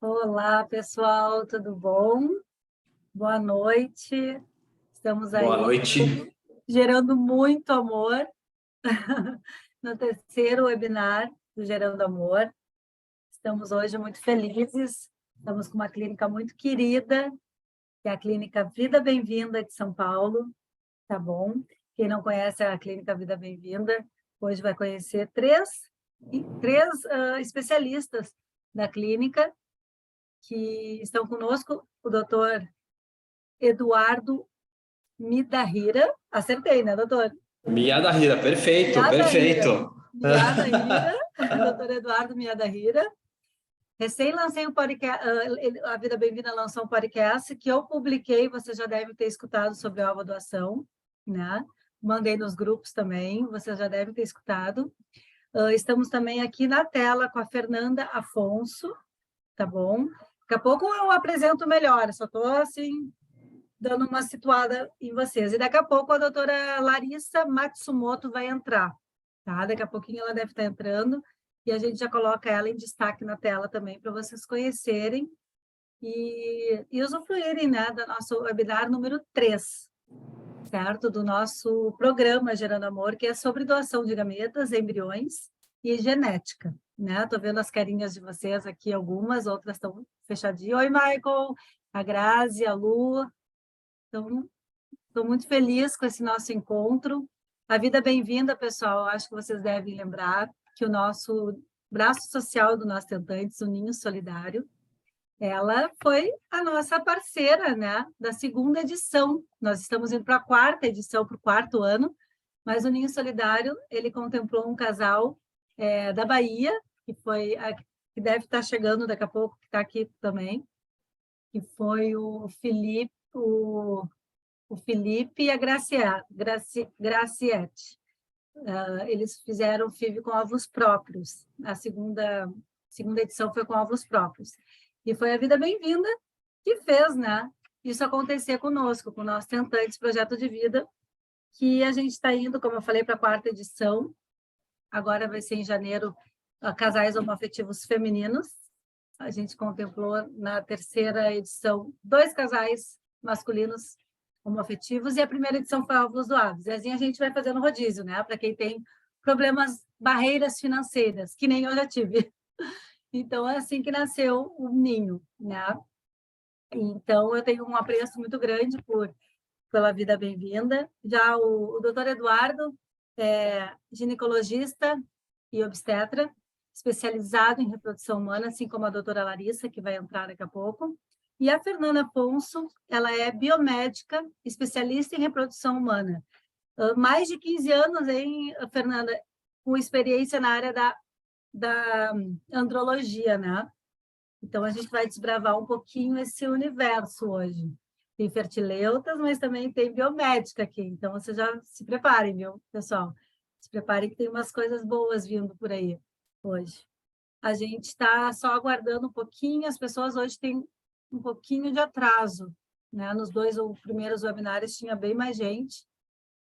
Olá, pessoal, tudo bom? Boa noite. Estamos Boa aí noite. gerando muito amor no terceiro webinar do Gerando Amor. Estamos hoje muito felizes. Estamos com uma clínica muito querida, que é a Clínica Vida Bem-vinda de São Paulo, tá bom? Quem não conhece a Clínica Vida Bem-vinda, hoje vai conhecer três especialistas da clínica que estão conosco, o doutor Eduardo Midahira. Acertei, né, doutor? Miyadahira, perfeito, Miyadahira. perfeito. Miyadahira, doutor Eduardo Miyadahira. Recém lancei um podcast, a Vida Bem-vinda lançou um podcast que eu publiquei, você já deve ter escutado sobre a doação, né? Mandei nos grupos também, você já deve ter escutado. Estamos também aqui na tela com a Fernanda Afonso, tá bom? Daqui a pouco eu apresento melhor, só estou assim dando uma situada em vocês. E daqui a pouco a doutora Larissa Matsumoto vai entrar, tá? Daqui a pouquinho ela deve estar entrando e a gente já coloca ela em destaque na tela também para vocês conhecerem e usufruírem, né, do nosso webinar número 3, certo? Do nosso programa Gerando Amor, que é sobre doação de gametas, embriões e genética, né? Tô vendo as carinhas de vocês aqui, algumas, outras estão fechadinhas. Oi, Michael, a Grazi, a Lu. Então, estou muito feliz com esse nosso encontro. A Vida Bem-vinda, pessoal. Acho que vocês devem lembrar que o nosso braço social do Nós Tentantes, o Ninho Solidário, ela foi a nossa parceira, né, da segunda edição. Nós estamos indo para a quarta edição, para o quarto ano, mas o Ninho Solidário, ele contemplou um casal da Bahia, que deve estar chegando daqui a pouco, que está aqui também, que foi o Felipe, o Felipe e a Graciete. Eles fizeram FIV com ovos próprios. A segunda edição foi com ovos próprios. E foi a Vida Bem-vinda que fez, né, isso acontecer conosco, com o nosso Tentantes Projeto de Vida, que a gente está indo, como eu falei, para a quarta edição. Agora vai ser em janeiro, casais homoafetivos femininos. A gente contemplou na terceira edição 2 casais masculinos homoafetivos, e a primeira edição foi ovos doados. E assim a gente vai fazendo rodízio, né? Para quem tem problemas, barreiras financeiras, que nem eu já tive. Então, é assim que nasceu o Ninho, né? Então, eu tenho um apreço muito grande pela Vida Bem-vinda. Já o doutor Eduardo é ginecologista e obstetra, especializado em reprodução humana, assim como a doutora Larissa, que vai entrar daqui a pouco. E a Fernanda Afonso, ela é biomédica, especialista em reprodução humana. Mais de 15 anos, hein, Fernanda, com experiência na área da andrologia, né? Então, a gente vai desbravar um pouquinho esse universo hoje. Tem fertileutas, mas também tem biomédica aqui. Então, vocês já se preparem, viu, pessoal? Se preparem que tem umas coisas boas vindo por aí hoje. A gente está só aguardando um pouquinho, as pessoas hoje têm um pouquinho de atraso, né? Nos 2 ou primeiros webinários tinha bem mais gente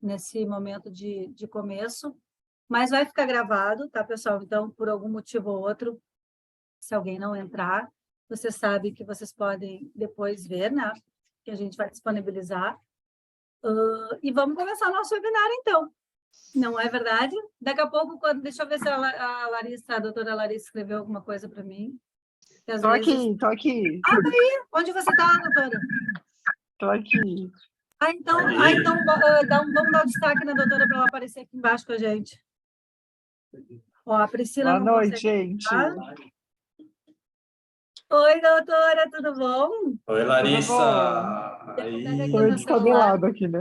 nesse momento de começo, mas vai ficar gravado, tá, pessoal? Então, por algum motivo ou outro, se alguém não entrar, você sabe que vocês podem depois ver, né? Que a gente vai disponibilizar. E vamos começar o nosso webinar, então. Não é verdade? Daqui a pouco, deixa eu ver se a Larissa, a doutora Larissa escreveu alguma coisa para mim. Tô aqui, tô aqui. Ah, tá aí! Onde você está, doutora? Tô aqui. Então vamos dar o destaque na doutora para ela aparecer aqui embaixo com a gente. Ó, a Priscila Boa não noite, consegue. gente. Oi, doutora, tudo bom? Oi, Tudo Larissa. bom? Aí. Tô descabelado aqui, né?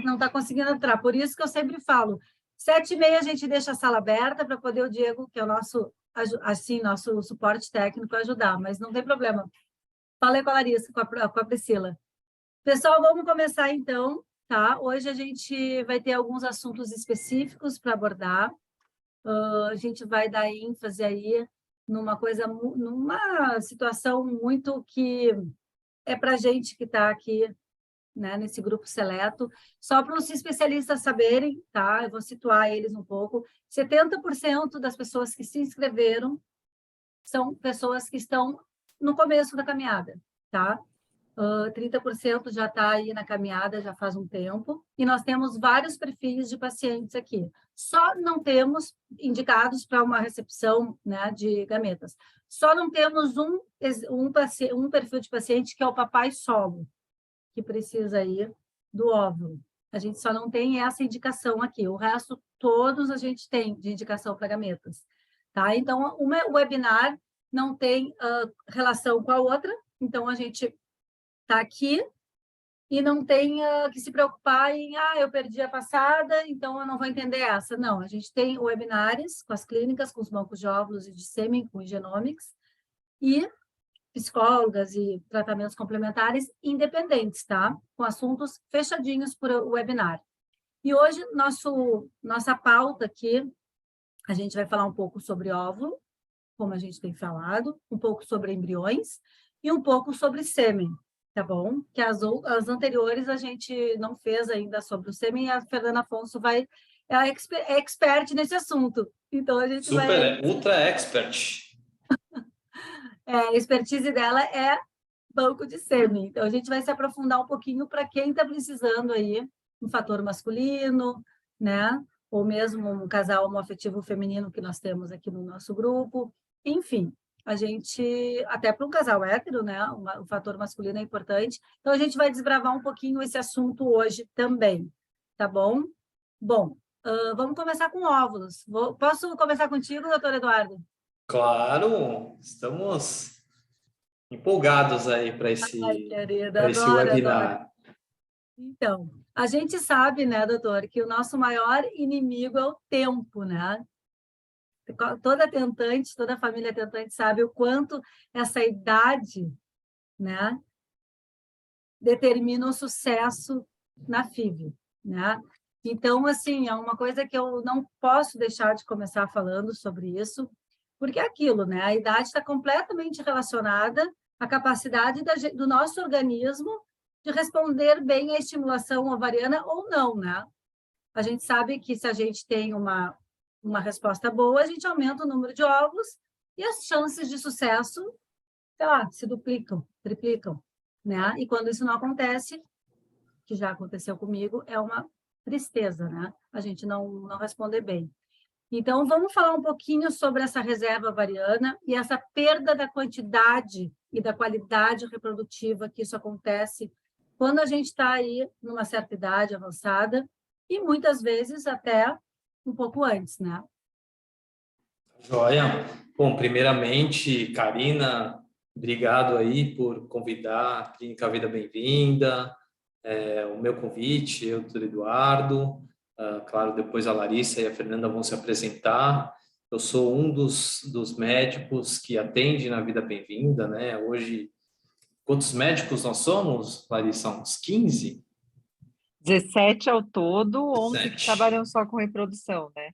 Não está conseguindo entrar. Por isso que eu sempre falo, 7h30 a gente deixa a sala aberta para poder o Diego, que é o nosso, assim, nosso suporte técnico, ajudar, mas não tem problema. Falei com a Larissa, com a Priscila. Pessoal, vamos começar então, tá? Hoje a gente vai ter alguns assuntos específicos para abordar. A gente vai dar ênfase aí numa situação muito que é para a gente que está aqui, né, nesse grupo seleto. Só para os especialistas saberem, tá? Eu vou situar eles um pouco. 70% das pessoas que se inscreveram são pessoas que estão no começo da caminhada, tá? 30% já está aí na caminhada, já faz um tempo, e nós temos vários perfis de pacientes aqui. Só não temos indicados para uma recepção, né, de gametas. Só não temos um perfil de paciente que é o papai solo, que precisa aí do óvulo. A gente só não tem essa indicação aqui. O resto, todos a gente tem de indicação para gametas. Tá? Então, o webinar não tem relação com a outra. Então, a gente está aqui e não tem que se preocupar em, eu perdi a passada, então eu não vou entender essa. Não, a gente tem webinars com as clínicas, com os bancos de óvulos e de sêmen, com o Genomics, e psicólogas e tratamentos complementares independentes, tá? Com assuntos fechadinhos por webinar. E hoje, nossa pauta aqui, a gente vai falar um pouco sobre óvulo, como a gente tem falado, um pouco sobre embriões e um pouco sobre sêmen, tá bom? Que as anteriores a gente não fez ainda sobre o sêmen, e a Fernanda Afonso é a expert nesse assunto. Então, a gente ultra expert. A expertise dela é banco de sêmen. Então, a gente vai se aprofundar um pouquinho para quem está precisando aí um fator masculino, né? Ou mesmo um casal homoafetivo feminino que nós temos aqui no nosso grupo. Enfim, a gente, até para um casal hétero, né? O fator masculino é importante. Então, a gente vai desbravar um pouquinho esse assunto hoje também, tá bom? Bom, vamos começar com óvulos. Posso começar contigo, doutor Eduardo? Claro, estamos empolgados aí para esse webinar. Então, a gente sabe, né, doutor, que o nosso maior inimigo é o tempo, né? Toda família tentante sabe o quanto essa idade, né, determina o sucesso na FIV, né? Então, assim, é uma coisa que eu não posso deixar de começar falando sobre isso, porque é aquilo, né? A idade está completamente relacionada à capacidade do nosso organismo de responder bem à estimulação ovariana ou não, né? A gente sabe que se a gente tem uma resposta boa, a gente aumenta o número de óvulos e as chances de sucesso, sei lá, se duplicam, triplicam, né? E quando isso não acontece, que já aconteceu comigo, é uma tristeza, né? A gente não responder bem. Então, vamos falar um pouquinho sobre essa reserva ovariana e essa perda da quantidade e da qualidade reprodutiva que isso acontece quando a gente está aí numa certa idade avançada e muitas vezes até um pouco antes, né? Joia. Bom, primeiramente, Karina, obrigado aí por convidar a Clínica Vida Bem-vinda, o meu convite, eu, doutor Eduardo. Claro, depois a Larissa e a Fernanda vão se apresentar. Eu sou um dos médicos que atende na Vida Bem-vinda, né? Hoje, quantos médicos nós somos, Larissa? Uns 15? 17 ao todo, 11 17. que trabalham só com reprodução, né?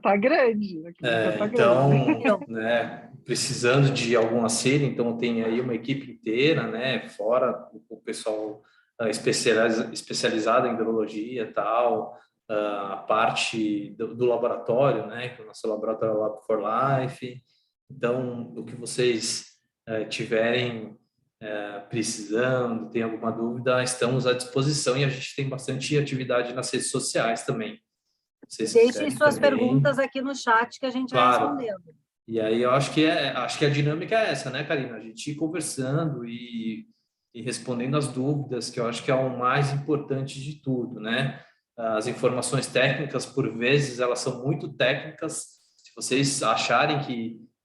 Tá grande. Tá então, grande. né, precisando de algum auxílio, então tem aí uma equipe inteira, né? Fora o pessoal especializado em urologia e tal, a parte do laboratório, né, que é o nosso laboratório Lab for Life. Então, o que vocês tiverem precisando, tem alguma dúvida, estamos à disposição, e a gente tem bastante atividade nas redes sociais também. Deixem suas perguntas aqui no chat que a gente vai respondendo. E aí eu acho que a dinâmica é essa, né, Karina? A gente ir conversando e respondendo as dúvidas, que eu acho que é o mais importante de tudo, né? As informações técnicas, por vezes, elas são muito técnicas. Se vocês acharem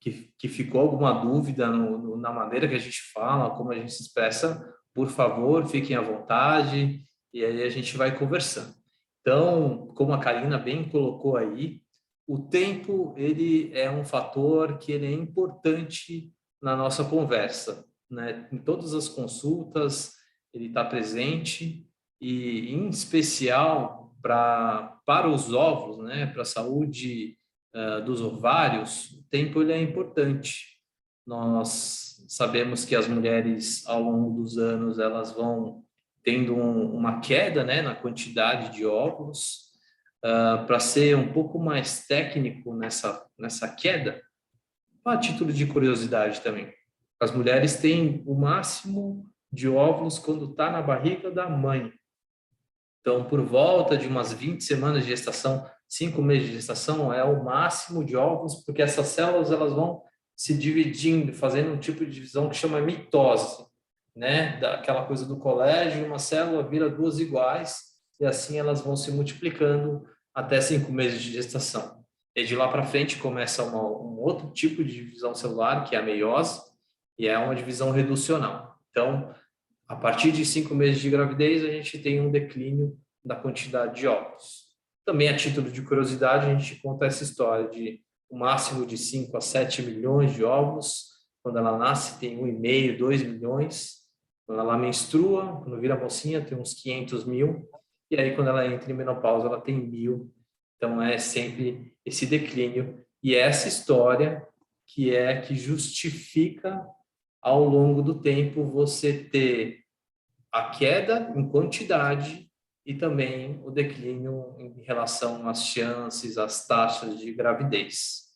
que ficou alguma dúvida na maneira que a gente fala, como a gente se expressa, por favor, fiquem à vontade, e aí a gente vai conversando. Então, como a Karina bem colocou aí, o tempo ele é um fator que ele é importante na nossa conversa, né? Em todas as consultas ele está presente, e em especial para os óvulos, né? Para a saúde dos ovários, o tempo ele é importante. Nós sabemos que as mulheres ao longo dos anos elas vão tendo uma queda, né, na quantidade de óvulos. Para ser um pouco mais técnico nessa queda, A título de curiosidade também, as mulheres têm o máximo de óvulos quando está na barriga da mãe. Então, por volta de umas 20 semanas de gestação, 5 meses de gestação é o máximo de óvulos, porque essas células elas vão se dividindo, fazendo um tipo de divisão que chama mitose, né? Daquela coisa do colégio, uma célula vira duas iguais e assim elas vão se multiplicando até 5 meses de gestação. E de lá para frente começa um outro tipo de divisão celular, que é a meiose, e é uma divisão reducional. Então, a partir de 5 meses de gravidez, a gente tem um declínio da quantidade de óvulos. Também, a título de curiosidade, a gente conta essa história de o máximo de 5 a 7 milhões de óvulos. Quando ela nasce, tem 1,5, 2 milhões. Quando ela menstrua, quando vira mocinha, tem uns 500 mil. E aí, quando ela entra em menopausa, ela tem 1.000. Então, é sempre esse declínio. E é essa história que justifica, ao longo do tempo, você ter a queda em quantidade e também o declínio em relação às chances, às taxas de gravidez.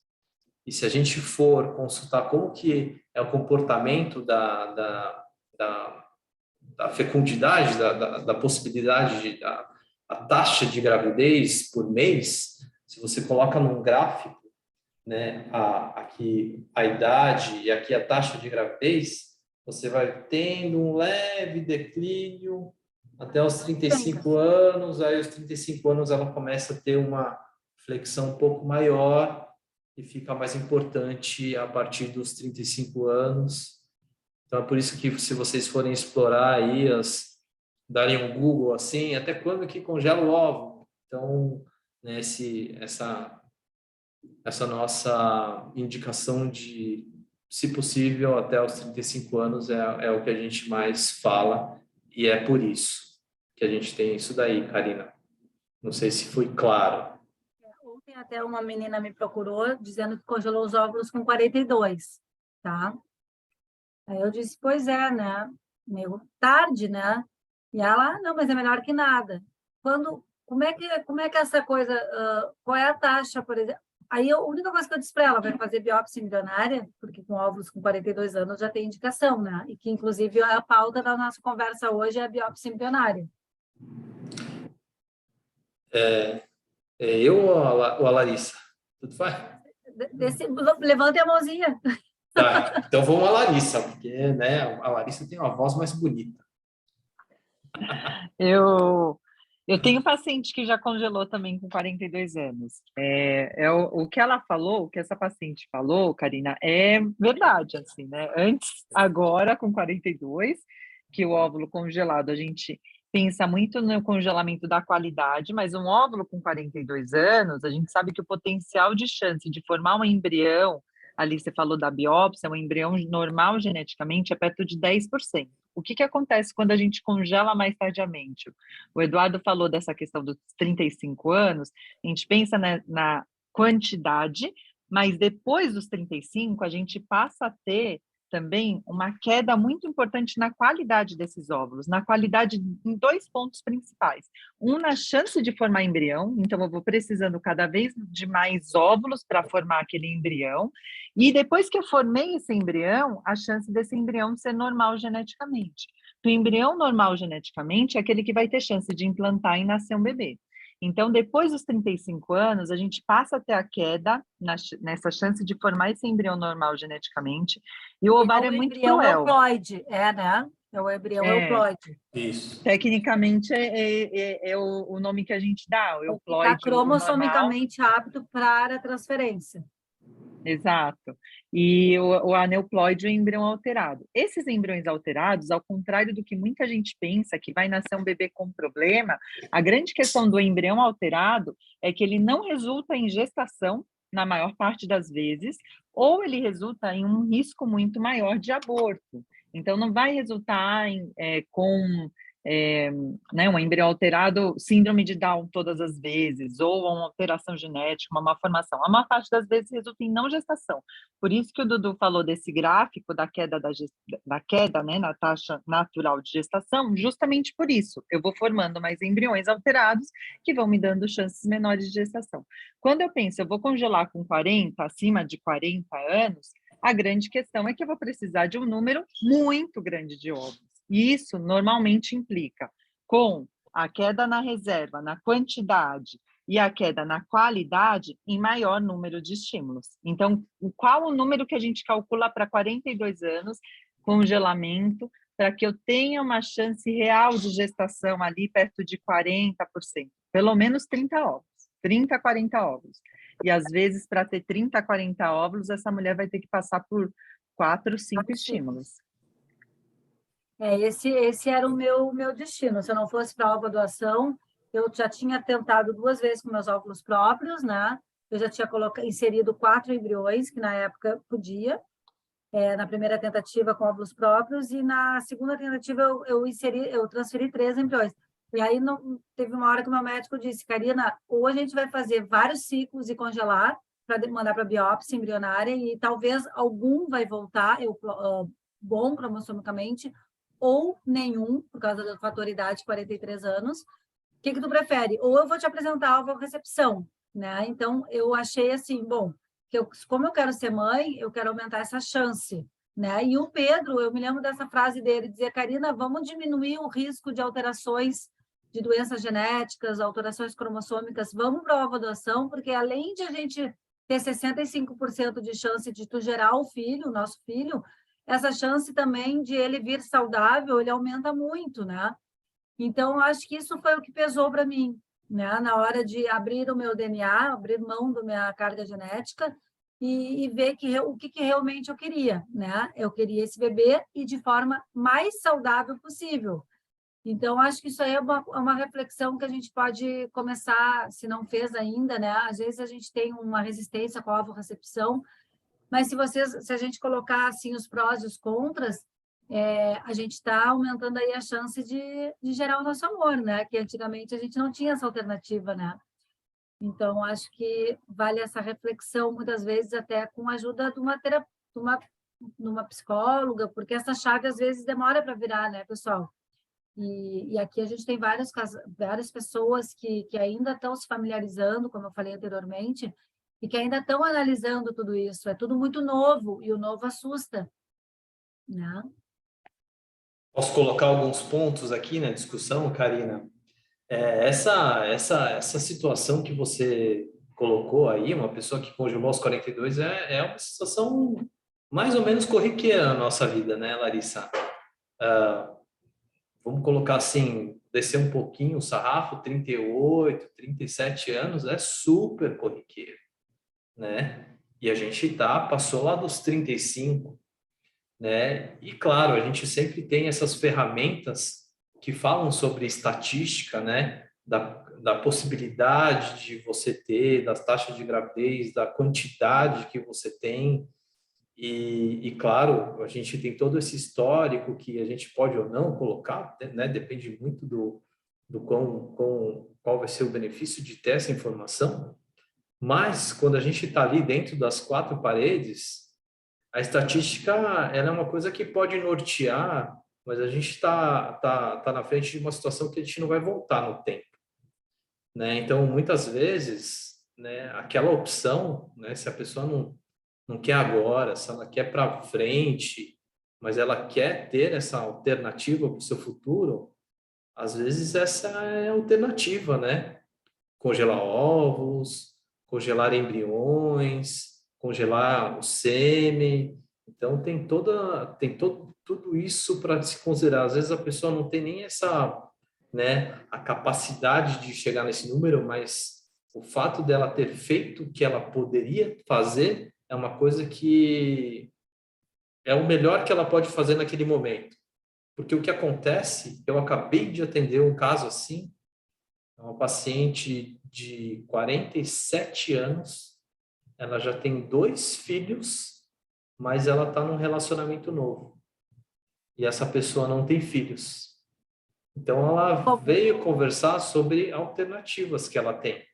E se a gente for consultar como que é o comportamento da fecundidade, da possibilidade de a taxa de gravidez por mês, se você coloca num gráfico, né, aqui a idade e aqui a taxa de gravidez, você vai tendo um leve declínio até os 35 anos, aí aos 35 anos ela começa a ter uma flexão um pouco maior e fica mais importante a partir dos 35 anos. Então é por isso que se vocês forem explorar aí, darem um Google assim, até quando que congela o óvulo? Então, né, essa nossa indicação de, se possível, até os 35 anos é o que a gente mais fala, e é por isso que a gente tem isso daí, Karina. Não sei se foi claro. Ontem até uma menina me procurou dizendo que congelou os óvulos com 42, tá? Aí eu disse, pois é, né? Meio tarde, né? E ela, não, mas é melhor que nada. Como é que essa coisa, qual é a taxa, por exemplo? Aí a única coisa que eu disse para ela, vai fazer biópsia embrionária, porque com óvulos com 42 anos já tem indicação, né? E que, inclusive, a pauta da nossa conversa hoje é a biópsia embrionária. Eu ou a Larissa? Tudo faz? Levante a mãozinha. Tá, então vamos a Larissa, porque, né, a Larissa tem uma voz mais bonita. Eu tenho paciente que já congelou também com 42 anos. O que ela falou, o que essa paciente falou, Karina, é verdade, assim, né? Antes, agora, com 42, que o óvulo congelado, a gente pensa muito no congelamento da qualidade, mas um óvulo com 42 anos, a gente sabe que o potencial de chance de formar um embrião, ali você falou da biópsia, um embrião normal geneticamente é perto de 10%. O que acontece quando a gente congela mais tardiamente? O Eduardo falou dessa questão dos 35 anos, a gente pensa na quantidade, mas depois dos 35, a gente passa a ter também uma queda muito importante na qualidade desses óvulos, na qualidade em 2 pontos principais. Um, na chance de formar embrião, então eu vou precisando cada vez de mais óvulos para formar aquele embrião, e depois que eu formei esse embrião, a chance desse embrião ser normal geneticamente. O embrião normal geneticamente é aquele que vai ter chance de implantar e nascer um bebê. Então, depois dos 35 anos, a gente passa a ter a queda nessa chance de formar esse embrião normal geneticamente, e o ovário é muito cruel. O embrião euploide, né? O embrião euploide. Isso. Tecnicamente, é o nome que a gente dá, o euploide. Está cromossomicamente apto para a transferência. Exato. E o aneuploide é o embrião alterado. Esses embriões alterados, ao contrário do que muita gente pensa, que vai nascer um bebê com problema, a grande questão do embrião alterado é que ele não resulta em gestação, na maior parte das vezes, ou ele resulta em um risco muito maior de aborto. Então, não vai resultar com né, um embrião alterado, síndrome de Down todas as vezes, ou uma alteração genética, uma malformação. A maior parte das vezes resulta em não gestação. Por isso que o Dudu falou desse gráfico da queda, da queda, né, na taxa natural de gestação, justamente por isso. Eu vou formando mais embriões alterados que vão me dando chances menores de gestação. Quando eu penso, eu vou congelar com 40, acima de 40 anos, a grande questão é que eu vou precisar de um número muito grande de óvulos. E isso normalmente implica com a queda na reserva, na quantidade e a queda na qualidade em maior número de estímulos. Então, qual o número que a gente calcula para 42 anos, congelamento, para que eu tenha uma chance real de gestação ali perto de 40%, pelo menos 30 óvulos, 30 a 40 óvulos. E às vezes, para ter 30 a 40 óvulos, essa mulher vai ter que passar por 4, 5 estímulos. Esse era o meu destino. Se eu não fosse para a ovodoação, eu já tinha tentado 2 vezes com meus óvulos próprios, né? Eu já tinha inserido 4 embriões, que na época podia, na primeira tentativa com óvulos próprios, e na segunda tentativa eu transferi 3 embriões. E aí teve uma hora que o meu médico disse, Karina, ou a gente vai fazer vários ciclos e congelar, para mandar para biópsia embrionária, e talvez algum vai voltar, bom cromossomicamente, ou nenhum, por causa da fator idade, 43 anos. O que tu prefere? Ou eu vou te apresentar a ovorecepção, né? Então, eu achei assim, bom, como eu quero ser mãe, eu quero aumentar essa chance, né? E o Pedro, eu me lembro dessa frase dele, dizia, Karina, vamos diminuir o risco de alterações de doenças genéticas, alterações cromossômicas, vamos para a ovodoação, porque além de a gente ter 65% de chance de tu gerar o filho, o nosso filho, essa chance também de ele vir saudável, ele aumenta muito, né? Então, acho que isso foi o que pesou para mim, né? Na hora de abrir o meu DNA, abrir mão da minha carga genética e ver o que realmente eu queria, né? Eu queria esse bebê e de forma mais saudável possível. Então, acho que isso aí é uma reflexão que a gente pode começar, se não fez ainda, né? Às vezes a gente tem uma resistência com a ovorecepção, mas se a gente colocar assim os prós e os contras, a gente está aumentando aí a chance de gerar o nosso amor, né? Que antigamente a gente não tinha essa alternativa, né? Então, acho que vale essa reflexão, muitas vezes até com a ajuda de uma psicóloga, porque essa chave às vezes demora para virar, né, pessoal? E aqui a gente tem várias pessoas que ainda estão se familiarizando, como eu falei anteriormente, e que ainda estão analisando tudo isso. É tudo muito novo, e o novo assusta, né? Posso colocar alguns pontos aqui na discussão, Karina? Essa situação que você colocou aí, uma pessoa que congelou aos 42, é uma situação mais ou menos corriqueira na nossa vida, né, Larissa? Vamos colocar assim, descer um pouquinho o sarrafo, 38, 37 anos, é super corriqueiro, né? E a gente passou lá dos 35, né? E claro, a gente sempre tem essas ferramentas que falam sobre estatística, né? Da possibilidade de você ter, das taxas de gravidez, da quantidade que você tem. E claro, a gente tem todo esse histórico que a gente pode ou não colocar, né? Depende muito do qual vai ser o benefício de ter essa informação. Mas quando a gente está ali dentro das 4 paredes, a estatística ela é uma coisa que pode nortear, mas a gente tá na frente de uma situação que a gente não vai voltar no tempo, né? Então, muitas vezes, né, aquela opção, né, se a pessoa não quer agora, se ela quer para frente, mas ela quer ter essa alternativa para o seu futuro, às vezes essa é a alternativa, né? Congelar ovos, congelar embriões, congelar o sêmen. Então tudo isso para se considerar. Às vezes a pessoa não tem nem a capacidade de chegar nesse número, mas o fato dela ter feito o que ela poderia fazer é uma coisa que é o melhor que ela pode fazer naquele momento. Porque o que acontece, eu acabei de atender um caso assim, uma paciente de 47 anos, ela já tem 2 filhos, mas ela está num relacionamento novo. E essa pessoa não tem filhos. Então, ela veio conversar sobre alternativas que ela tem,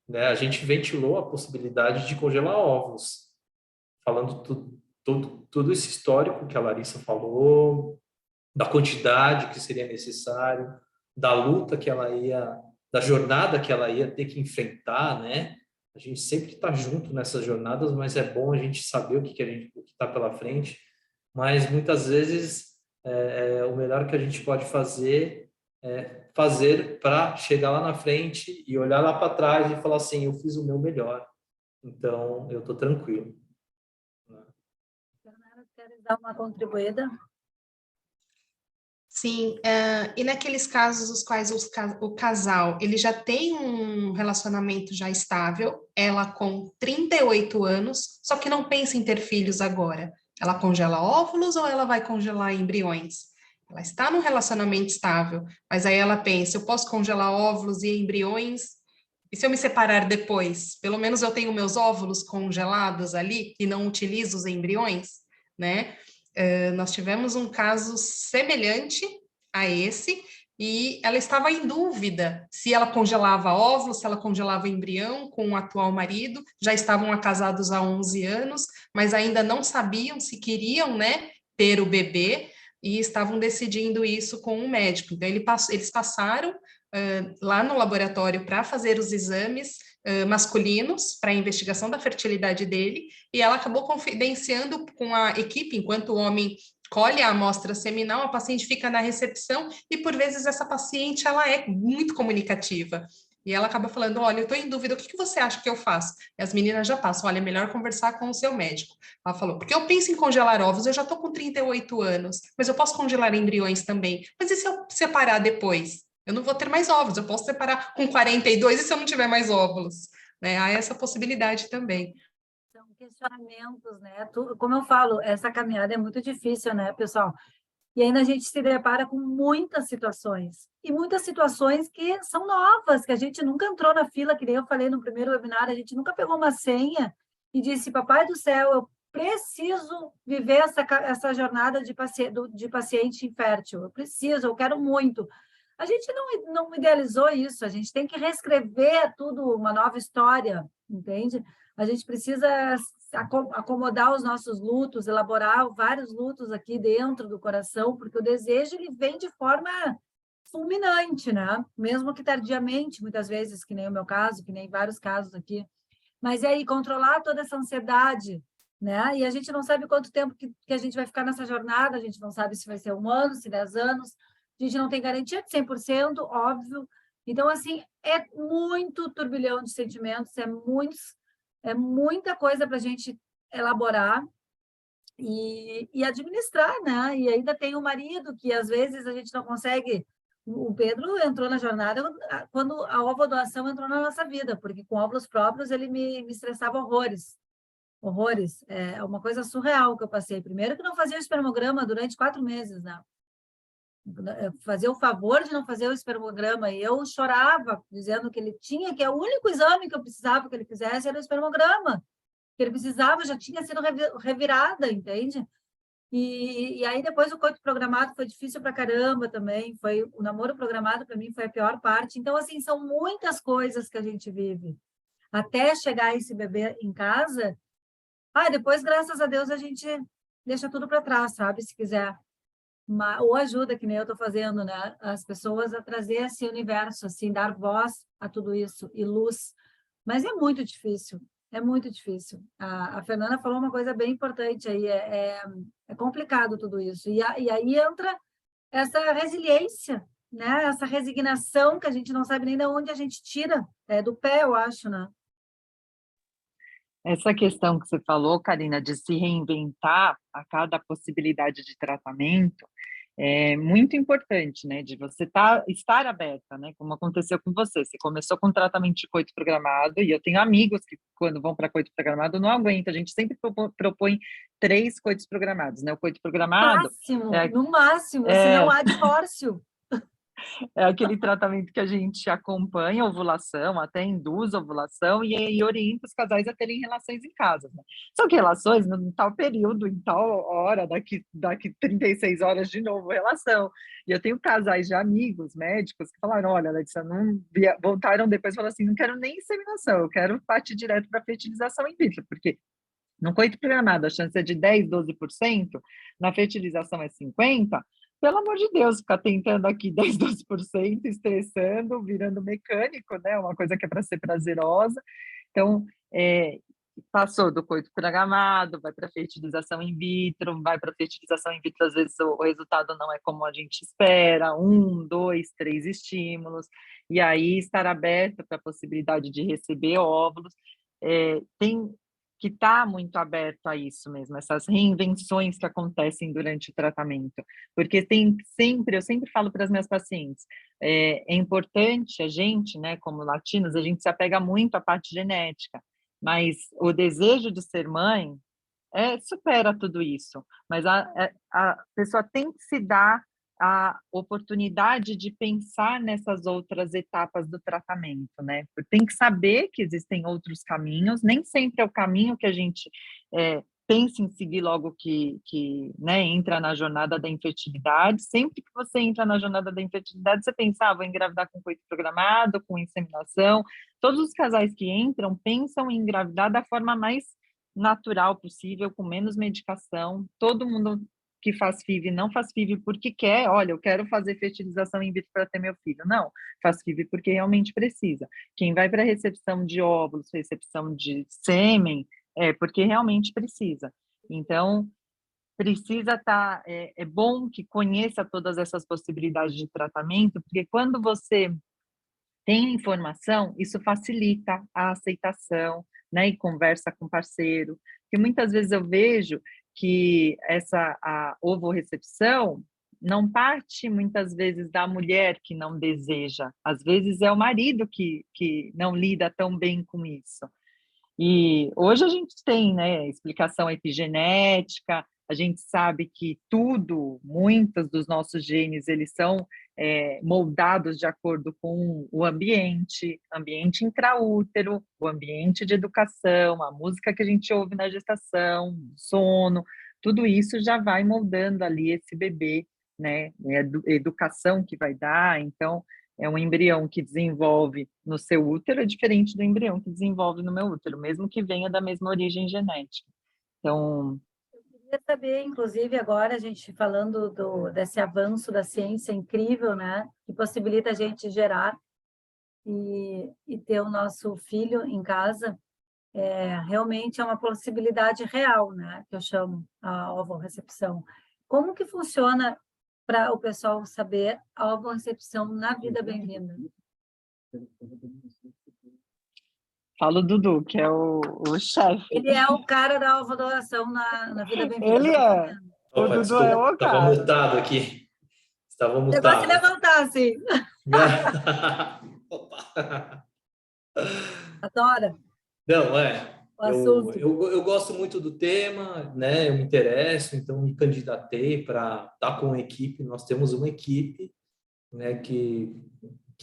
né? A gente ventilou a possibilidade de congelar ovos, falando tudo esse histórico que a Larissa falou, da quantidade que seria necessário, da luta que ela ia, da jornada que ela ia ter que enfrentar, né? A gente sempre está junto nessas jornadas, mas é bom a gente saber o que está pela frente. Mas muitas vezes o melhor que a gente pode fazer é fazer para chegar lá na frente e olhar lá para trás e falar assim, eu fiz o meu melhor, então eu estou tranquilo. Fernanda, queres dar uma contribuída? Sim, e naqueles casos os quais o casal ele já tem um relacionamento já estável, ela com 38 anos, só que não pensa em ter filhos agora. Ela congela óvulos ou ela vai congelar embriões? Ela está num relacionamento estável, mas aí ela pensa, eu posso congelar óvulos e embriões? E se eu me separar depois? Pelo menos eu tenho meus óvulos congelados ali e não utilizo os embriões, né? Nós tivemos um caso semelhante a esse, e ela estava em dúvida se ela congelava óvulos, se ela congelava embrião com o atual marido, já estavam casados há 11 anos, mas ainda não sabiam se queriam, né, ter o bebê, e estavam decidindo isso com o médico. Então, eles passaram lá no laboratório para fazer os exames masculinos para a investigação da fertilidade dele, e ela acabou confidenciando com a equipe, enquanto o homem colhe a amostra seminal, a paciente fica na recepção, e por vezes essa paciente ela é muito comunicativa. E ela acaba falando, olha, eu estou em dúvida, o que você acha que eu faço? E as meninas já passam, olha, é melhor conversar com o seu médico. Ela falou, porque eu penso em congelar ovos, eu já estou com 38 anos, mas eu posso congelar embriões também. Mas e se eu separar depois? Eu não vou ter mais óvulos, eu posso separar com 42 e se eu não tiver mais óvulos, né? Há essa possibilidade também. São questionamentos, né? Como eu falo, essa caminhada é muito difícil, né, pessoal? E ainda a gente se depara com muitas situações. E muitas situações que são novas, que a gente nunca entrou na fila, que nem eu falei no primeiro webinar, a gente nunca pegou uma senha e disse, papai do céu, eu preciso viver essa jornada de paciente infértil. Eu preciso, eu quero muito. A gente não idealizou isso, a gente tem que reescrever tudo, uma nova história, entende? A gente precisa acomodar os nossos lutos, elaborar vários lutos aqui dentro do coração, porque o desejo ele vem de forma fulminante, né? Mesmo que tardiamente, muitas vezes, que nem o meu caso, que nem vários casos aqui. Mas aí, controlar toda essa ansiedade, né? E a gente não sabe quanto tempo que a gente vai ficar nessa jornada, a gente não sabe se vai ser 1 ano, se 10 anos, a gente não tem garantia de 100%, óbvio. Então, assim, é muito turbilhão de sentimentos, é muita coisa para a gente elaborar e administrar, né? E ainda tem o marido, que às vezes a gente não consegue. O Pedro entrou na jornada quando a ovodoação entrou na nossa vida, porque com óvulos próprios ele me estressava horrores. Horrores. É uma coisa surreal que eu passei. Primeiro que não fazia o espermograma durante 4 meses, né? Fazer o favor de não fazer o espermograma, e eu chorava, dizendo que ele tinha, que é o único exame que eu precisava que ele fizesse era o espermograma, que ele precisava, já tinha sido revirada, entende? E aí depois o coito programado foi difícil pra caramba também, foi o namoro programado para mim foi a pior parte. Então, assim, são muitas coisas que a gente vive até chegar esse bebê em casa. Depois, graças a Deus, a gente deixa tudo para trás, sabe? Se quiser ou ajuda, que nem eu estou fazendo, né? As pessoas a trazer esse universo, assim, dar voz a tudo isso e luz. Mas é muito difícil, é muito difícil. A Fernanda falou uma coisa bem importante aí, é complicado tudo isso. E aí entra essa resiliência, né? Essa resignação que a gente não sabe nem de onde a gente tira, do pé, eu acho, né? Essa questão que você falou, Karina, de se reinventar a cada possibilidade de tratamento, é muito importante, né? De você estar aberta, né? Como aconteceu com você. Você começou com tratamento de coito programado, e eu tenho amigos que, quando vão para coito programado, não aguentam. A gente sempre propõe 3 coitos programados, né? O coito programado... No máximo, senão há divórcio. É aquele tratamento que a gente acompanha a ovulação, até induz a ovulação e orienta os casais a terem relações em casa, né? Só que relações em tal período, em tal hora, daqui 36 horas de novo, relação. E eu tenho casais de amigos médicos que falaram: olha, Letícia, voltaram depois e falaram assim: não quero nem inseminação, eu quero partir direto para fertilização in vitro, porque no coito programado a chance é de 10, 12%, na fertilização é 50%. Pelo amor de Deus, ficar tentando aqui 10, 12%, estressando, virando mecânico, né? Uma coisa que é para ser prazerosa. Então, passou do coito programado, vai para fertilização in vitro, vai para fertilização in vitro, às vezes o resultado não é como a gente espera, 1, 2, 3 estímulos, e aí estar aberto para a possibilidade de receber óvulos. Tem que estar muito aberto a isso mesmo, essas reinvenções que acontecem durante o tratamento, porque eu sempre falo para as minhas pacientes, é importante a gente, né, como latinos, a gente se apega muito à parte genética, mas o desejo de ser mãe supera tudo isso, mas a pessoa tem que se dar a oportunidade de pensar nessas outras etapas do tratamento, né? Tem que saber que existem outros caminhos, nem sempre é o caminho que a gente pensa em seguir logo que né, entra na jornada da infertilidade. Sempre que você entra na jornada da infertilidade, você pensa, vou engravidar com coito programado, com inseminação. Todos os casais que entram pensam em engravidar da forma mais natural possível, com menos medicação. Todo mundo que faz FIV não faz FIV porque quer, olha, eu quero fazer fertilização in vitro para ter meu filho. Não, faz FIV porque realmente precisa. Quem vai para recepção de óvulos, recepção de sêmen, porque realmente precisa. Então, precisa estar... É bom que conheça todas essas possibilidades de tratamento, porque quando você tem informação, isso facilita a aceitação, né, e conversa com o parceiro, que muitas vezes eu vejo que a ovorrecepção não parte muitas vezes da mulher que não deseja, às vezes é o marido que não lida tão bem com isso. E hoje a gente tem, né, explicação epigenética, a gente sabe que muitos dos nossos genes, eles são moldados de acordo com o ambiente intraútero, o ambiente de educação, a música que a gente ouve na gestação, sono, tudo isso já vai moldando ali esse bebê, né, educação que vai dar. Então, um embrião que desenvolve no seu útero é diferente do embrião que desenvolve no meu útero, mesmo que venha da mesma origem genética. Então, queria saber, inclusive, agora a gente falando desse avanço da ciência incrível, né, que possibilita a gente gerar e ter o nosso filho em casa, realmente é uma possibilidade real, né, que eu chamo a ovorecepção. Como que funciona para o pessoal saber a ovorecepção na Vida Bem-vinda? Fala o Dudu, que é o chefe. Ele é o cara da ovodoação na Vida Bem-vinda. Ele é. O Opa, Dudu desculpa, é o estava cara. mutado aqui. Estava O negócio mutado. é levantar, assim. Opa. Adora Não, o assunto. eu gosto muito do tema, né? Eu me interesso, então me candidatei para estar com uma equipe. Nós temos uma equipe, né, que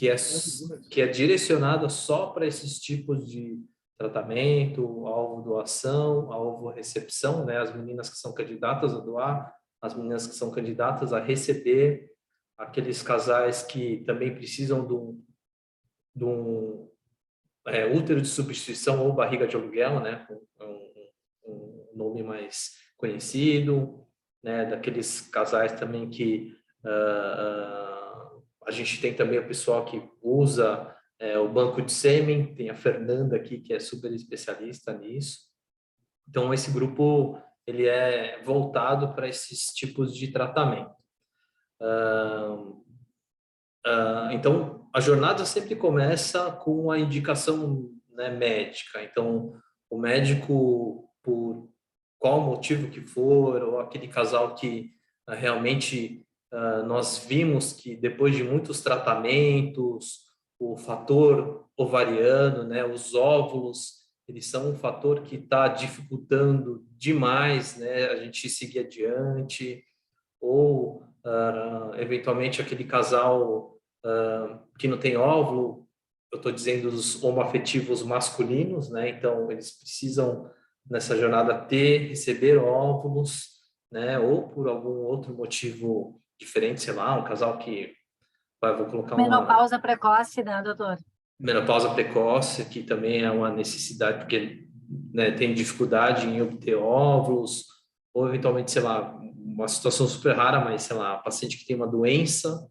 é direcionada só para esses tipos de tratamento, alvo doação, alvo recepção, né? As meninas que são candidatas a doar, as meninas que são candidatas a receber, aqueles casais que também precisam de um útero de substituição ou barriga de aluguel, né? Um nome mais conhecido, né? Daqueles casais também que a gente tem também o pessoal que usa o banco de sêmen, tem a Fernanda aqui, que é super especialista nisso. Então, esse grupo ele é voltado para esses tipos de tratamento. Então, a jornada sempre começa com a indicação, né, médica. Então, o médico, por qual motivo que for, ou aquele casal que realmente nós vimos que depois de muitos tratamentos, o fator ovariano, né, os óvulos, eles são um fator que está dificultando demais, né, a gente seguir adiante, ou eventualmente aquele casal que não tem óvulo, eu estou dizendo os homoafetivos masculinos, né? Então, eles precisam, nessa jornada, receber óvulos, né? Ou por algum outro motivo diferente, sei lá, um casal que vou colocar uma Menopausa precoce, né, doutor? menopausa precoce, que também é uma necessidade, porque, né, tem dificuldade em obter óvulos, ou eventualmente, sei lá, uma situação super rara, mas, sei lá, paciente que tem uma doença,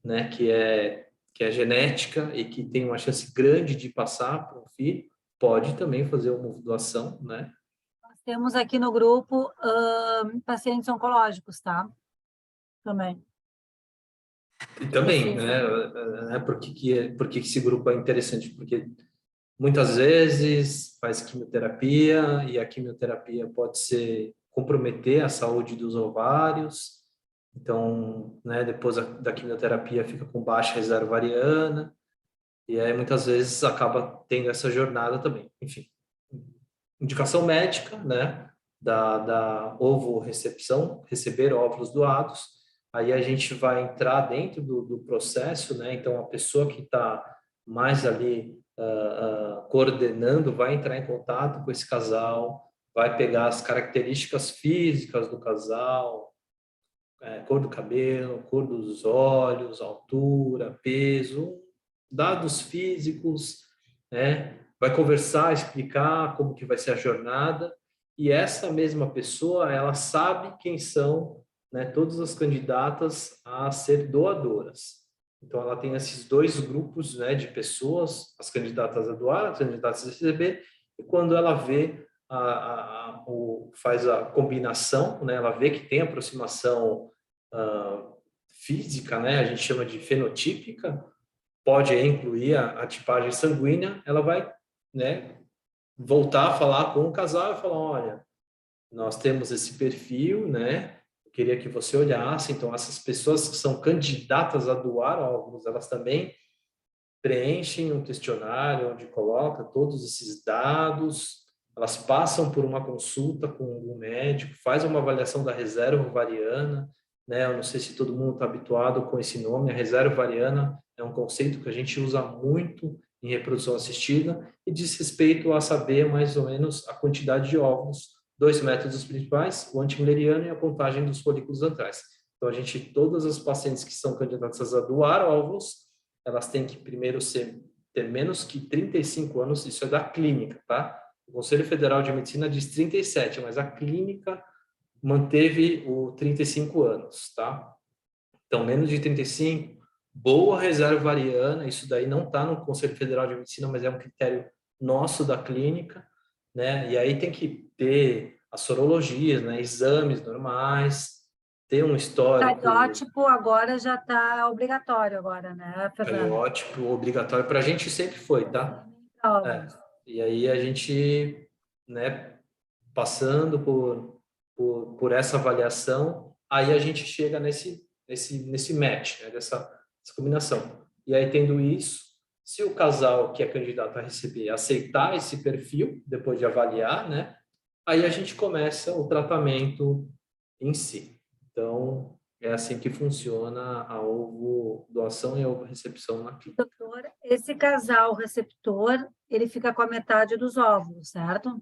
né, que é genética e que tem uma chance grande de passar para um filho, pode também fazer uma doação, né? Nós temos aqui no grupo pacientes oncológicos, tá? Também. E também, Precisa. né, por que esse grupo é interessante? Porque muitas vezes faz quimioterapia e a quimioterapia pode comprometer a saúde dos ovários. Então, né, depois da quimioterapia fica com baixa reserva ovariana e aí muitas vezes acaba tendo essa jornada também. Enfim, indicação médica, né, da ovo-recepção, receber óvulos doados. Aí a gente vai entrar dentro do processo, né? Então, a pessoa que está mais ali coordenando vai entrar em contato com esse casal, vai pegar as características físicas do casal, cor do cabelo, cor dos olhos, altura, peso, dados físicos, né? Vai conversar, explicar como que vai ser a jornada, e essa mesma pessoa, ela sabe quem são, né, todas as candidatas a ser doadoras. Então, ela tem esses dois grupos, né, de pessoas, as candidatas a doar, as candidatas a receber, e quando ela vê faz a combinação, né, ela vê que tem aproximação física, né, a gente chama de fenotípica, pode incluir a tipagem sanguínea, ela vai, né, voltar a falar com o casal e falar, olha, nós temos esse perfil, né, eu queria que você olhasse, então essas pessoas que são candidatas a doar óvulos, elas também preenchem um questionário onde coloca todos esses dados, elas passam por uma consulta com um médico, faz uma avaliação da reserva ovariana, né? Eu não sei se todo mundo está habituado com esse nome, a reserva ovariana é um conceito que a gente usa muito em reprodução assistida e diz respeito a saber mais ou menos a quantidade de óvulos, dois métodos principais, o antimileriano e a contagem dos folículos antrais. Então, todas as pacientes que são candidatas a doar óvulos, elas têm que primeiro ter menos que 35 anos, isso é da clínica, tá? O Conselho Federal de Medicina diz 37, mas a clínica manteve o 35 anos, tá? Então, menos de 35, boa reserva ovariana, isso daí não está no Conselho Federal de Medicina, mas é um critério nosso da clínica, né? E aí tem que ter as sorologias, né? Exames normais, ter um histórico. Cariótipo agora já está obrigatório agora, né, Fernanda? Cariótipo obrigatório para a gente sempre foi, tá? E aí a gente, né, passando por essa avaliação, aí a gente chega nesse match, né, dessa combinação. E aí, tendo isso, se o casal que é candidato a receber aceitar esse perfil, depois de avaliar, né, aí a gente começa o tratamento em si. Então, é assim que funciona a ovo doação e a ovo recepção na clínica. Doutor, esse casal receptor, ele fica com a metade dos óvulos, certo?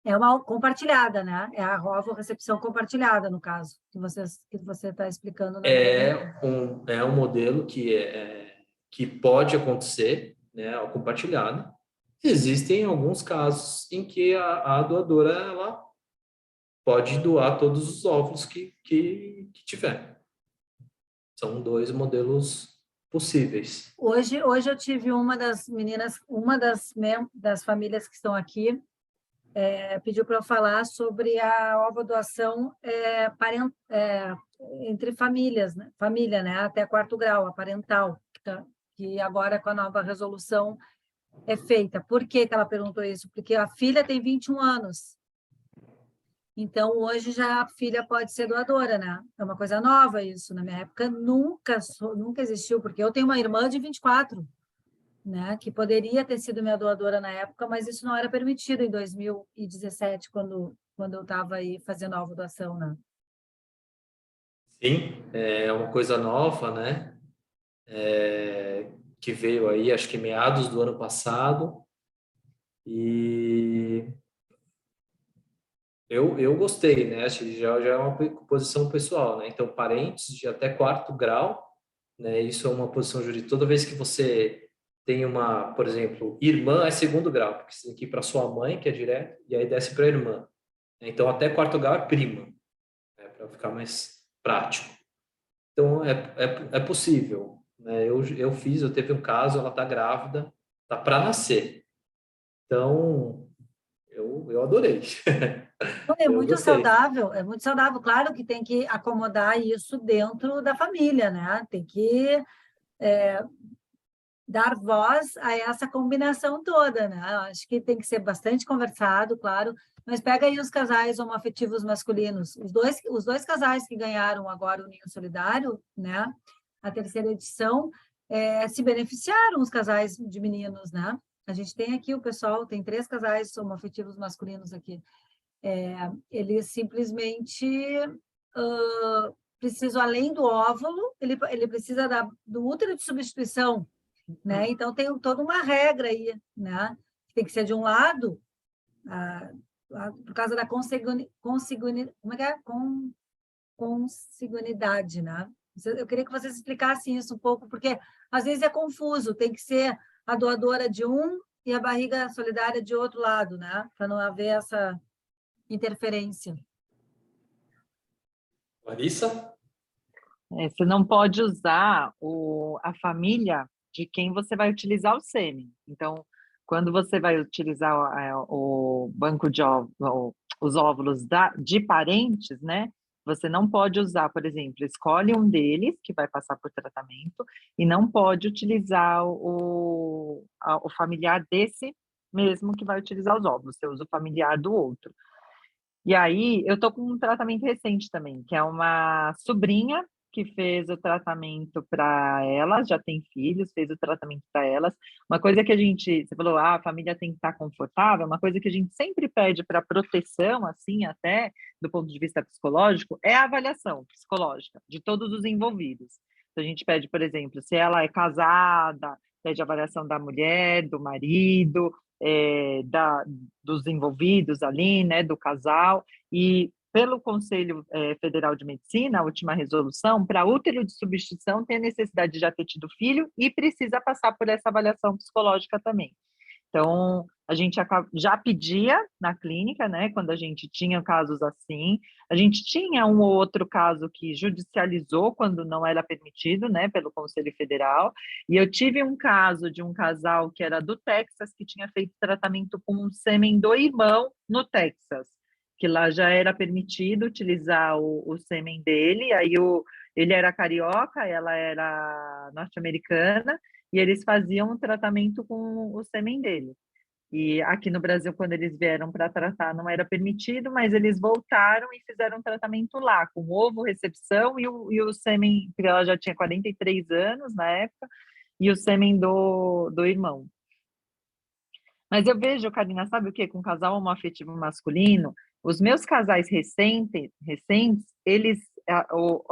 É uma compartilhada, né? É a ovo recepção compartilhada, no caso, que você está explicando. É um modelo que pode acontecer, né, ao compartilhado. Existem alguns casos em que a doadora ela pode doar todos os óvulos que tiver. São dois modelos possíveis. Hoje eu tive uma das meninas, das famílias que estão aqui, pediu para eu falar sobre a ovodoação entre famílias, né? Família, né? Até quarto grau, a parental, que agora com a nova resolução é feita. Por que ela perguntou isso? Porque a filha tem 21 anos. Então, hoje já a filha pode ser doadora, né? É uma coisa nova isso. Na minha época, nunca existiu, porque eu tenho uma irmã de 24, né? Que poderia ter sido minha doadora na época, mas isso não era permitido em 2017, quando eu estava aí fazendo a doação, né? Sim, é uma coisa nova, né? que veio aí, acho que meados do ano passado, e eu gostei, né? Acho que já é uma posição pessoal, né? Então, parentes de até quarto grau, né? Isso é uma posição jurídica. Toda vez que você tem uma, por exemplo, irmã é segundo grau, porque você tem que ir para sua mãe, que é direto, e aí desce para a irmã. Então, até quarto grau é prima, né? Para ficar mais prático. Então, é possível, né? Eu fiz, eu teve um caso, ela está grávida, tá para nascer. Então, eu adorei. Eu gostei. É muito saudável. Claro que tem que acomodar isso dentro da família, né? Tem que dar voz a essa combinação toda, né? Eu acho que tem que ser bastante conversado, claro, mas pega aí os casais homoafetivos masculinos, os dois casais que ganharam agora o Ninho Solidário, né? A terceira edição, se beneficiaram os casais de meninos, né? A gente tem aqui o pessoal, tem 3 casais homoafetivos masculinos aqui. Eles simplesmente precisam, além do óvulo, ele precisa do útero de substituição, né? Então, tem toda uma regra aí, né? Tem que ser de um lado, por causa da como é que é? Consanguinidade, né? Eu queria que vocês explicassem isso um pouco, porque às vezes é confuso, tem que ser a doadora de um e a barriga solidária de outro lado, né? Para não haver essa interferência. Larissa? Você não pode usar a família de quem você vai utilizar o sêmen. Então, quando você vai utilizar o banco de os óvulos de parentes, né? Você não pode usar, por exemplo, escolhe um deles que vai passar por tratamento e não pode utilizar o familiar desse mesmo que vai utilizar os óvulos. Você usa o familiar do outro. E aí, eu tô com um tratamento recente também, que é uma sobrinha que fez o tratamento para elas, já tem filhos, fez o tratamento para elas. Uma coisa que você falou, a família tem que estar confortável, uma coisa que a gente sempre pede para proteção, assim, até do ponto de vista psicológico, é a avaliação psicológica de todos os envolvidos. Então, a gente pede, por exemplo, se ela é casada, pede a avaliação da mulher, do marido, dos envolvidos ali, né, do casal, e pelo Conselho Federal de Medicina, a última resolução, para útero de substituição tem a necessidade de já ter tido filho e precisa passar por essa avaliação psicológica também. Então, a gente já pedia na clínica, né, quando a gente tinha casos assim, a gente tinha um ou outro caso que judicializou quando não era permitido, né, pelo Conselho Federal, e eu tive um caso de um casal que era do Texas, que tinha feito tratamento com um sêmen do irmão no Texas, que lá já era permitido utilizar o sêmen dele, aí ele era carioca, ela era norte-americana, e eles faziam um tratamento com o sêmen dele. E aqui no Brasil, quando eles vieram para tratar, não era permitido, mas eles voltaram e fizeram um tratamento lá, com ovo, recepção e o sêmen, porque ela já tinha 43 anos na época, e o sêmen do irmão. Mas eu vejo, Karina, sabe o quê? Com casal homoafetivo masculino, os meus casais recentes eles, o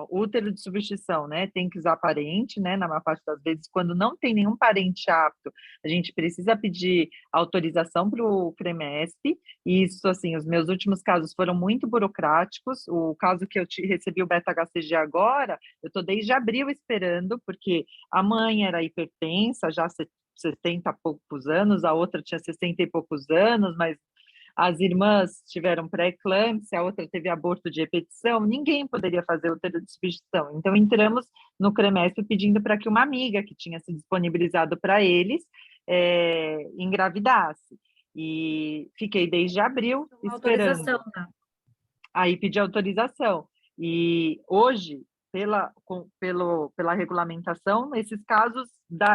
útero de substituição, né, tem que usar parente, né, na maior parte das vezes, quando não tem nenhum parente apto, a gente precisa pedir autorização para o CREMESP, e isso, assim, os meus últimos casos foram muito burocráticos, o caso que eu recebi o beta-HCG agora, eu estou desde abril esperando, porque a mãe era hipertensa, já 70 e poucos anos, a outra tinha 60 e poucos anos, mas as irmãs tiveram pré-eclâmpsia, a outra teve aborto de repetição, ninguém poderia fazer útero de substituição. Então, entramos no CREMESP pedindo para que uma amiga que tinha se disponibilizado para eles engravidasse. E fiquei desde abril esperando. Autorização, né? Aí pedi autorização. E hoje, pela regulamentação, esses casos,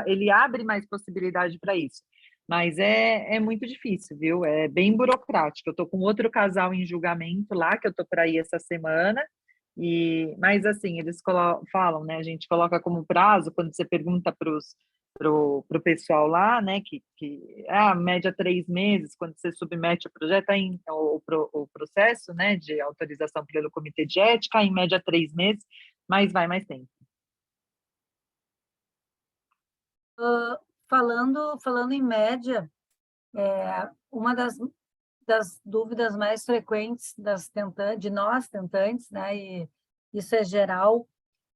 ele abre mais possibilidade para isso. Mas é muito difícil, viu? É bem burocrático. Eu estou com outro casal em julgamento lá, que eu estou para ir essa semana, mas assim, eles falam, né? A gente coloca como prazo, quando você pergunta pro pessoal lá, né, que média 3 meses, quando você submete o projeto, o processo, né, de autorização pelo Comitê de Ética, em média 3 meses, mas vai mais tempo. Falando em média, uma das dúvidas mais frequentes de nós tentantes, né, e isso é geral,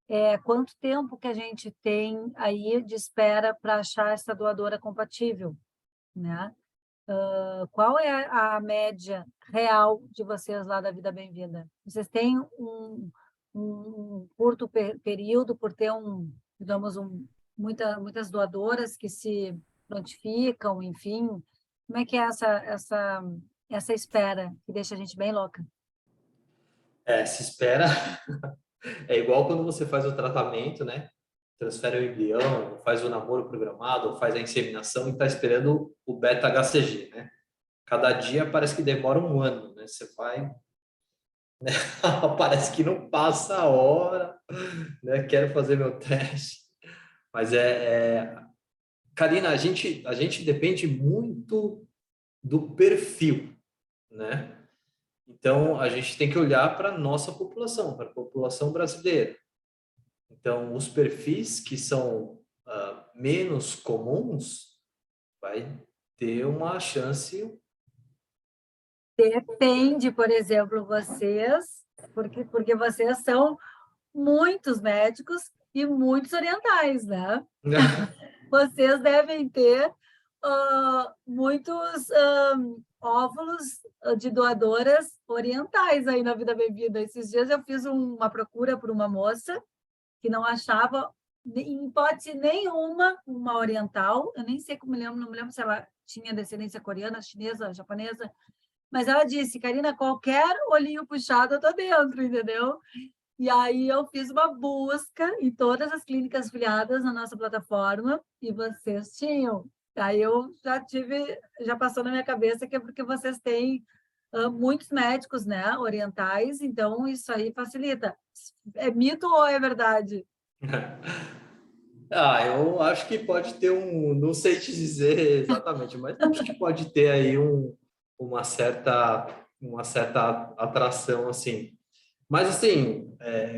é quanto tempo que a gente tem aí de espera para achar essa doadora compatível, né? Qual é a média real de vocês lá da Vida Bem-vinda? Vocês têm um curto período por ter digamos, muitas doadoras que se prontificam, enfim. Como é que é essa espera que deixa a gente bem louca? Se espera. É igual quando você faz o tratamento, né? Transfere o embrião, faz o namoro programado, faz a inseminação e está esperando o beta-HCG, né? Cada dia parece que demora um ano, né? Você vai, né? Parece que não passa a hora, né? Quero fazer meu teste. Mas Karina, a gente depende muito do perfil, né? Então, a gente tem que olhar para a nossa população, para a população brasileira. Então, os perfis que são menos comuns vai ter uma chance. Depende, por exemplo, vocês, porque vocês são muitos médicos e muitos orientais, né? Vocês devem ter muitos óvulos de doadoras orientais aí na Vida Bem-vinda. Esses dias eu fiz uma procura por uma moça que não achava, em hipótese nenhuma, uma oriental. Eu nem sei como não me lembro se ela tinha descendência coreana, chinesa, japonesa, mas ela disse, Karina, qualquer olhinho puxado eu estou dentro, entendeu? E aí eu fiz uma busca em todas as clínicas filiadas na nossa plataforma e vocês tinham. Aí eu já passou na minha cabeça que é porque vocês têm muitos médicos, né, orientais, então isso aí facilita. É mito ou é verdade? Eu acho que pode ter não sei te dizer exatamente, mas acho que pode ter aí uma certa atração, assim. Mas, assim,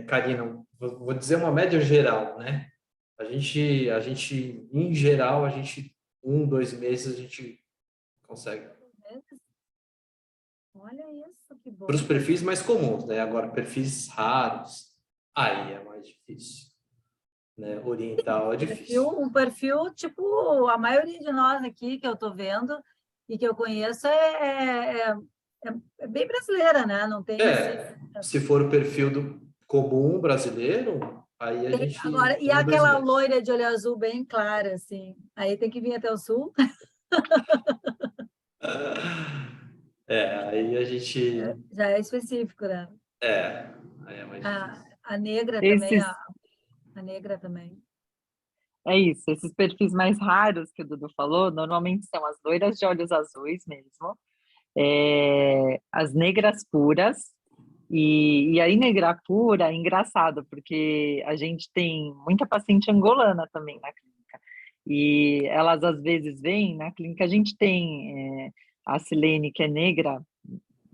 Karina, vou dizer uma média geral, né? Em geral, 1, 2 meses, a gente consegue. Olha isso, que Para os bom. perfis mais comuns, né? Agora, perfis raros, aí é mais difícil, né? Oriental é difícil. Um perfil tipo a maioria de nós aqui que eu estou vendo e que eu conheço é bem brasileira, né? Não tem assim. Se for o perfil do comum brasileiro, aí a gente Agora, e 1, 2 aquela meses. loira de olho azul bem clara, assim, aí tem que vir até o sul. Aí a gente. Já é específico, né? É, aí é mais difícil. A negra também, Esses, a negra também. é isso, esses perfis mais raros que o Dudu falou, normalmente são as loiras de olhos azuis mesmo, as negras puras, e aí negra pura é engraçado, porque a gente tem muita paciente angolana também na clínica, e elas às vezes vêm na clínica, a gente tem a Silene, que é negra,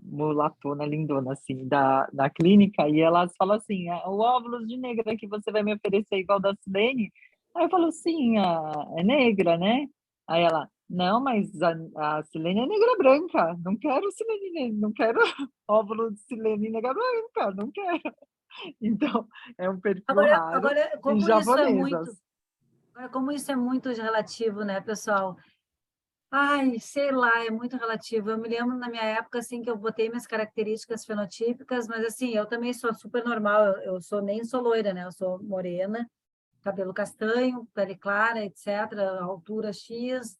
mulatona, lindona, assim, da clínica, e elas falam assim, o óvulo de negra que você vai me oferecer é igual da Silene? Aí eu falo, sim, é negra, né? Aí ela, não, mas a Silene é negra branca, não quero Silene, não quero óvulo de Silene negra branca, não quero. Então, é um perfil raro Agora, em japonesas. como isso é muito relativo, né, pessoal? Ai, sei lá, é muito relativo. Eu me lembro na minha época, assim, que eu botei minhas características fenotípicas, mas, assim, eu também sou super normal. Nem sou loira, né? Eu sou morena, cabelo castanho, pele clara, etc., altura X.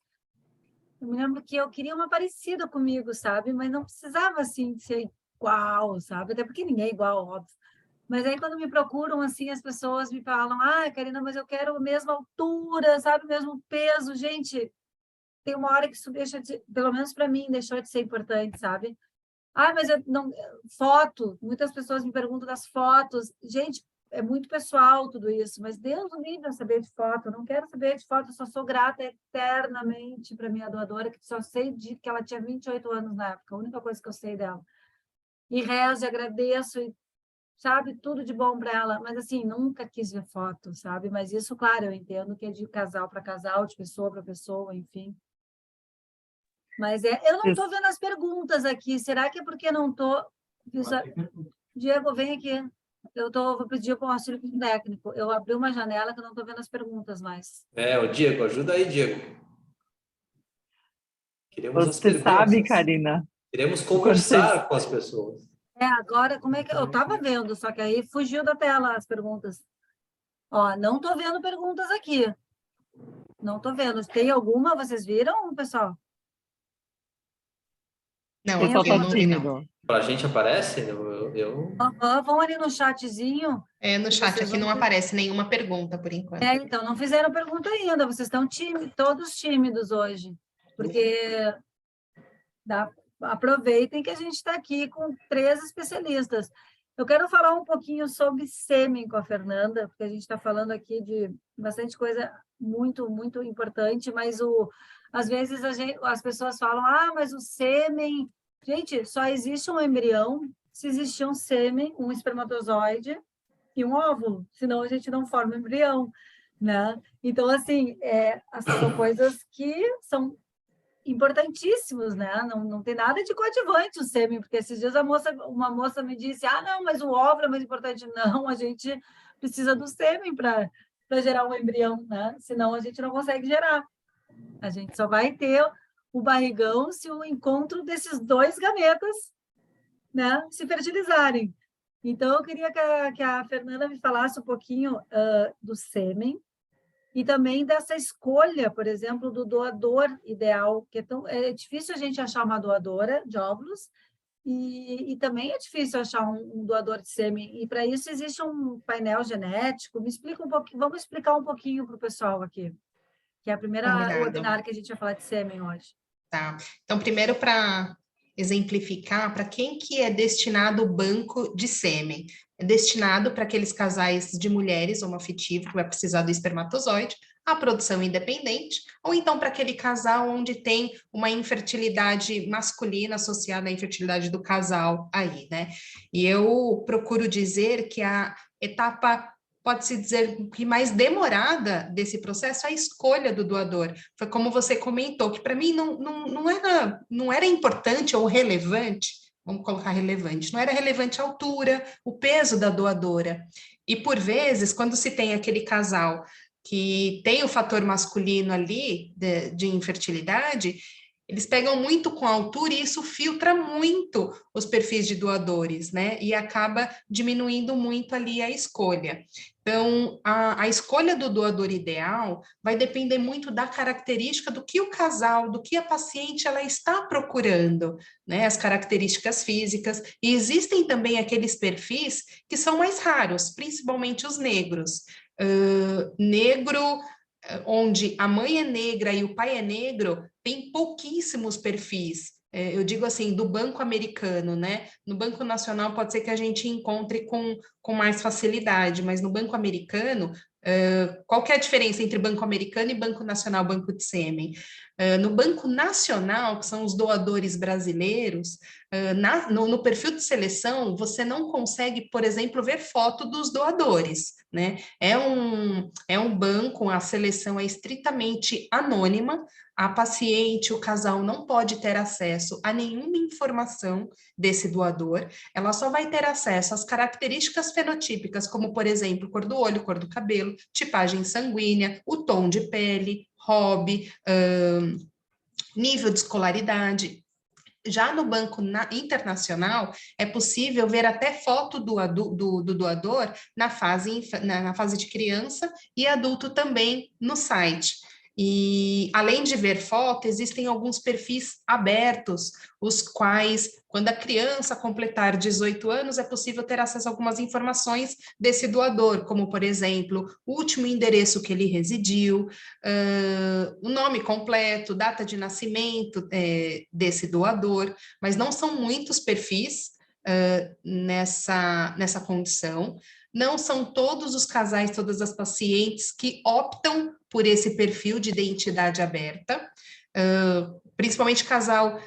Eu me lembro que eu queria uma parecida comigo, sabe? Mas não precisava, assim, ser igual, sabe? Até porque ninguém é igual, óbvio. Mas aí, quando me procuram, assim, as pessoas me falam, Karina, mas eu quero a mesma altura, sabe? O mesmo peso. Gente, tem uma hora que isso deixa de, pelo menos para mim, deixou de ser importante, sabe? Mas eu não. Foto, muitas pessoas me perguntam das fotos. Gente, é muito pessoal tudo isso, mas Deus me livre a saber de foto. Eu não quero saber de foto, eu só sou grata eternamente para minha doadora, que só sei que ela tinha 28 anos na época, a única coisa que eu sei dela. E rezo e agradeço, sabe, tudo de bom para ela, mas assim, nunca quis ver foto, sabe? Mas isso, claro, eu entendo que é de casal para casal, de pessoa para pessoa, enfim. Mas eu não estou vendo as perguntas aqui. Será que é porque não estou... Diego, vem aqui. Vou pedir com o auxílio técnico. Eu abri uma janela que eu não estou vendo as perguntas mais. O Diego, ajuda aí, Diego. Queremos as Você sabe, perguntas. Karina? Queremos conversar com as pessoas. Agora, como é que... Eu estava vendo, só que aí fugiu da tela as perguntas. Ó, não estou vendo perguntas aqui. Não estou vendo. Tem alguma? Vocês viram, pessoal? Não, O pessoal eu tá não vi, não. tímido. Para a gente aparece? Vão ali no chatzinho. No chat Vocês aqui não vão ver. aparece nenhuma pergunta, por enquanto. Então, não fizeram pergunta ainda. Vocês estão todos tímidos hoje. Porque aproveitem que a gente está aqui com 3 especialistas. Eu quero falar um pouquinho sobre sêmen com a Fernanda, porque a gente está falando aqui de bastante coisa muito, muito importante, mas às vezes as pessoas falam, mas o sêmen... Gente, só existe um embrião se existir um sêmen, um espermatozoide e um óvulo, senão a gente não forma embrião, né? Então, assim, são coisas que são importantíssimos, né? Não tem nada de coadjuvante o sêmen, porque esses dias uma moça me disse, não, mas o óvulo é mais importante. Não, a gente precisa do sêmen para gerar um embrião, né? Senão a gente não consegue gerar. A gente só vai ter o barrigão se o encontro desses 2 gametas, né, se fertilizarem. Então, eu queria que a Fernanda me falasse um pouquinho do sêmen, e também dessa escolha, por exemplo, do doador ideal, que é difícil a gente achar uma doadora de óvulos, e também é difícil achar um doador de sêmen, e para isso existe um painel genético. Me explica um pouquinho, vamos explicar um pouquinho para o pessoal aqui, que é a primeira Combinado. webinar que a gente vai falar de sêmen hoje. Tá. Então, primeiro, para exemplificar, para quem que é destinado o banco de sêmen? É destinado para aqueles casais de mulheres homoafetivos que vai precisar do espermatozoide, a produção independente, ou então para aquele casal onde tem uma infertilidade masculina associada à infertilidade do casal aí, né? E eu procuro dizer que a etapa, pode-se dizer, que mais demorada desse processo é a escolha do doador. Foi como você comentou, que para mim não era importante ou relevante, vamos colocar relevante, não era relevante a altura, o peso da doadora. E, por vezes, quando se tem aquele casal que tem o fator masculino ali de infertilidade, eles pegam muito com a altura e isso filtra muito os perfis de doadores, né? E acaba diminuindo muito ali a escolha. Então, a escolha do doador ideal vai depender muito da característica do que o casal, do que a paciente ela está procurando, né? As características físicas. E existem também aqueles perfis que são mais raros, principalmente os negros. Negro, onde a mãe é negra e o pai é negro, tem pouquíssimos perfis. Eu digo assim, do banco americano, né? No Banco Nacional pode ser que a gente encontre com mais facilidade, mas no Banco Americano, qual que é a diferença entre Banco Americano e Banco Nacional, Banco de Sêmen? No Banco Nacional, que são os doadores brasileiros, no perfil de seleção, você não consegue, por exemplo, ver foto dos doadores, né? É um banco, a seleção é estritamente anônima, a paciente, o casal não pode ter acesso a nenhuma informação desse doador, ela só vai ter acesso às características fenotípicas, como, por exemplo, cor do olho, cor do cabelo, tipagem sanguínea, o tom de pele, hobby, nível de escolaridade. Já no banco internacional, é possível ver até foto do doador na fase de criança e adulto também no site. E, além de ver foto, existem alguns perfis abertos, os quais, quando a criança completar 18 anos, é possível ter acesso a algumas informações desse doador, como, por exemplo, o último endereço que ele residiu, o nome completo, data de nascimento desse doador, mas não são muitos perfis nessa condição. Não são todos os casais, todas as pacientes que optam por esse perfil de identidade aberta, principalmente casal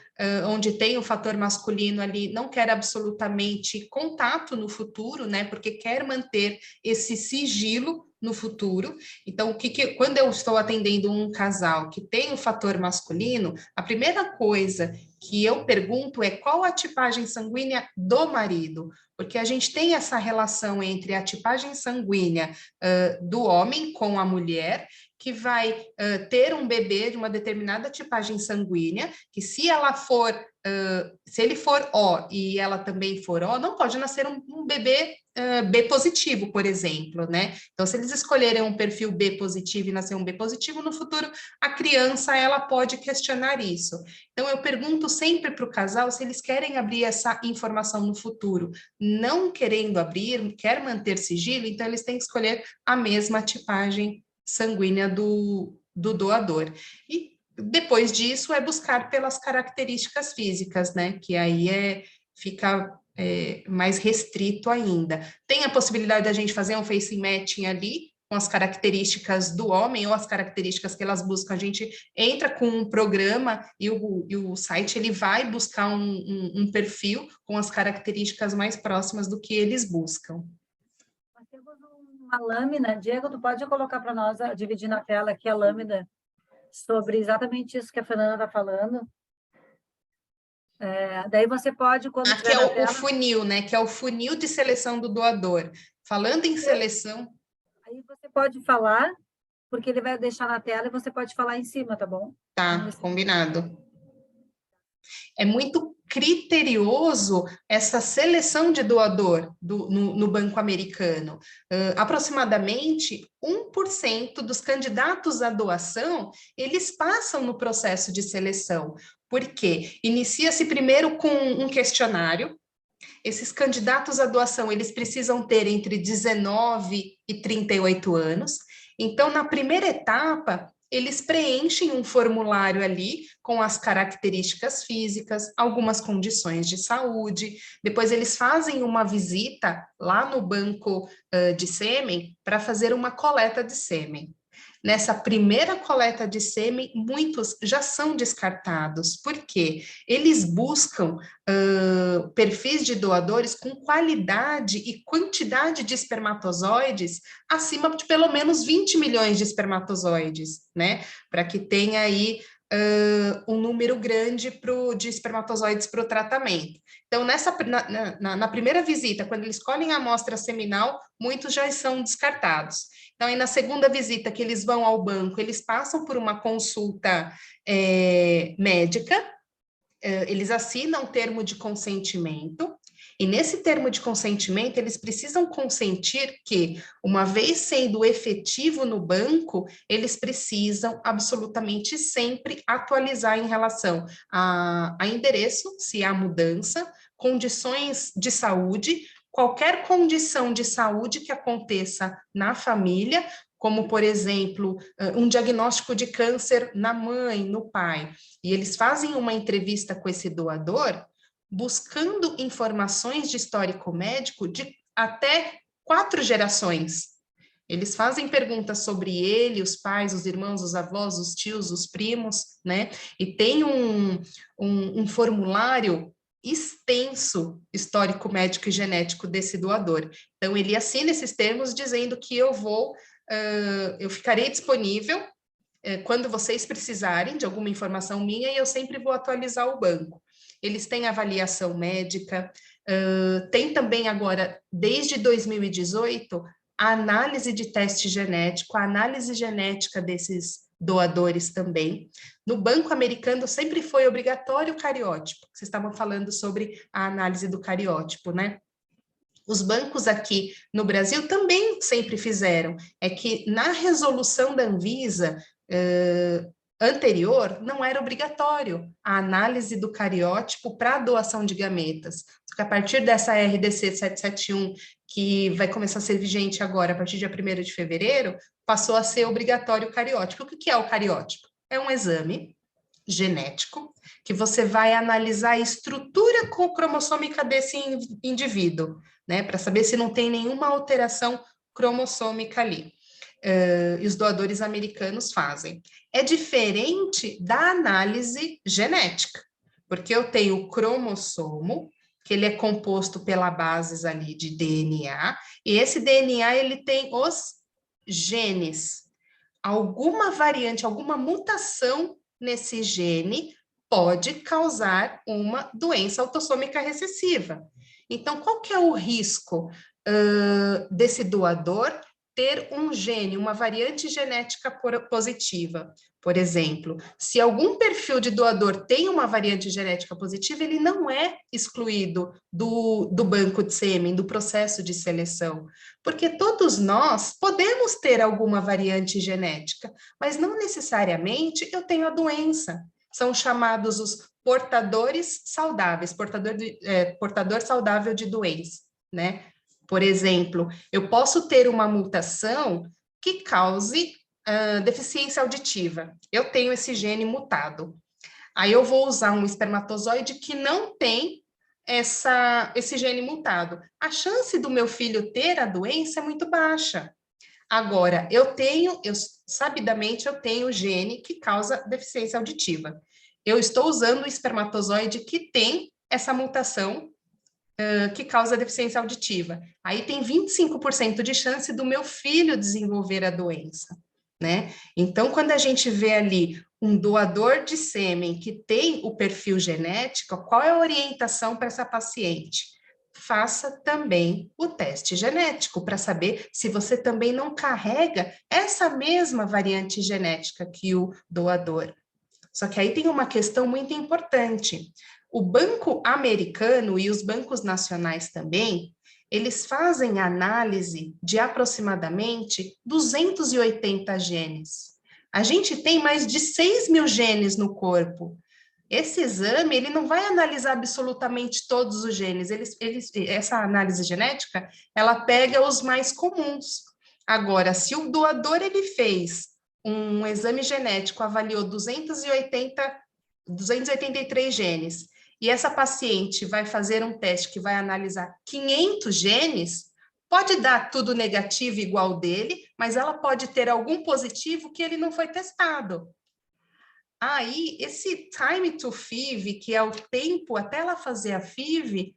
onde tem o fator masculino ali, não quer absolutamente contato no futuro, né? Porque quer manter esse sigilo no futuro. Então, quando eu estou atendendo um casal que tem o fator masculino, a primeira coisa que eu pergunto é qual a tipagem sanguínea do marido, porque a gente tem essa relação entre a tipagem sanguínea do homem com a mulher, que vai ter um bebê de uma determinada tipagem sanguínea, que se ela for, se ele for O e ela também for O, não pode nascer um bebê B positivo, por exemplo, né? Então, se eles escolherem um perfil B positivo e nascer um B positivo, no futuro, a criança, ela pode questionar isso. Então, eu pergunto sempre para o casal se eles querem abrir essa informação no futuro. Não querendo abrir, quer manter sigilo, então eles têm que escolher a mesma tipagem sanguínea do doador. E depois disso é buscar pelas características físicas, né? Que aí fica mais restrito ainda. Tem a possibilidade da gente fazer um face matching ali, com as características do homem ou as características que elas buscam. A gente entra com um programa e o site ele vai buscar um perfil com as características mais próximas do que eles buscam. Nós temos uma lâmina, Diego, tu pode colocar para nós, dividir na tela aqui a lâmina, sobre exatamente isso que a Fernanda está falando. Daí você pode, quando aqui tiver na tela... o funil, né? Que é o funil de seleção do doador. Falando em seleção... Aí você pode falar, porque ele vai deixar na tela e você pode falar em cima, tá bom? Tá, combinado. É muito criterioso essa seleção de doador no Banco Americano. Aproximadamente 1% dos candidatos à doação, eles passam no processo de seleção. Por quê? Inicia-se primeiro com um questionário. Esses candidatos à doação, eles precisam ter entre 19 e 38 anos. Então, na primeira etapa, eles preenchem um formulário ali com as características físicas, algumas condições de saúde. Depois, eles fazem uma visita lá no banco de sêmen para fazer uma coleta de sêmen. Nessa primeira coleta de sêmen, muitos já são descartados, porque eles buscam perfis de doadores com qualidade e quantidade de espermatozoides acima de pelo menos 20 milhões de espermatozoides, né? Para que tenha aí um número grande de espermatozoides para o tratamento. Então, na primeira visita, quando eles escolhem a amostra seminal, muitos já são descartados. Então, aí na segunda visita que eles vão ao banco, eles passam por uma consulta médica, eles assinam um termo de consentimento, e nesse termo de consentimento, eles precisam consentir que, uma vez sendo efetivo no banco, eles precisam absolutamente sempre atualizar em relação a endereço, se há mudança, condições de saúde, qualquer condição de saúde que aconteça na família, como, por exemplo, um diagnóstico de câncer na mãe, no pai, e eles fazem uma entrevista com esse doador, buscando informações de histórico médico de até 4 gerações. Eles fazem perguntas sobre ele, os pais, os irmãos, os avós, os tios, os primos, né? E tem um formulário extenso histórico médico e genético desse doador. Então, ele assina esses termos dizendo que eu ficarei disponível quando vocês precisarem de alguma informação minha e eu sempre vou atualizar o banco. Eles têm avaliação médica, tem também agora, desde 2018, a análise de teste genético, a análise genética desses doadores também. No Banco Americano sempre foi obrigatório o cariótipo, vocês estavam falando sobre a análise do cariótipo, né? Os bancos aqui no Brasil também sempre fizeram, é que na resolução da Anvisa anterior, não era obrigatório a análise do cariótipo para a doação de gametas. Só que a partir dessa RDC 771, que vai começar a ser vigente agora, a partir de 1º de fevereiro, passou a ser obrigatório o cariótipo. O que é o cariótipo? É um exame genético que você vai analisar a estrutura cromossômica desse indivíduo, né, para saber se não tem nenhuma alteração cromossômica ali. E os doadores americanos fazem. É diferente da análise genética, porque eu tenho o cromossomo, que ele é composto pela bases ali de DNA, e esse DNA ele tem os genes. Alguma variante, alguma mutação nesse gene pode causar uma doença autossômica recessiva. Então, qual que é o risco desse doador ter um gene, uma variante genética positiva? Por exemplo, se algum perfil de doador tem uma variante genética positiva, ele não é excluído do banco de sêmen, do processo de seleção, porque todos nós podemos ter alguma variante genética, mas não necessariamente eu tenho a doença. São chamados os portadores saudáveis, portador saudável de doença, né? Por exemplo, eu posso ter uma mutação que cause deficiência auditiva. Eu tenho esse gene mutado. Aí eu vou usar um espermatozoide que não tem esse gene mutado. A chance do meu filho ter a doença é muito baixa. Agora, sabidamente eu tenho o gene que causa deficiência auditiva. Eu estou usando o espermatozoide que tem essa mutação que causa deficiência auditiva. Aí tem 25% de chance do meu filho desenvolver a doença, né? Então, quando a gente vê ali um doador de sêmen que tem o perfil genético, qual é a orientação para essa paciente? Faça também o teste genético para saber se você também não carrega essa mesma variante genética que o doador. Só que aí tem uma questão muito importante. O Banco Americano e os bancos nacionais também, eles fazem análise de aproximadamente 280 genes. A gente tem mais de 6 mil genes no corpo. Esse exame, ele não vai analisar absolutamente todos os genes. Essa análise genética, ela pega os mais comuns. Agora, se o doador, ele fez um exame genético, avaliou 283 genes, e essa paciente vai fazer um teste que vai analisar 500 genes, pode dar tudo negativo igual dele, mas ela pode ter algum positivo que ele não foi testado. Aí, esse time to FIV, que é o tempo até ela fazer a FIV,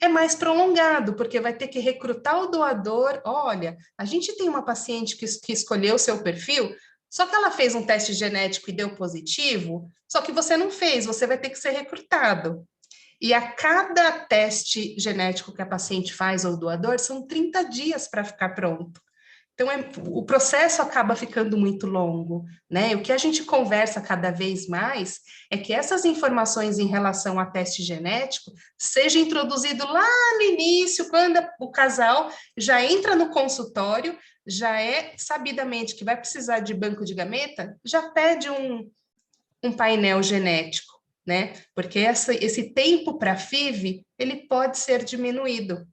é mais prolongado, porque vai ter que recrutar o doador. Olha, a gente tem uma paciente que escolheu o seu perfil, só que ela fez um teste genético e deu positivo, só que você não fez, você vai ter que ser recrutado. E a cada teste genético que a paciente faz ou doador, são 30 dias para ficar pronto. Então, o processo acaba ficando muito longo, né? O que a gente conversa cada vez mais é que essas informações em relação a teste genético seja introduzido lá no início, quando o casal já entra no consultório, já é sabidamente que vai precisar de banco de gameta, já pede um painel genético, né? Porque esse tempo para FIV, ele pode ser diminuído.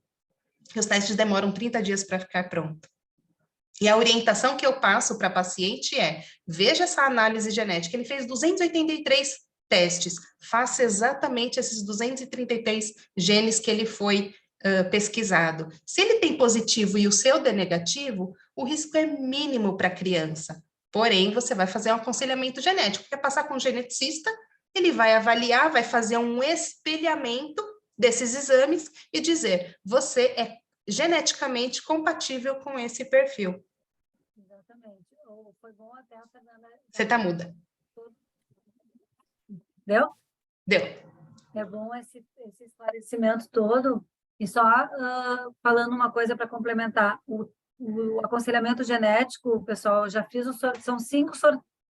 Os testes demoram 30 dias para ficar pronto. E a orientação que eu passo para a paciente é, veja essa análise genética, ele fez 283 testes, faça exatamente esses 233 genes que ele foi pesquisado. Se ele tem positivo e o seu der negativo, o risco é mínimo para a criança. Porém, você vai fazer um aconselhamento genético, quer passar com um geneticista, ele vai avaliar, vai fazer um espelhamento desses exames e dizer, você é geneticamente compatível com esse perfil. Exatamente. Foi bom até a Fernanda... Você está muda. Deu? Deu. É bom esse esclarecimento todo. E só falando uma coisa para complementar, o aconselhamento genético, pessoal, já fiz são 5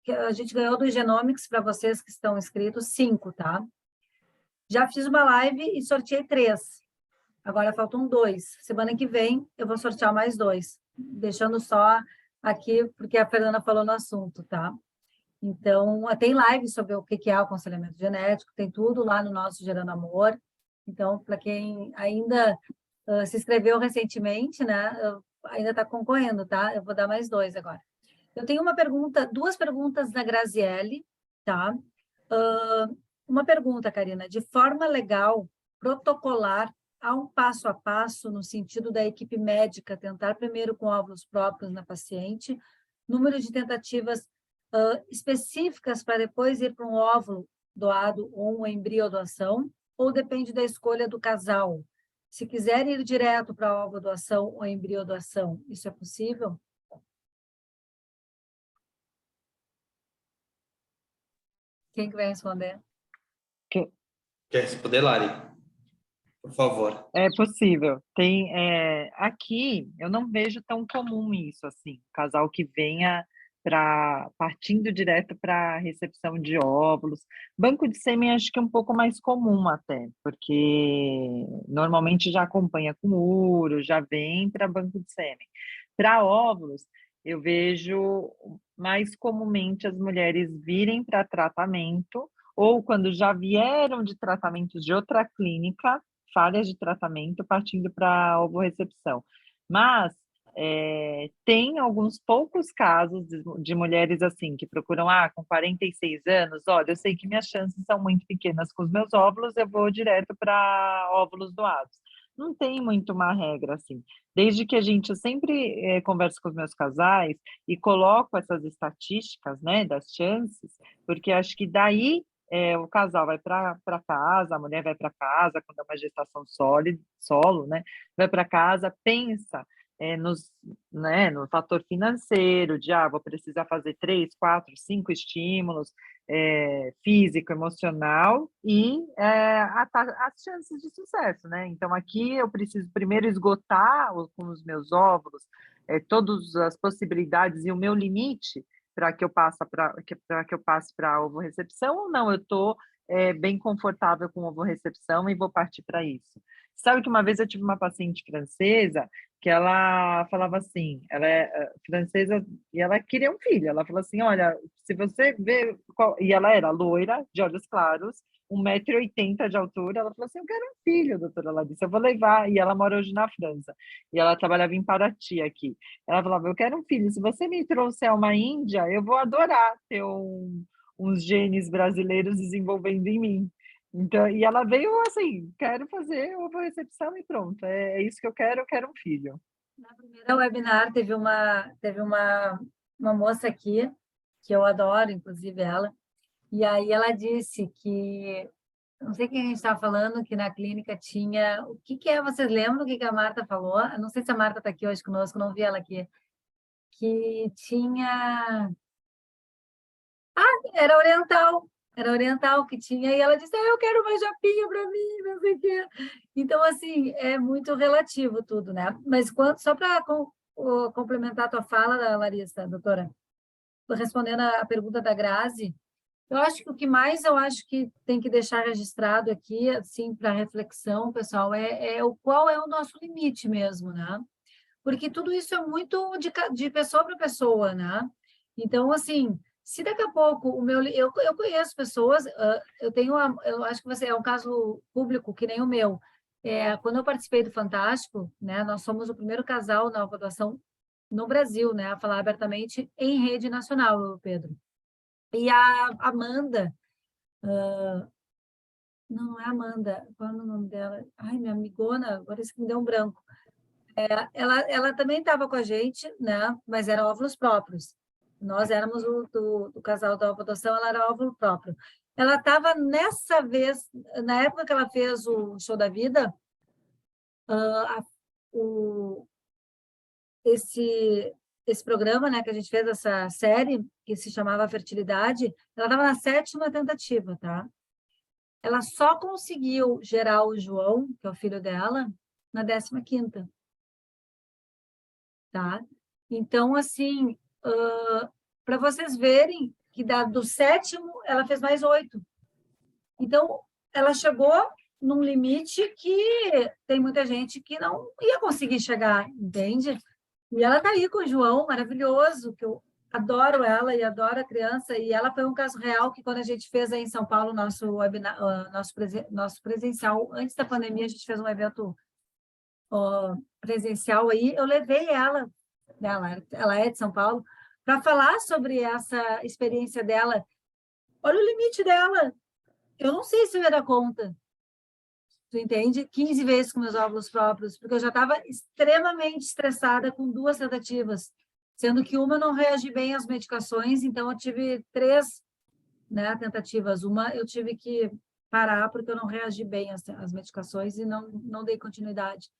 que a gente ganhou do Genomics para vocês que estão inscritos, 5, tá? Já fiz uma live e sorteei 3. Agora faltam 2. Semana que vem eu vou sortear mais 2, deixando só aqui porque a Fernanda falou no assunto, tá? Então, tem live sobre o que é o aconselhamento genético, tem tudo lá no nosso Gerando Amor. Então, para quem ainda se inscreveu recentemente, né, ainda está concorrendo, tá? Eu vou dar mais 2 agora. Eu tenho duas perguntas da Graziele, tá? Uma pergunta, Karina, de forma legal, protocolar, há um passo a passo no sentido da equipe médica tentar primeiro com óvulos próprios na paciente, número de tentativas específicas para depois ir para um óvulo doado ou uma embriodoação, ou depende da escolha do casal? Se quiser ir direto para a ovodoação ou embriodoação, isso é possível? Quem que vai responder? Quer responder, Lari? Por favor. É possível. Aqui eu não vejo tão comum isso assim, casal que venha partindo direto para recepção de óvulos. Banco de sêmen acho que é um pouco mais comum até, porque normalmente já acompanha com uro, já vem para banco de sêmen. Para óvulos, eu vejo mais comumente as mulheres virem para tratamento, ou quando já vieram de tratamentos de outra clínica, falhas de tratamento, partindo para a ovorecepção. Mas tem alguns poucos casos de mulheres assim, que procuram, com 46 anos, olha, eu sei que minhas chances são muito pequenas com os meus óvulos, eu vou direto para óvulos doados. Não tem muito uma regra assim. Desde que eu sempre converso com os meus casais e coloco essas estatísticas, né, das chances, porque acho que daí o casal vai para casa, a mulher vai para casa, quando é uma gestação solo, né? Vai para casa, pensa no fator financeiro, de vou precisar fazer 3, 4, 5 estímulos, físico, emocional, e as chances de sucesso, né? Então, aqui eu preciso primeiro esgotar com os meus óvulos todas as possibilidades e o meu limite, para que eu passe para a ovorecepção, ou não, eu estou bem confortável com a ovorecepção e vou partir para isso. Sabe que uma vez eu tive uma paciente francesa que ela falava assim, ela é francesa e ela queria um filho, ela falou assim, olha, se você vê, e ela era loira, de olhos claros, 1,80 m de altura, ela falou assim, eu quero um filho, doutora Larissa, eu vou levar, e ela mora hoje na França, e ela trabalhava em Paraty aqui. Ela falava, eu quero um filho, se você me trouxer uma índia, eu vou adorar ter uns genes brasileiros desenvolvendo em mim. Então, e ela veio assim, quero fazer ovorecepção e pronto, é isso que eu quero um filho. Na primeira webinar uma moça aqui, que eu adoro, inclusive ela, e aí ela disse que, não sei quem a gente estava falando, que na clínica tinha, o que é, vocês lembram o que a Marta falou? Eu não sei se a Marta está aqui hoje conosco, não vi ela aqui, que tinha... era oriental que tinha, e ela disse, eu quero uma japinha para mim, não sei o quê. Então, assim, é muito relativo tudo, né? Mas só para complementar a tua fala, Larissa, doutora, respondendo a pergunta da Grazi, eu acho que o que mais eu acho que tem que deixar registrado aqui, assim, para reflexão, pessoal, qual é o nosso limite mesmo, né? Porque tudo isso é muito de pessoa para pessoa, né? Então, assim, se daqui a pouco eu conheço pessoas, eu acho que você é um caso público que nem o meu. Quando eu participei do Fantástico, né, nós somos o primeiro casal na ovodoação no Brasil, né, a falar abertamente em rede nacional, Pedro. E a Amanda, não é Amanda, qual é o nome dela? Ai, minha amigona, agora isso que me deu um branco. Ela também estava com a gente, né? Mas eram óvulos próprios. Nós éramos do casal da ovodoação, ela era óvulo próprio. Ela estava nessa vez, na época que ela fez o Show da Vida, esse programa, né, que a gente fez, essa série, que se chamava Fertilidade, ela estava na 7ª tentativa, tá? Ela só conseguiu gerar o João, que é o filho dela, na 15ª. Tá? Então, assim, para vocês verem que do 7º, ela fez mais 8. Então, ela chegou num limite que tem muita gente que não ia conseguir chegar, entende? E ela está aí com o João, maravilhoso, que eu adoro ela e adoro a criança, e ela foi um caso real que quando a gente fez aí em São Paulo nosso webinar, nosso presencial, antes da pandemia, a gente fez um evento presencial aí, eu levei ela é de São Paulo, para falar sobre essa experiência dela. Olha o limite dela. Eu não sei se eu ia dar conta. Tu entende? 15 vezes com meus óvulos próprios, porque eu já estava extremamente estressada com 2 tentativas, sendo que uma não reagi bem às medicações, então eu tive 3 né, tentativas. Uma eu tive que parar porque eu não reagi bem às medicações e não dei continuidade.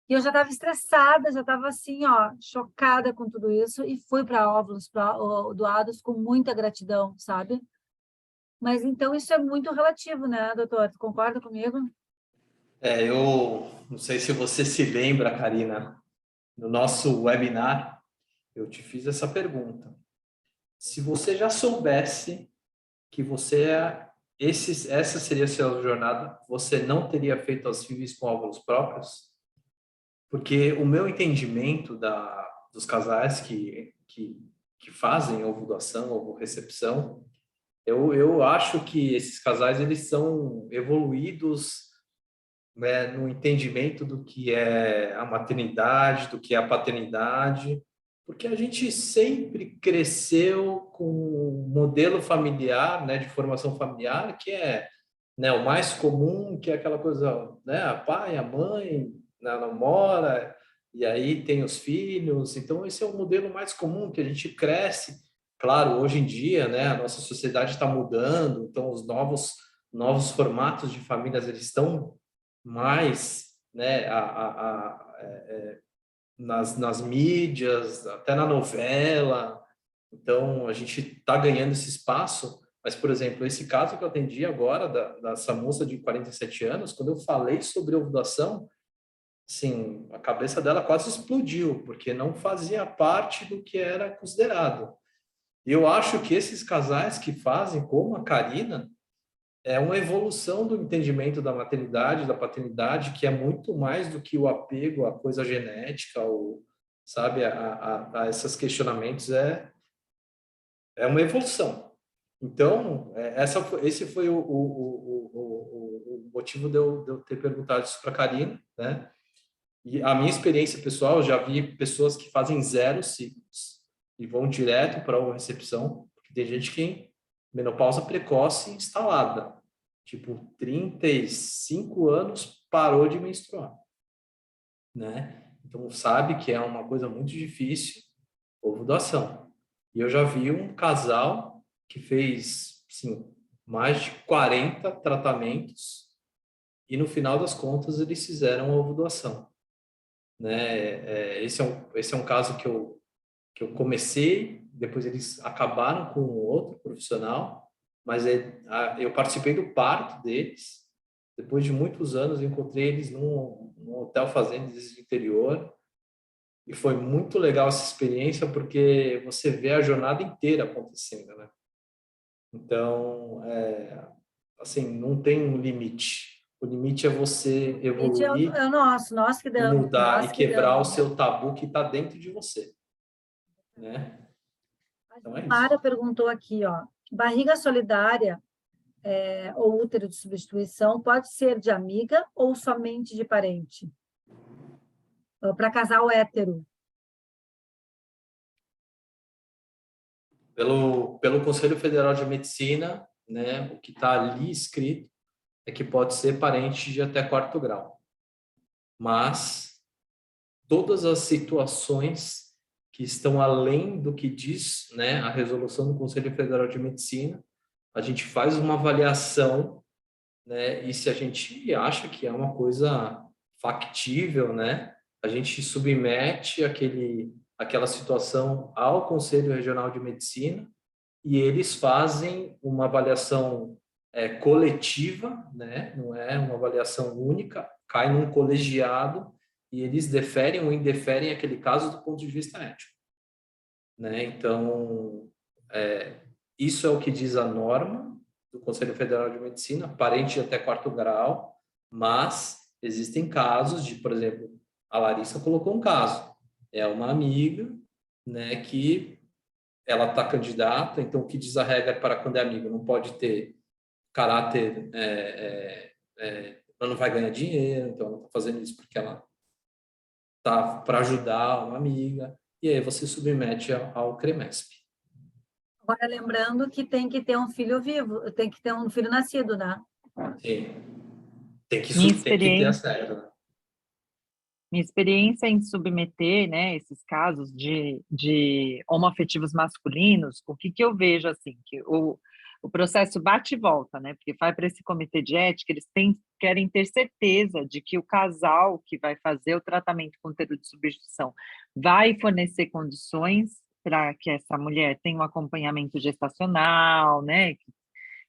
E eu já estava estressada, já estava assim, ó, chocada com tudo isso e fui para óvulos doados com muita gratidão, sabe? Mas então isso é muito relativo, né, doutor? Tu concorda comigo? Eu não sei se você se lembra, Karina, no nosso webinar, eu te fiz essa pergunta. Se você já soubesse que essa seria a sua jornada, você não teria feito as FIVs com óvulos próprios? Porque o meu entendimento dos casais que fazem ovulação, ovorecepção, eu acho que esses casais eles são evoluídos, né, no entendimento do que é a maternidade, do que é a paternidade, porque a gente sempre cresceu com um modelo familiar, né, de formação familiar, que é, né, o mais comum, que é aquela coisa, né, a pai, a mãe, né, namora, e aí tem os filhos. Então, esse é o modelo mais comum que a gente cresce. Claro, hoje em dia, né, a nossa sociedade está mudando, então os novos formatos de famílias eles estão mais, né, nas mídias, até na novela. Então, a gente está ganhando esse espaço. Mas, por exemplo, esse caso que eu atendi agora, dessa moça de 47 anos, quando eu falei sobre ovulação, assim, a cabeça dela quase explodiu, porque não fazia parte do que era considerado. E eu acho que esses casais que fazem, como a Karina, é uma evolução do entendimento da maternidade, da paternidade, que é muito mais do que o apego à coisa genética, ou, sabe, a esses questionamentos, é uma evolução. Então, esse foi o motivo de eu ter perguntado isso para a Karina, né? E a minha experiência pessoal, eu já vi pessoas que fazem 0 ciclos e vão direto para a recepção, porque tem gente que tem menopausa precoce instalada, tipo 35 anos parou de menstruar, né? Então sabe que é uma coisa muito difícil, ovulação. E eu já vi um casal que fez, assim, mais de 40 tratamentos e no final das contas eles fizeram a ovulação, né? Esse é um caso que eu comecei, depois eles acabaram com outro profissional, mas eu participei do parto deles. Depois de muitos anos, eu encontrei eles num hotel fazenda do interior e foi muito legal essa experiência porque você vê a jornada inteira acontecendo, né? Então, assim, não tem um limite. O limite é você Esse é evoluir o nosso, nós que e damos, mudar e nós que quebrar o damos. seu tabu que está dentro de você, né? A Então é Mara isso. perguntou aqui, ó, barriga solidária ou útero de substituição pode ser de amiga ou somente de parente? Para casal hétero. Pelo Conselho Federal de Medicina, né, o que está ali escrito é que pode ser parente de até 4º grau. Mas todas as situações que estão além do que diz, né, a resolução do Conselho Federal de Medicina, a gente faz uma avaliação, né, e se a gente acha que é uma coisa factível, né, a gente submete aquela situação ao Conselho Regional de Medicina e eles fazem uma avaliação coletiva, né? Não é uma avaliação única, cai num colegiado e eles deferem ou indeferem aquele caso do ponto de vista ético, né? Então, isso é o que diz a norma do Conselho Federal de Medicina, parente de até 4º grau, mas existem casos de, por exemplo, a Larissa colocou um caso, é uma amiga, né, que ela está candidata, então o que diz a regra para quando é amigo? Não pode ter caráter, ela não vai ganhar dinheiro, então ela está fazendo isso porque ela está para ajudar uma amiga, e aí você submete ao CREMESP. Agora, lembrando que tem que ter um filho vivo, tem que ter um filho nascido, né? Sim, tem Minha que ter a experiência, regra, né? minha experiência em submeter, né, esses casos de homoafetivos masculinos, o que eu vejo, assim, que o processo bate e volta, né? Porque vai para esse comitê de ética, eles querem ter certeza de que o casal que vai fazer o tratamento com útero de substituição vai fornecer condições para que essa mulher tenha um acompanhamento gestacional, né?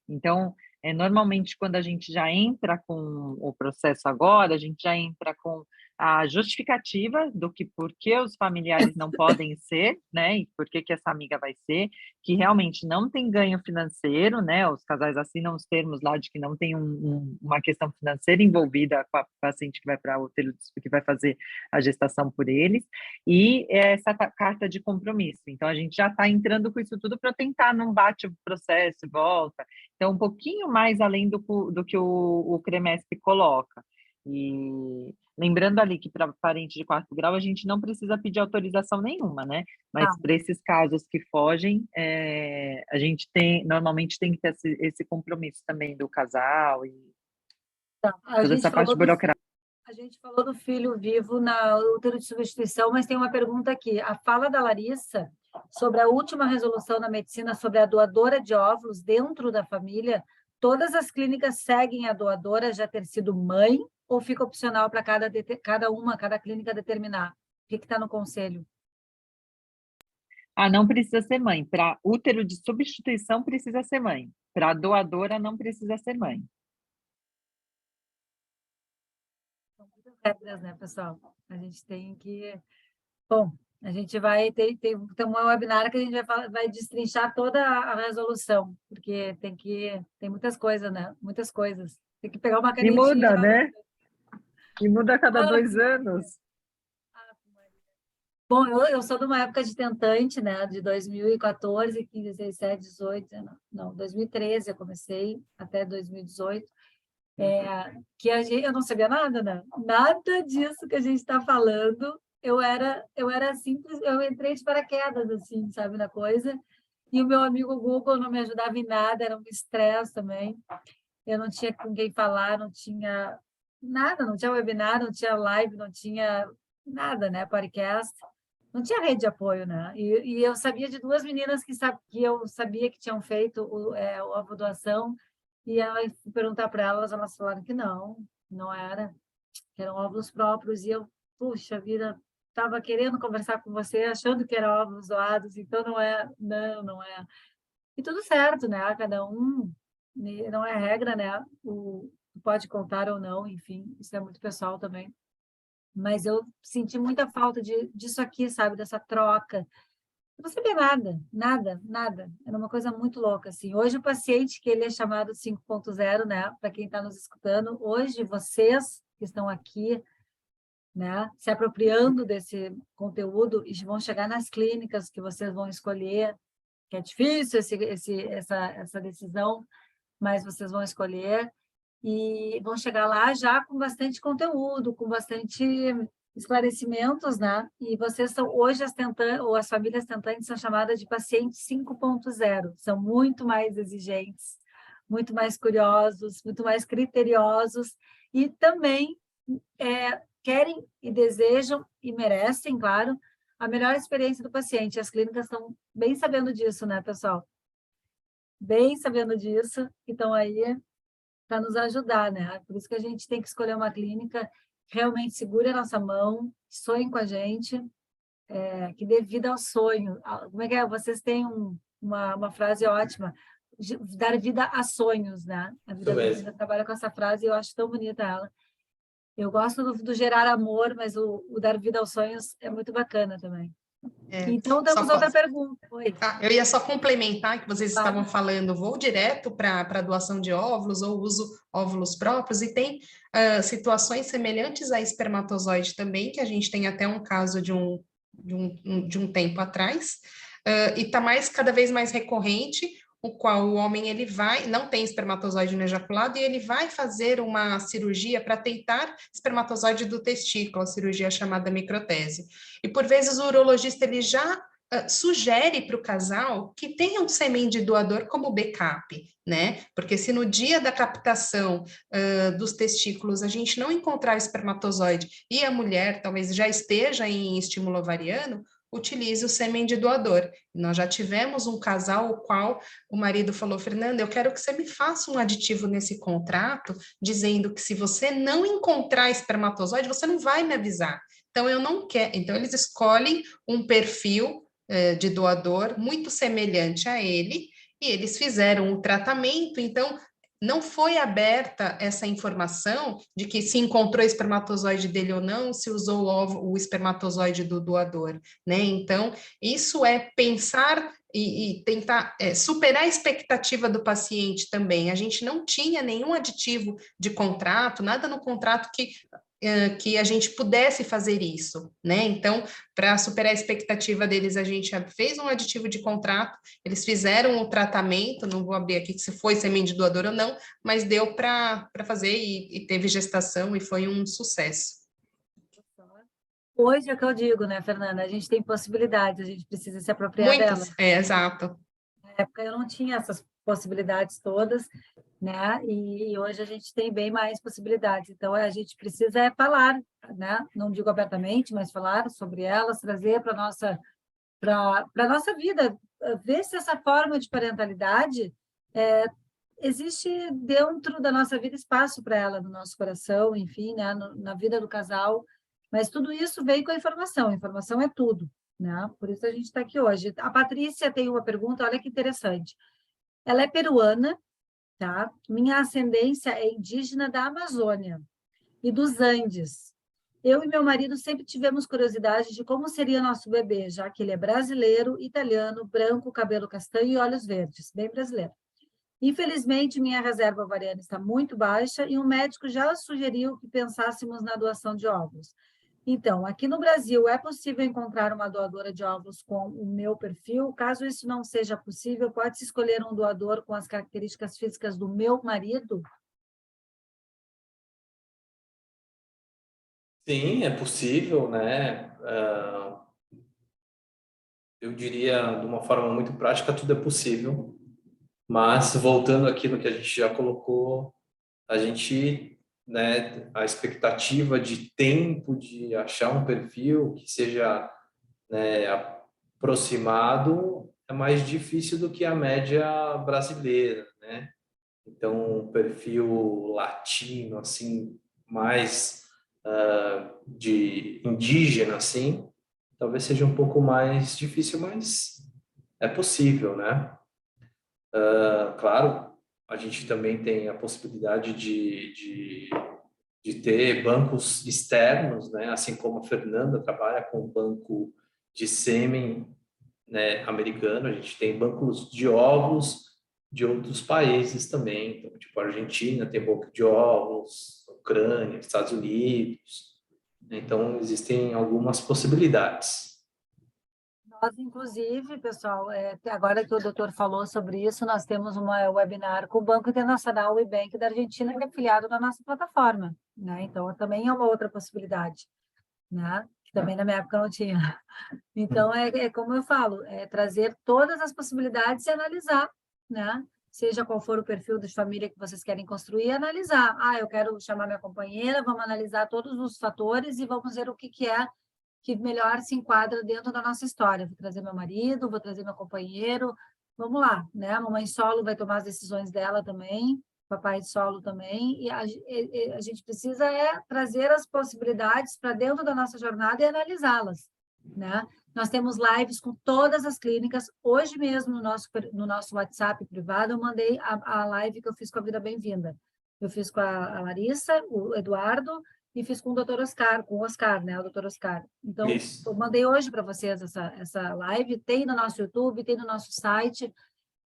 Então, normalmente, quando a gente já entra com o processo agora, a gente já entra com a justificativa do que por que os familiares não podem ser, né, e por que essa amiga vai ser, que realmente não tem ganho financeiro, né, os casais assinam os termos lá de que não tem uma questão financeira envolvida com a paciente que vai para o útero, que vai fazer a gestação por eles, e essa carta de compromisso. Então, a gente já está entrando com isso tudo para tentar não bate o processo e volta. Então, um pouquinho mais além do que o CREMESP coloca. E lembrando ali que para parente de 4º grau, a gente não precisa pedir autorização nenhuma, né? Mas para esses casos que fogem, a gente normalmente tem que ter esse compromisso também do casal e toda essa parte burocrática. A gente falou do filho vivo na útero de substituição, mas tem uma pergunta aqui. A fala da Larissa sobre a última resolução na medicina sobre a doadora de óvulos dentro da família, todas as clínicas seguem a doadora já ter sido mãe ou fica opcional para cada clínica determinar? O que está no conselho? Não precisa ser mãe. Para útero de substituição, precisa ser mãe. Para doadora, não precisa ser mãe. São muitas regras, né, pessoal? A gente tem que... Bom, a gente vai ter uma webinar que a gente vai destrinchar toda a resolução, porque tem muitas coisas, né? Muitas coisas. Tem que pegar uma canetinha. E muda, né? E muda a cada 2 anos. Bom, eu sou de uma época de tentante, né? De 2014, 15, 17, 18, não, 2013 eu comecei, até 2018. Que eu não sabia nada, né? Nada disso que a gente está falando. Eu era simples, eu entrei de paraquedas, assim, sabe, na coisa. E o meu amigo Google não me ajudava em nada, era um estresse também. Eu não tinha com quem falar, não tinha nada, não tinha webinar, não tinha live, não tinha nada, né, podcast. Não tinha rede de apoio, né? E eu sabia de 2 meninas que eu sabia que tinham feito o ovo doação, e aí fui perguntar para elas falaram que não era, que eram óvulos próprios, e eu, puxa vida, estava querendo conversar com você, achando que eram óvulos doados, então não é. E tudo certo, né? Cada um, não é regra, né? Pode contar ou não, enfim, isso é muito pessoal também. Mas eu senti muita falta disso aqui, sabe? Dessa troca. Eu não sabia nada. Era uma coisa muito louca, assim. Hoje o paciente, que ele é chamado 5.0, né? Para quem está nos escutando, hoje vocês que estão aqui, né? Se apropriando desse conteúdo e vão chegar nas clínicas que vocês vão escolher, que é difícil essa decisão, mas vocês vão escolher e vão chegar lá já com bastante conteúdo, com bastante esclarecimentos, né? E vocês são, hoje, as famílias tentantes são chamadas de pacientes 5.0, são muito mais exigentes, muito mais curiosos, muito mais criteriosos, e também querem e desejam e merecem, claro, a melhor experiência do paciente. As clínicas estão bem sabendo disso, né, pessoal? Bem sabendo disso, então aí para nos ajudar, né? Por isso que a gente tem que escolher uma clínica que realmente segure a nossa mão, sonhe com a gente, que dê vida ao sonho. Como é que é? Vocês têm uma frase ótima, dar vida a sonhos, né? A vida trabalha com essa frase e eu acho tão bonita ela. Eu gosto do gerar amor, mas o dar vida aos sonhos é muito bacana também. Então, temos outra pergunta. Oi. Eu ia só complementar que vocês estavam falando, vou direto para a doação de óvulos ou uso óvulos próprios, e tem situações semelhantes a espermatozoide também, que a gente tem até um caso de um tempo atrás, e está cada vez mais recorrente, o qual o homem não tem espermatozoide no ejaculado e ele vai fazer uma cirurgia para tentar espermatozoide do testículo, a cirurgia chamada microtese. E por vezes o urologista ele já sugere para o casal que tenha um sêmen de doador como backup, né? Porque se no dia da captação dos testículos a gente não encontrar espermatozoide e a mulher talvez já esteja em estímulo ovariano, utilize o sêmen de doador. Nós já tivemos um casal o qual o marido falou, Fernanda, eu quero que você me faça um aditivo nesse contrato, dizendo que se você não encontrar espermatozoide, você não vai me avisar. Então, eu não quero. Então, eles escolhem um perfil de doador muito semelhante a ele, e eles fizeram o tratamento, então não foi aberta essa informação de que se encontrou o espermatozoide dele ou não, se usou o espermatozoide do doador, né? Então, isso é pensar e tentar superar a expectativa do paciente também. A gente não tinha nenhum aditivo de contrato, nada no contrato que a gente pudesse fazer isso, né? Então, para superar a expectativa deles, a gente fez um aditivo de contrato, eles fizeram o tratamento, não vou abrir aqui se foi sêmen de doador ou não, mas deu para fazer e teve gestação e foi um sucesso. Hoje é o que eu digo, né, Fernanda? A gente tem possibilidades, a gente precisa se apropriar Muitas, delas. exato. Na época eu não tinha essas possibilidades todas, né? E hoje a gente tem bem mais possibilidades. Então a gente precisa falar, né? Não digo abertamente, mas falar sobre elas, trazer para nossa vida, ver se essa forma de parentalidade existe dentro da nossa vida espaço para ela, no nosso coração, enfim, né? Na vida do casal. Mas tudo isso vem com a informação. A informação é tudo, né? Por isso a gente está aqui hoje. A Patrícia tem uma pergunta, olha que interessante. Ela é peruana, tá? Minha ascendência é indígena da Amazônia e dos Andes. Eu e meu marido sempre tivemos curiosidade de como seria nosso bebê, já que ele é brasileiro, italiano, branco, cabelo castanho e olhos verdes, bem brasileiro. Infelizmente, minha reserva ovariana está muito baixa e um médico já sugeriu que pensássemos na doação de óvulos. Então, aqui no Brasil, é possível encontrar uma doadora de óvulos com o meu perfil? Caso isso não seja possível, pode-se escolher um doador com as características físicas do meu marido? Sim, é possível, né? Eu diria, de uma forma muito prática, tudo é possível. Mas, voltando aqui no que a gente já colocou, a gente, né, a expectativa de tempo de achar um perfil que seja, né, aproximado é mais difícil do que a média brasileira, né? Então, um perfil latino, assim, mais de indígena, assim, talvez seja um pouco mais difícil, mas é possível, né? Claro, a gente também tem a possibilidade de ter bancos externos, né? Assim como a Fernanda trabalha com um banco de sêmen, né, americano, a gente tem bancos de óvulos de outros países também, então, tipo a Argentina tem banco de óvulos, Ucrânia, Estados Unidos, então existem algumas possibilidades. Nós, inclusive, pessoal, agora que o doutor falou sobre isso, nós temos uma webinar com o Banco Internacional, o IBank da Argentina, que é afiliado na nossa plataforma, né? Então, também é uma outra possibilidade, né? Que também na minha época não tinha. Então, como eu falo, trazer todas as possibilidades e analisar, né? Seja qual for o perfil de família que vocês querem construir, analisar. Ah, eu quero chamar minha companheira, vamos analisar todos os fatores e vamos ver o que é que melhor se enquadra dentro da nossa história. Vou trazer meu marido, vou trazer meu companheiro, vamos lá, né? A mamãe solo vai tomar as decisões dela também, papai solo também, e a gente precisa trazer as possibilidades para dentro da nossa jornada e analisá-las, né? Nós temos lives com todas as clínicas. Hoje mesmo, no nosso WhatsApp privado, eu mandei a live que eu fiz com a Vida Bem-vinda. Eu fiz com a Larissa, o Eduardo, e fiz com o Dr. Oscar, com o Oscar, né? O Dr. Oscar. Então, eu mandei hoje para vocês essa live, tem no nosso YouTube, tem no nosso site,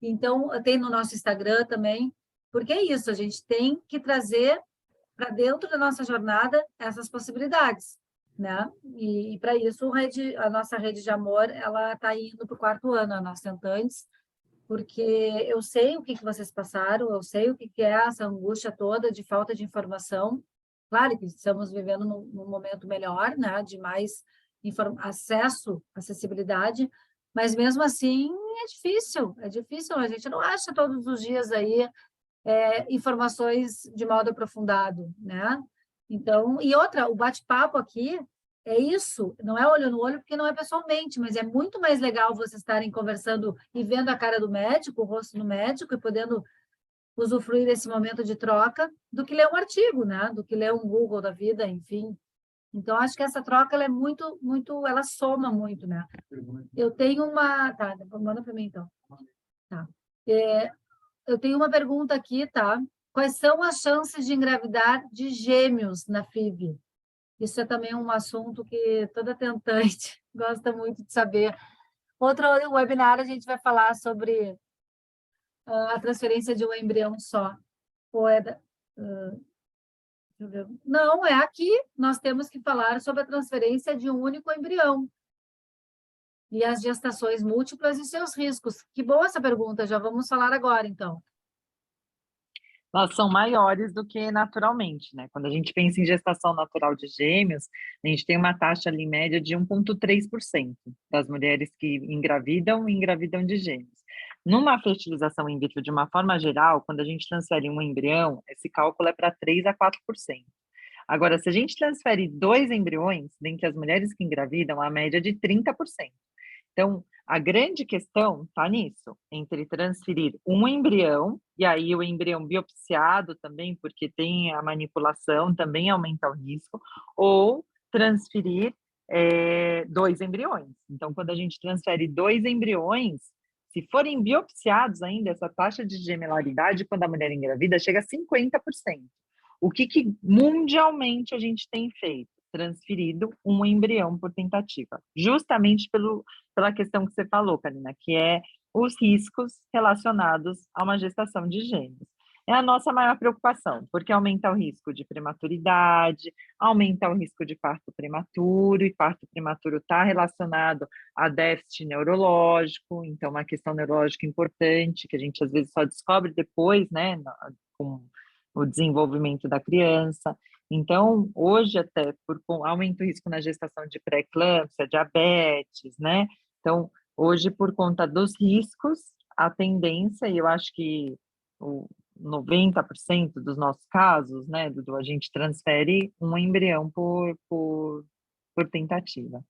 então, tem no nosso Instagram também, porque é isso, a gente tem que trazer para dentro da nossa jornada essas possibilidades, né? E para isso, a nossa rede de amor, ela está indo para o 4º ano, a nossa Tentantes, porque eu sei o que vocês passaram, eu sei o que é essa angústia toda de falta de informação. Claro que estamos vivendo num momento melhor, né, de mais acesso, acessibilidade, mas mesmo assim é difícil, a gente não acha todos os dias aí informações de modo aprofundado, né? Então, e outra, o bate-papo aqui É isso, não é olho no olho, porque não é pessoalmente, mas é muito mais legal vocês estarem conversando e vendo a cara do médico, o rosto do médico, e podendo usufruir desse momento de troca, do que ler um artigo, né? Do que ler um Google da vida, enfim. Então, acho que essa troca, ela é muito, ela soma muito, né? Eu tenho uma... Tá, manda para mim, então. Tá. Eu tenho uma pergunta aqui, tá? Quais são as chances de engravidar de gêmeos na FIV? Isso é também um assunto que toda tentante gosta muito de saber. Outro webinar a gente vai falar sobre a transferência de um embrião só. Ou é da, deixa eu ver. Não, é aqui. Nós temos que falar sobre a transferência de um único embrião e as gestações múltiplas e seus riscos. Que boa essa pergunta, já vamos falar agora, então. Elas são maiores do que naturalmente, né? Quando a gente pensa em gestação natural de gêmeos, a gente tem uma taxa ali média de 1,3% das mulheres que engravidam de gêmeos. Numa fertilização in vitro, de uma forma geral, quando a gente transfere um embrião, esse cálculo é para 3 a 4%. Agora, se a gente transfere 2 embriões, dentre as mulheres que engravidam, a média é de 30%. Então, a grande questão está nisso, entre transferir um embrião, e aí o embrião biopsiado também, porque tem a manipulação, também aumenta o risco, ou transferir 2 embriões. Então, quando a gente transfere 2 embriões, se forem biopsiados ainda, essa taxa de gemelaridade, quando a mulher engravida, chega a 50%. O que mundialmente a gente tem feito? Transferido um embrião por tentativa, justamente pela questão que você falou, Karina, que é os riscos relacionados a uma gestação de gêmeos. É a nossa maior preocupação, porque aumenta o risco de prematuridade, aumenta o risco de parto prematuro, e parto prematuro está relacionado a déficit neurológico, então uma questão neurológica importante, que a gente às vezes só descobre depois, né, com o desenvolvimento da criança. Então, hoje até, por aumento do risco na gestação de pré-eclâmpsia, diabetes, né? Então, hoje, por conta dos riscos, a tendência, e eu acho que o 90% dos nossos casos, né, a gente transfere um embrião por tentativa.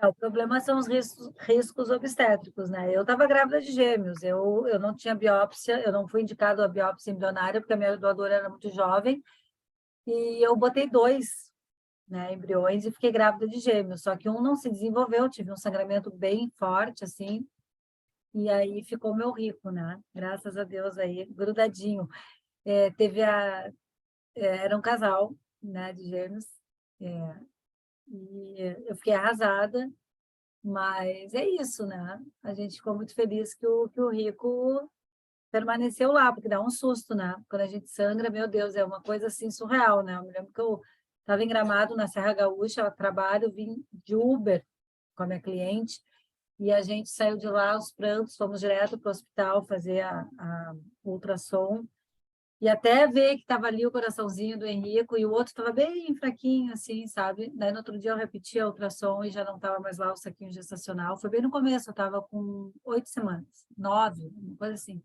O problema são os riscos obstétricos, né? Eu estava grávida de gêmeos, eu não tinha biópsia, eu não fui indicado a biópsia embrionária, porque a minha doadora era muito jovem, e eu botei 2, né, embriões e fiquei grávida de gêmeos, só que um não se desenvolveu, tive um sangramento bem forte, assim, e aí ficou meu rico, né? Graças a Deus aí, grudadinho. Era um casal, né, de gêmeos, e eu fiquei arrasada, mas é isso, né? A gente ficou muito feliz que o rico permaneceu lá, porque dá um susto, né? Quando a gente sangra, meu Deus, é uma coisa assim surreal, né? Eu me lembro que eu estava em Gramado, na Serra Gaúcha, a trabalho, vim de Uber com a minha cliente, e a gente saiu de lá aos prantos, fomos direto para o hospital fazer a ultrassom, e até ver que estava ali o coraçãozinho do Henrico, e o outro estava bem fraquinho, assim, sabe? Daí, no outro dia, eu repeti a ultrassom e já não estava mais lá o saquinho gestacional. Foi bem no começo, eu estava com 8 semanas, 9, uma coisa assim.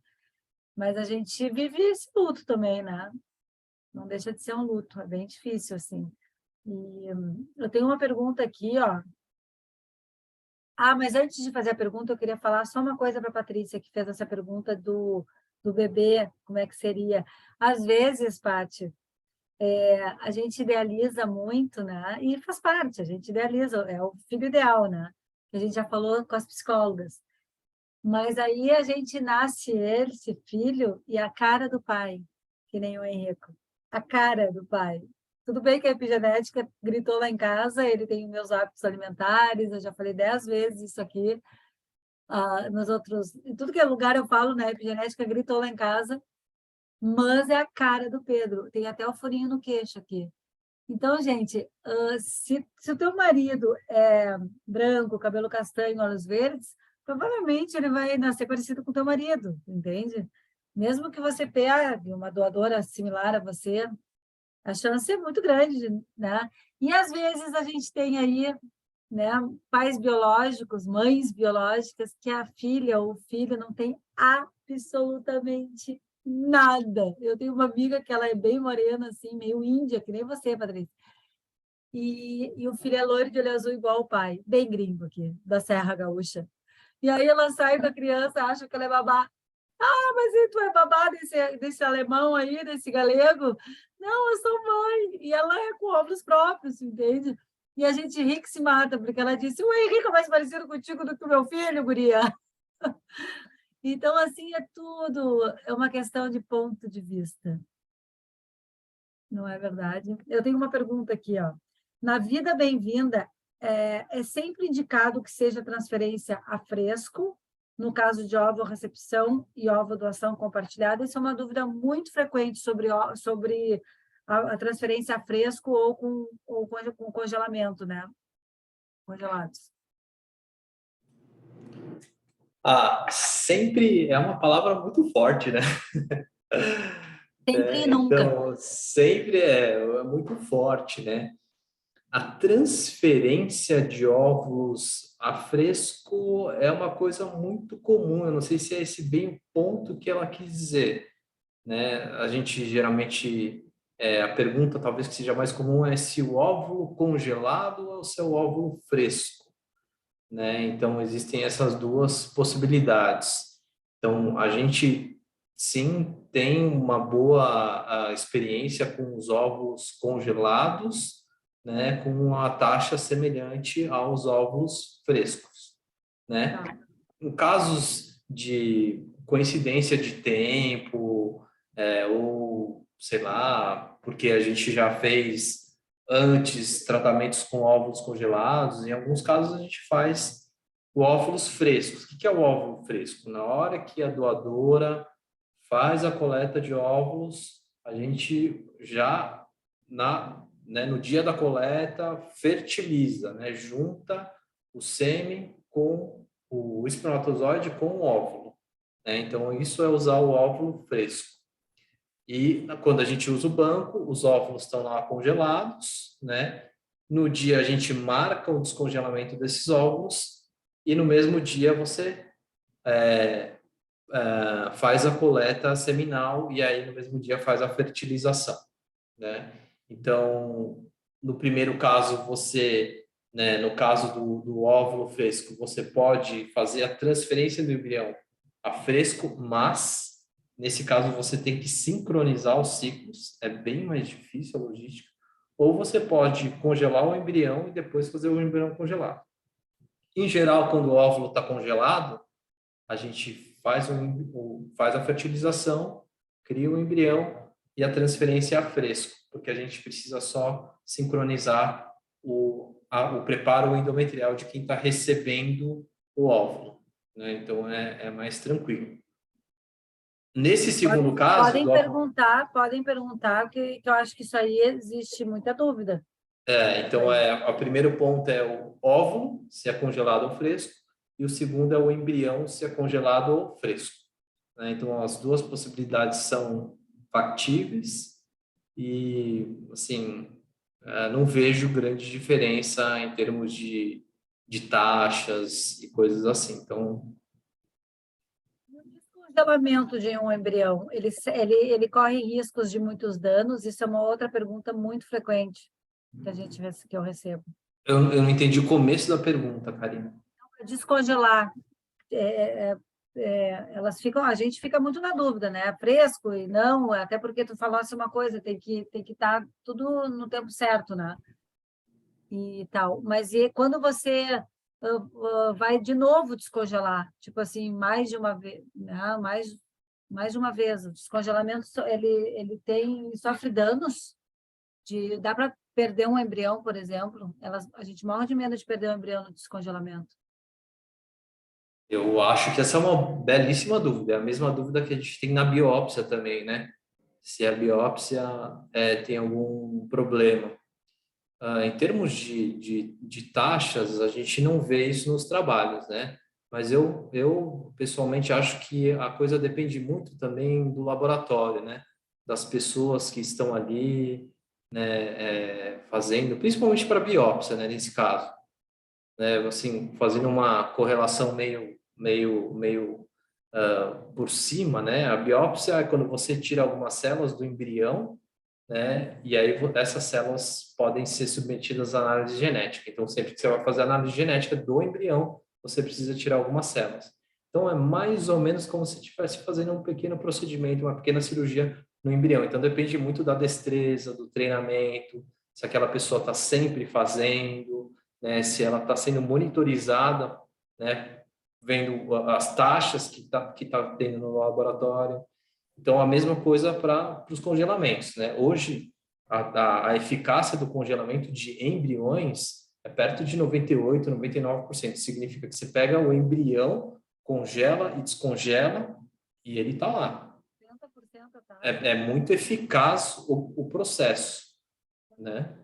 Mas a gente vive esse luto também, né? Não deixa de ser um luto, é bem difícil, assim. E eu tenho uma pergunta aqui, ó. Mas antes de fazer a pergunta, eu queria falar só uma coisa para a Patrícia, que fez essa pergunta do bebê, como é que seria. Às vezes, Paty, a gente idealiza muito, né? E faz parte, a gente idealiza, é o filho ideal, né? Que a gente já falou com as psicólogas. Mas aí a gente nasce esse filho e a cara do pai, que nem o Henrico. A cara do pai. Tudo bem que a epigenética gritou lá em casa, ele tem meus hábitos alimentares, eu já falei 10 vezes isso aqui, nos outros... Em tudo que é lugar eu falo, né? A epigenética gritou lá em casa, mas é a cara do Pedro. Tem até o furinho no queixo aqui. Então, gente, se o teu marido é branco, cabelo castanho, olhos verdes, provavelmente ele vai nascer parecido com o teu marido, entende? Mesmo que você pegue uma doadora similar a você, a chance é muito grande, né? E às vezes a gente tem aí, né, pais biológicos, mães biológicas, que a filha ou o filho não tem absolutamente nada. Eu tenho uma amiga que ela é bem morena, assim, meio índia, que nem você, Patrícia. e o filho é loiro de olho azul igual o pai, bem gringo aqui, da Serra Gaúcha. E aí ela sai com a criança, acha que ela é babá. Ah, mas e tu é babá desse alemão aí, desse galego? Não, eu sou mãe. E ela é com óvulos próprios, entende? E a gente ri que se mata, porque ela disse, o Henrique é mais parecido contigo do que o meu filho, guria. Então, assim, é tudo, é uma questão de ponto de vista. Não é verdade? Eu tenho uma pergunta aqui, ó. Na vida bem-vinda, é sempre indicado que seja transferência a fresco, no caso de ovo-recepção e ovo-doação compartilhada? Isso é uma dúvida muito frequente sobre a transferência a fresco ou com congelamento, né? Congelados. Sempre é uma palavra muito forte, né? Sempre e nunca. Então, sempre é muito forte, né? A transferência de óvulos a fresco é uma coisa muito comum. Eu não sei se é esse bem o ponto que ela quis dizer, né? A gente geralmente a pergunta talvez que seja mais comum é se o óvulo congelado ou se é o óvulo fresco, né? Então existem essas duas possibilidades. Então a gente sim tem uma boa experiência com os óvulos congelados, né, com a taxa semelhante aos óvulos frescos, né? Em casos de coincidência de tempo, ou sei lá, porque a gente já fez antes tratamentos com óvulos congelados, em alguns casos a gente faz o óvulos frescos. O que é o óvulo fresco? Na hora que a doadora faz a coleta de óvulos, a gente já no dia da coleta fertiliza, né? Junta o sêmen com o espermatozoide com o óvulo, né? Então isso é usar o óvulo fresco. E quando a gente usa o banco, os óvulos estão lá congelados, né? No dia a gente marca o descongelamento desses óvulos e no mesmo dia você faz a coleta seminal e aí no mesmo dia faz a fertilização, né? Então, no primeiro caso, né, no caso do óvulo fresco, você pode fazer a transferência do embrião a fresco, mas nesse caso você tem que sincronizar os ciclos, é bem mais difícil a logística, ou você pode congelar o embrião e depois fazer o embrião congelado. Em geral, quando o óvulo está congelado, a gente faz a fertilização, cria o embrião e a transferência a fresco, porque a gente precisa só sincronizar o preparo endometrial de quem está recebendo o óvulo, né? Então é mais tranquilo. Nesse segundo caso... Podem perguntar, que eu acho que isso aí existe muita dúvida. Então, o primeiro ponto é o óvulo, se é congelado ou fresco, e o segundo é o embrião, se é congelado ou fresco, né? Então, as duas possibilidades são factíveis e, assim, não vejo grande diferença em termos de taxas e coisas assim. Então, O descongelamento de um embrião, ele corre riscos de muitos danos? Isso é uma outra pergunta muito frequente que eu recebo. eu não entendi o começo da pergunta, Karina. Descongelar, a gente fica muito na dúvida, né? Fresco e não, até porque tu falasse uma coisa, tem que estar tudo no tempo certo, né? E tal. Mas quando você vai de novo descongelar, tipo assim, mais de uma vez, né? mais de uma vez, o descongelamento ele sofre danos. Dá para perder um embrião, por exemplo? A gente morre de medo de perder um embrião no descongelamento. Eu acho que essa é uma belíssima dúvida, é a mesma dúvida que a gente tem na biópsia também, né? Se a biópsia tem algum problema. Em termos de taxas, a gente não vê isso nos trabalhos, né? Mas eu pessoalmente acho que a coisa depende muito também do laboratório, né? Das pessoas que estão ali, né, fazendo, principalmente para biópsia, né, nesse caso, né, assim, fazendo uma correlação meio por cima, né? A biópsia é quando você tira algumas células do embrião né? E aí essas células podem ser submetidas à análise genética. Então, sempre que você vai fazer a análise genética do embrião, você precisa tirar algumas células. Então, é mais ou menos como se estivesse fazendo um pequeno procedimento, uma pequena cirurgia no embrião. Então, depende muito da destreza, do treinamento, se aquela pessoa está sempre fazendo, né? Se ela está sendo monitorizada, né? Vendo as taxas que tá tendo no laboratório. Então, a mesma coisa para os congelamentos, né? Hoje, a eficácia do congelamento de embriões é perto de 98, 99%. Significa que você pega o embrião, congela e descongela e ele está lá. 70% tá. É muito eficaz o processo, né?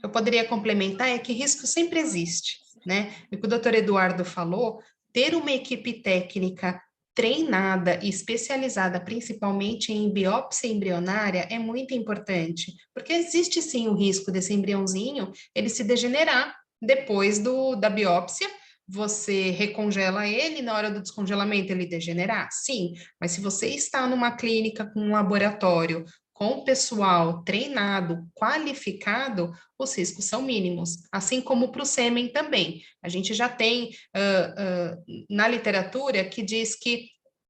Eu poderia complementar é que risco sempre existe, né? O que o doutor Eduardo falou, ter uma equipe técnica treinada e especializada principalmente em biópsia embrionária é muito importante, porque existe sim o risco desse embriãozinho ele se degenerar depois da biópsia. Você recongela ele, na hora do descongelamento ele degenerar? Sim, mas se você está numa clínica com um laboratório, com pessoal treinado, qualificado, os riscos são mínimos, assim como para o sêmen também. A gente já tem na literatura que diz que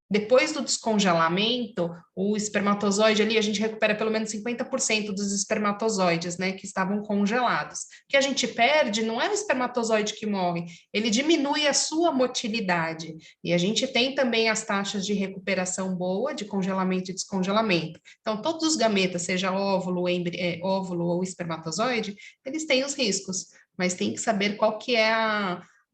depois do descongelamento, o espermatozoide ali, a gente recupera pelo menos 50% dos espermatozoides, né, que estavam congelados. O que a gente perde não é o espermatozoide que morre, ele diminui a sua motilidade. E a gente tem também as taxas de recuperação boa, de congelamento e descongelamento. Então, todos os gametas, seja óvulo ou espermatozoide, eles têm os riscos, mas tem que saber qual que é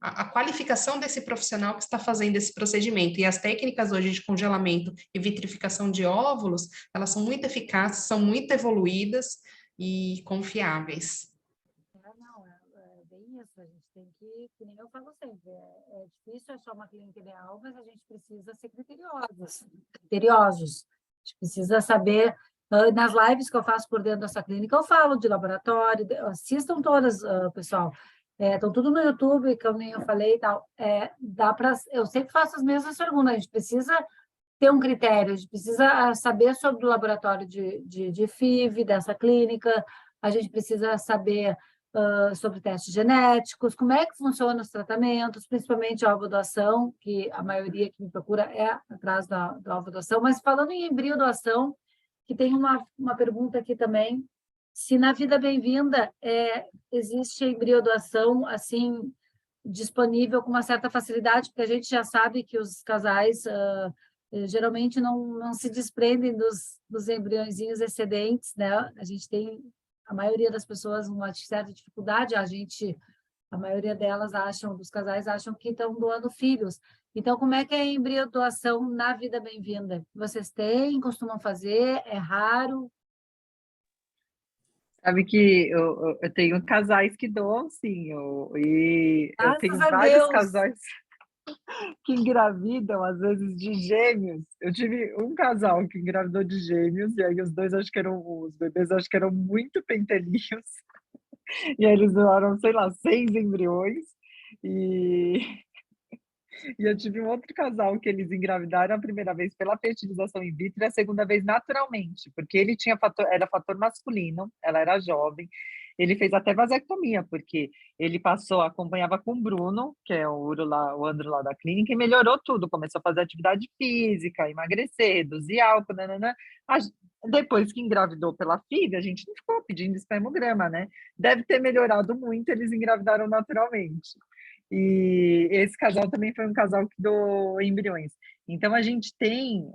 a qualificação desse profissional que está fazendo esse procedimento. E as técnicas hoje de congelamento e vitrificação de óvulos, elas são muito eficazes, são muito evoluídas e confiáveis. Não, é bem isso. A gente tem que nem eu falo sempre, é difícil achar uma clínica ideal, mas a gente precisa ser criteriosos. A gente precisa saber, nas lives que eu faço por dentro dessa clínica, eu falo de laboratório, assistam todas, pessoal. Estão tudo no YouTube, que eu nem eu falei e tal. Eu sempre faço as mesmas perguntas, a gente precisa ter um critério, a gente precisa saber sobre o laboratório de FIV, dessa clínica, a gente precisa saber sobre testes genéticos, como é que funcionam os tratamentos, principalmente a ovo-doação, que a maioria que me procura é atrás da ovo-doação. Mas falando em embrião-doação, que tem uma pergunta aqui também, se na Vida Bem-vinda existe embrião-doação assim, disponível com uma certa facilidade, porque a gente já sabe que os casais geralmente não se desprendem dos embriõezinhos excedentes, né? A gente tem, a maioria das pessoas, uma certa dificuldade, a maioria delas dos casais acham que estão doando filhos. Então, como é que é a embrião-doação na Vida Bem-vinda? Vocês têm, costumam fazer? É raro? Sabe que eu tenho casais que doam, sim, e eu tenho Graças a vários Deus! casais que engravidam, às vezes, de gêmeos. Eu tive um casal que engravidou de gêmeos, e aí os bebês acho que eram muito pentelhinhos, e aí eles doaram, sei lá, 6 embriões, e e eu tive um outro casal que eles engravidaram a primeira vez pela fertilização in vitro e a segunda vez naturalmente, porque ele era fator masculino, ela era jovem, ele fez até vasectomia, porque ele acompanhava com o Bruno, que é o Andro lá da clínica, e melhorou tudo, começou a fazer atividade física, emagrecer, reduzir álcool, nananã. Depois que engravidou pela filha, a gente não ficou pedindo espermograma, né? Deve ter melhorado muito, eles engravidaram naturalmente. E esse casal também foi um casal que doou embriões. Então, a gente tem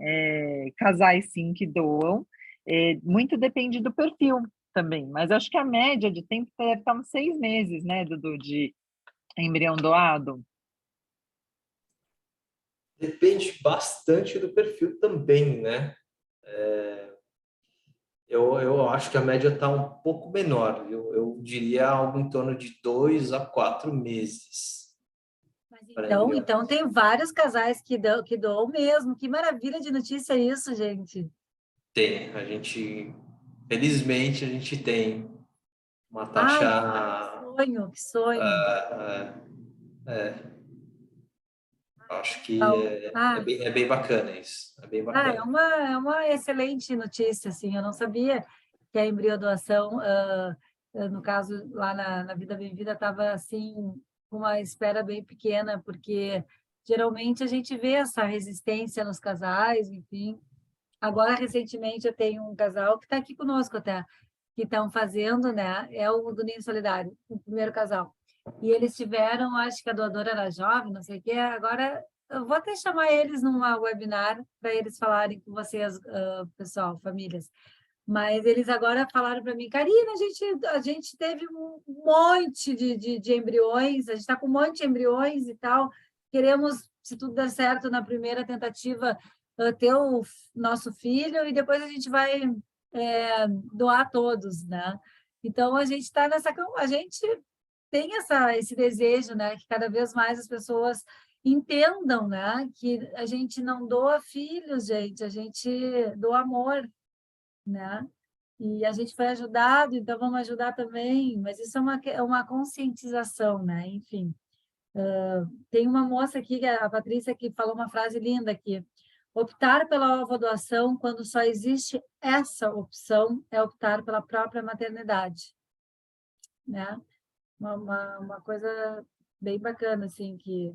casais, sim, que doam. Muito depende do perfil também. Mas acho que a média de tempo deve estar uns 6 meses, né, Dudu, de embrião doado. Depende bastante do perfil também, né? Eu acho que a média está um pouco menor. Eu diria algo em torno de 2 a 4 meses. Então tem vários casais que doam mesmo. Que maravilha de notícia isso, gente. Tem, felizmente, a gente tem uma taxa. Que sonho. Acho que Então, é bem bacana isso. É bem bacana. é uma excelente notícia, assim, eu não sabia. que a embriodoação, no caso, lá na Vida Bem-vinda, estava assim, com uma espera bem pequena, porque geralmente a gente vê essa resistência nos casais, enfim. Agora, recentemente, eu tenho um casal que está aqui conosco até, que estão fazendo, né? É o do Ninho Solidário, o primeiro casal. E eles tiveram, acho que a doadora era jovem, não sei o quê. Agora, eu vou até chamar eles numa webinar para eles falarem com vocês, pessoal, famílias. Mas eles agora falaram para mim, Karina, a gente teve um monte de embriões, a gente está com um monte de embriões e tal. Queremos, se tudo der certo na primeira tentativa, ter o nosso filho e depois a gente vai doar todos, né? Então a gente está a gente tem esse desejo, né? Que cada vez mais as pessoas entendam, né? Que a gente não doa filhos, gente, a gente doa amor, né? E a gente foi ajudado, então vamos ajudar também, mas isso é uma conscientização, né? Enfim, tem uma moça aqui, a Patrícia, que falou uma frase linda aqui: optar pela ovodoação quando só existe essa opção é optar pela própria maternidade, né? Uma coisa bem bacana, assim, que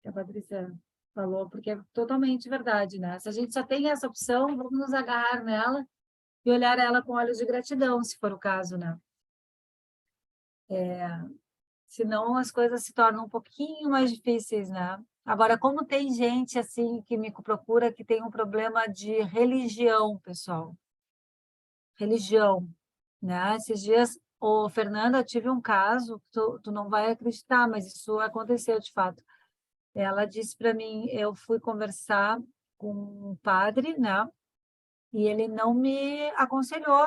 a Patrícia falou, porque é totalmente verdade, né? Se a gente só tem essa opção, vamos nos agarrar nela e olhar ela com olhos de gratidão, se for o caso, né? Senão as coisas se tornam um pouquinho mais difíceis, né? Agora, como tem gente assim que me procura que tem um problema de religião, pessoal. Religião, né? Esses dias, Fernanda, eu tive um caso, tu não vai acreditar, mas isso aconteceu de fato. Ela disse para mim, eu fui conversar com um padre, né? E ele não me aconselhou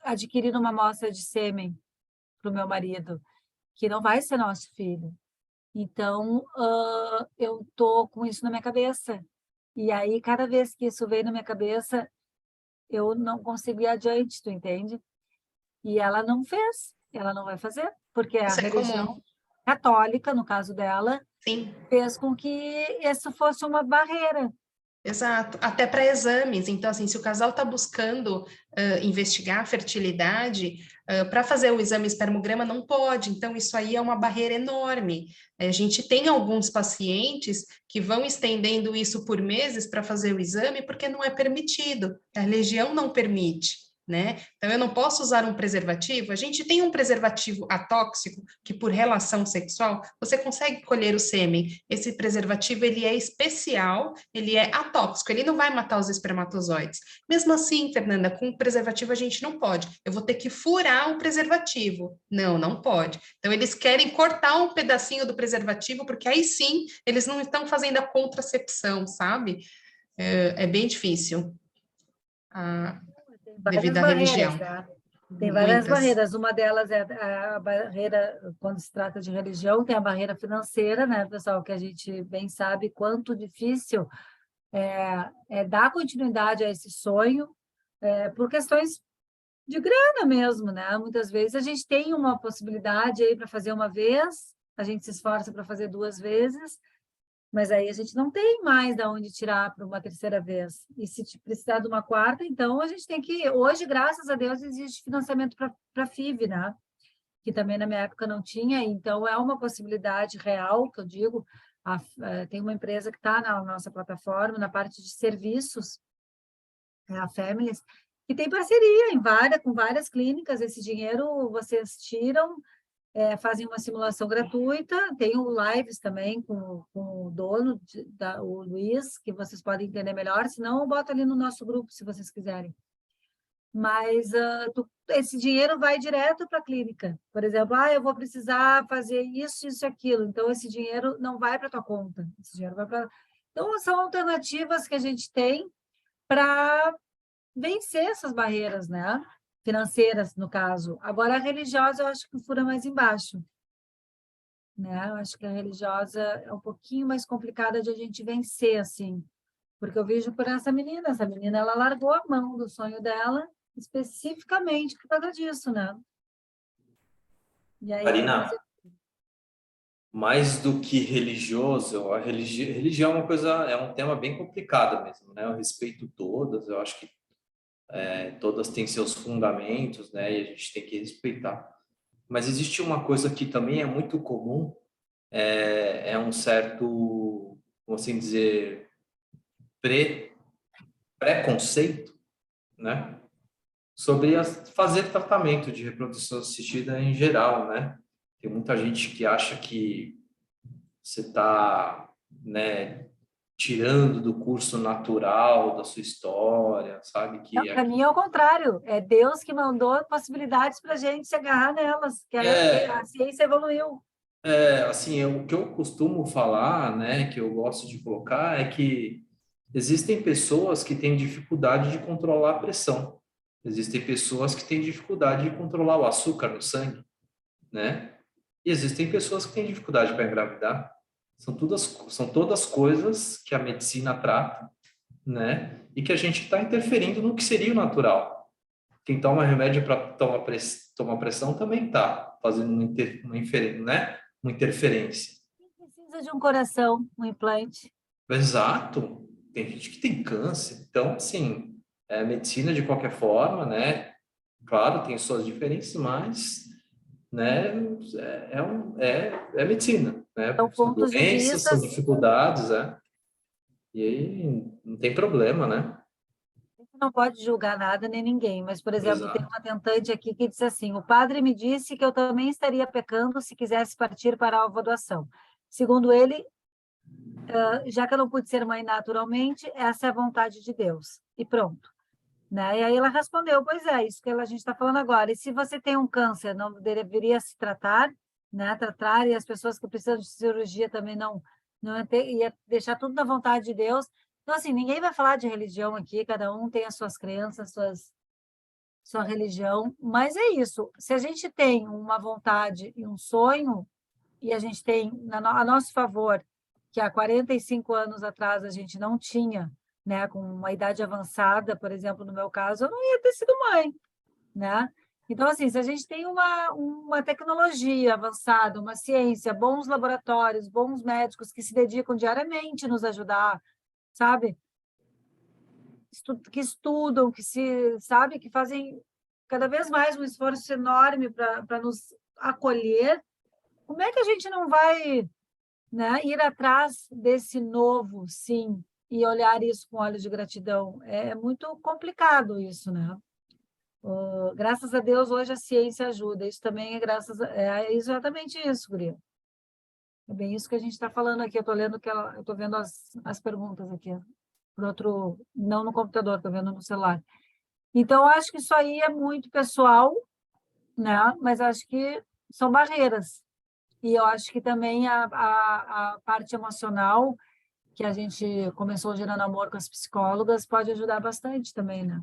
adquirir uma amostra de sêmen para o meu marido, que não vai ser nosso filho. Então, eu tô com isso na minha cabeça. E aí, cada vez que isso veio na minha cabeça, eu não consigo ir adiante, tu entende? E ela não fez, ela não vai fazer, porque a Isso é religião comum. católica, no caso dela, Sim. fez com que isso fosse uma barreira. Exato, até para exames. Então, assim, se o casal está buscando investigar a fertilidade, para fazer o exame espermograma não pode. Então, isso aí é uma barreira enorme. A gente tem alguns pacientes que vão estendendo isso por meses para fazer o exame porque não é permitido. A religião não permite. Né? Então, eu não posso usar um preservativo. A gente tem um preservativo atóxico que, por relação sexual, você consegue colher o sêmen. Esse preservativo, ele é especial, ele é atóxico, ele não vai matar os espermatozoides. Mesmo assim, Fernanda, com o preservativo a gente não pode. Eu vou ter que furar o preservativo. Não, não pode. Então, eles querem cortar um pedacinho do preservativo, porque aí sim, eles não estão fazendo a contracepção, sabe? É bem difícil. Tem várias Devido à barreiras, religião. né? Tem várias Muitas. barreiras. Uma delas é a barreira, quando se trata de religião, tem a barreira financeira, né, pessoal? Que a gente bem sabe quanto difícil é dar continuidade a esse sonho, por questões de grana mesmo, né? Muitas vezes a gente tem uma possibilidade aí para fazer uma vez, a gente se esforça para fazer duas vezes, mas aí a gente não tem mais de onde tirar para uma terceira vez. E se precisar de uma quarta, então a gente tem que... Hoje, graças a Deus, existe financiamento para FIV, né? Que também na minha época não tinha, então é uma possibilidade real, que eu digo. Tem uma empresa que está na nossa plataforma, na parte de serviços, a Families, que tem parceria com várias clínicas. Esse dinheiro vocês tiram, fazem uma simulação gratuita, tem o lives também com o dono, o Luiz, que vocês podem entender melhor, senão eu boto ali no nosso grupo, se vocês quiserem. Mas esse dinheiro vai direto para a clínica. Por exemplo, eu vou precisar fazer isso, isso, aquilo. Então, esse dinheiro não vai para a tua conta. Esse dinheiro vai para... Então, são alternativas que a gente tem para vencer essas barreiras, né? Financeiras, no caso. Agora, a religiosa, eu acho que fura mais embaixo. Né? Eu acho que a religiosa é um pouquinho mais complicada de a gente vencer, assim. Porque eu vejo por essa menina. Essa menina, ela largou a mão do sonho dela especificamente por causa disso, né? E aí, Karina, mais do que religioso, religião é uma coisa, é um tema bem complicado mesmo, né? Eu respeito todas, eu acho que todas têm seus fundamentos, né? E a gente tem que respeitar. Mas existe uma coisa que também é muito comum, é um certo, vamos assim dizer, preconceito, né? Sobre fazer tratamento de reprodução assistida em geral, né? Tem muita gente que acha que você está, né, tirando do curso natural da sua história, sabe? Que Para mim é o contrário, é Deus que mandou possibilidades para a gente se agarrar nelas, que a ciência evoluiu. assim, o que eu costumo falar, né, que eu gosto de colocar, é que existem pessoas que têm dificuldade de controlar a pressão. Existem pessoas que têm dificuldade de controlar o açúcar no sangue, né? E existem pessoas que têm dificuldade para engravidar. São todas coisas que a medicina trata, né? E que a gente está interferindo no que seria o natural. Quem toma remédio para tomar pressão também está fazendo uma interferência. Precisa de um coração, um implante. Exato. Tem gente que tem câncer. Então, assim, medicina de qualquer forma, né? Claro, tem suas diferenças, mas, né, é medicina, né? São São pontos de doenças, vista. são dificuldades, e aí não tem problema, né? A gente não pode julgar nada nem ninguém, mas, por exemplo, tem Exato. uma tentante aqui que disse assim: o padre me disse que eu também estaria pecando se quisesse partir para a alva doação. Segundo ele, já que eu não pude ser mãe naturalmente, essa é a vontade de Deus. E pronto. Né? E aí ela respondeu: pois é, isso que a gente está falando agora. E se você tem um câncer, não deveria se tratar, né? Tratar, e as pessoas que precisam de cirurgia também não ia deixar tudo na vontade de Deus. Então, assim, ninguém vai falar de religião aqui, cada um tem as suas crenças, sua religião, mas é isso. Se a gente tem uma vontade e um sonho, e a gente tem a nosso favor, que há 45 anos atrás a gente não tinha, né, com uma idade avançada, por exemplo, no meu caso, eu não ia ter sido mãe, né? Então, assim, se a gente tem uma tecnologia avançada, uma ciência, bons laboratórios, bons médicos que se dedicam diariamente a nos ajudar, sabe? Que estudam, sabe, que fazem cada vez mais um esforço enorme para nos acolher, como é que a gente não vai, né, ir atrás desse novo, sim, e olhar isso com olhos de gratidão? É muito complicado isso, né? Graças a Deus, hoje a ciência ajuda. Isso também é exatamente isso, Guria. É bem isso que a gente está falando aqui. Eu estou vendo as perguntas aqui. Por outro, não no computador, estou vendo no celular. Então, eu acho que isso aí é muito pessoal, né? Mas acho que são barreiras. E eu acho que também a parte emocional, que a gente começou gerando amor com as psicólogas, pode ajudar bastante também, né?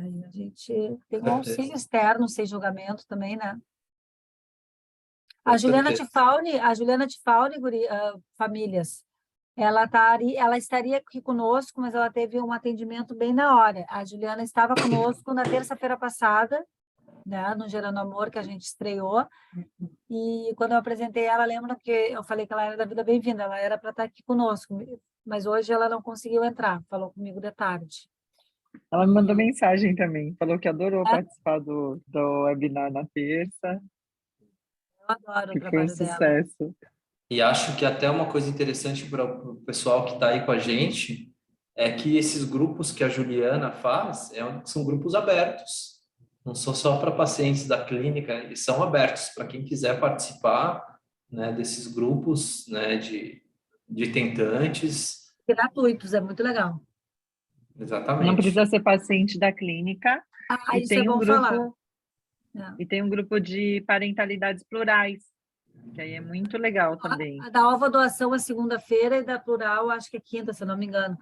Aí a gente tem um auxílio externo, sem julgamento também, né? Com A Juliana certeza. Tifalni, famílias, ela estaria aqui conosco, mas ela teve um atendimento bem na hora. A Juliana estava conosco na terça-feira passada, né, no Gerando Amor, que a gente estreou, e quando eu apresentei ela, lembra que eu falei que ela era da Vida Bem-vinda, ela era para estar aqui conosco, mas hoje ela não conseguiu entrar, falou comigo de tarde. Ela me mandou mensagem também, falou que adorou É? participar do webinar na terça, Eu adoro o que foi um trabalho dela. sucesso. E acho que até uma coisa interessante para o pessoal que está aí com a gente é que esses grupos que a Juliana faz são grupos abertos. Não são só para pacientes da clínica, eles são abertos para quem quiser participar, né, desses grupos, né, de tentantes. Gratuitos, é muito legal. Não Exatamente. precisa ser paciente da clínica, e Isso é tem um bom falar. grupo, de parentalidades plurais, que aí é muito legal também. A da Alva Doação é segunda-feira e da Plural acho que é quinta, se eu não me engano.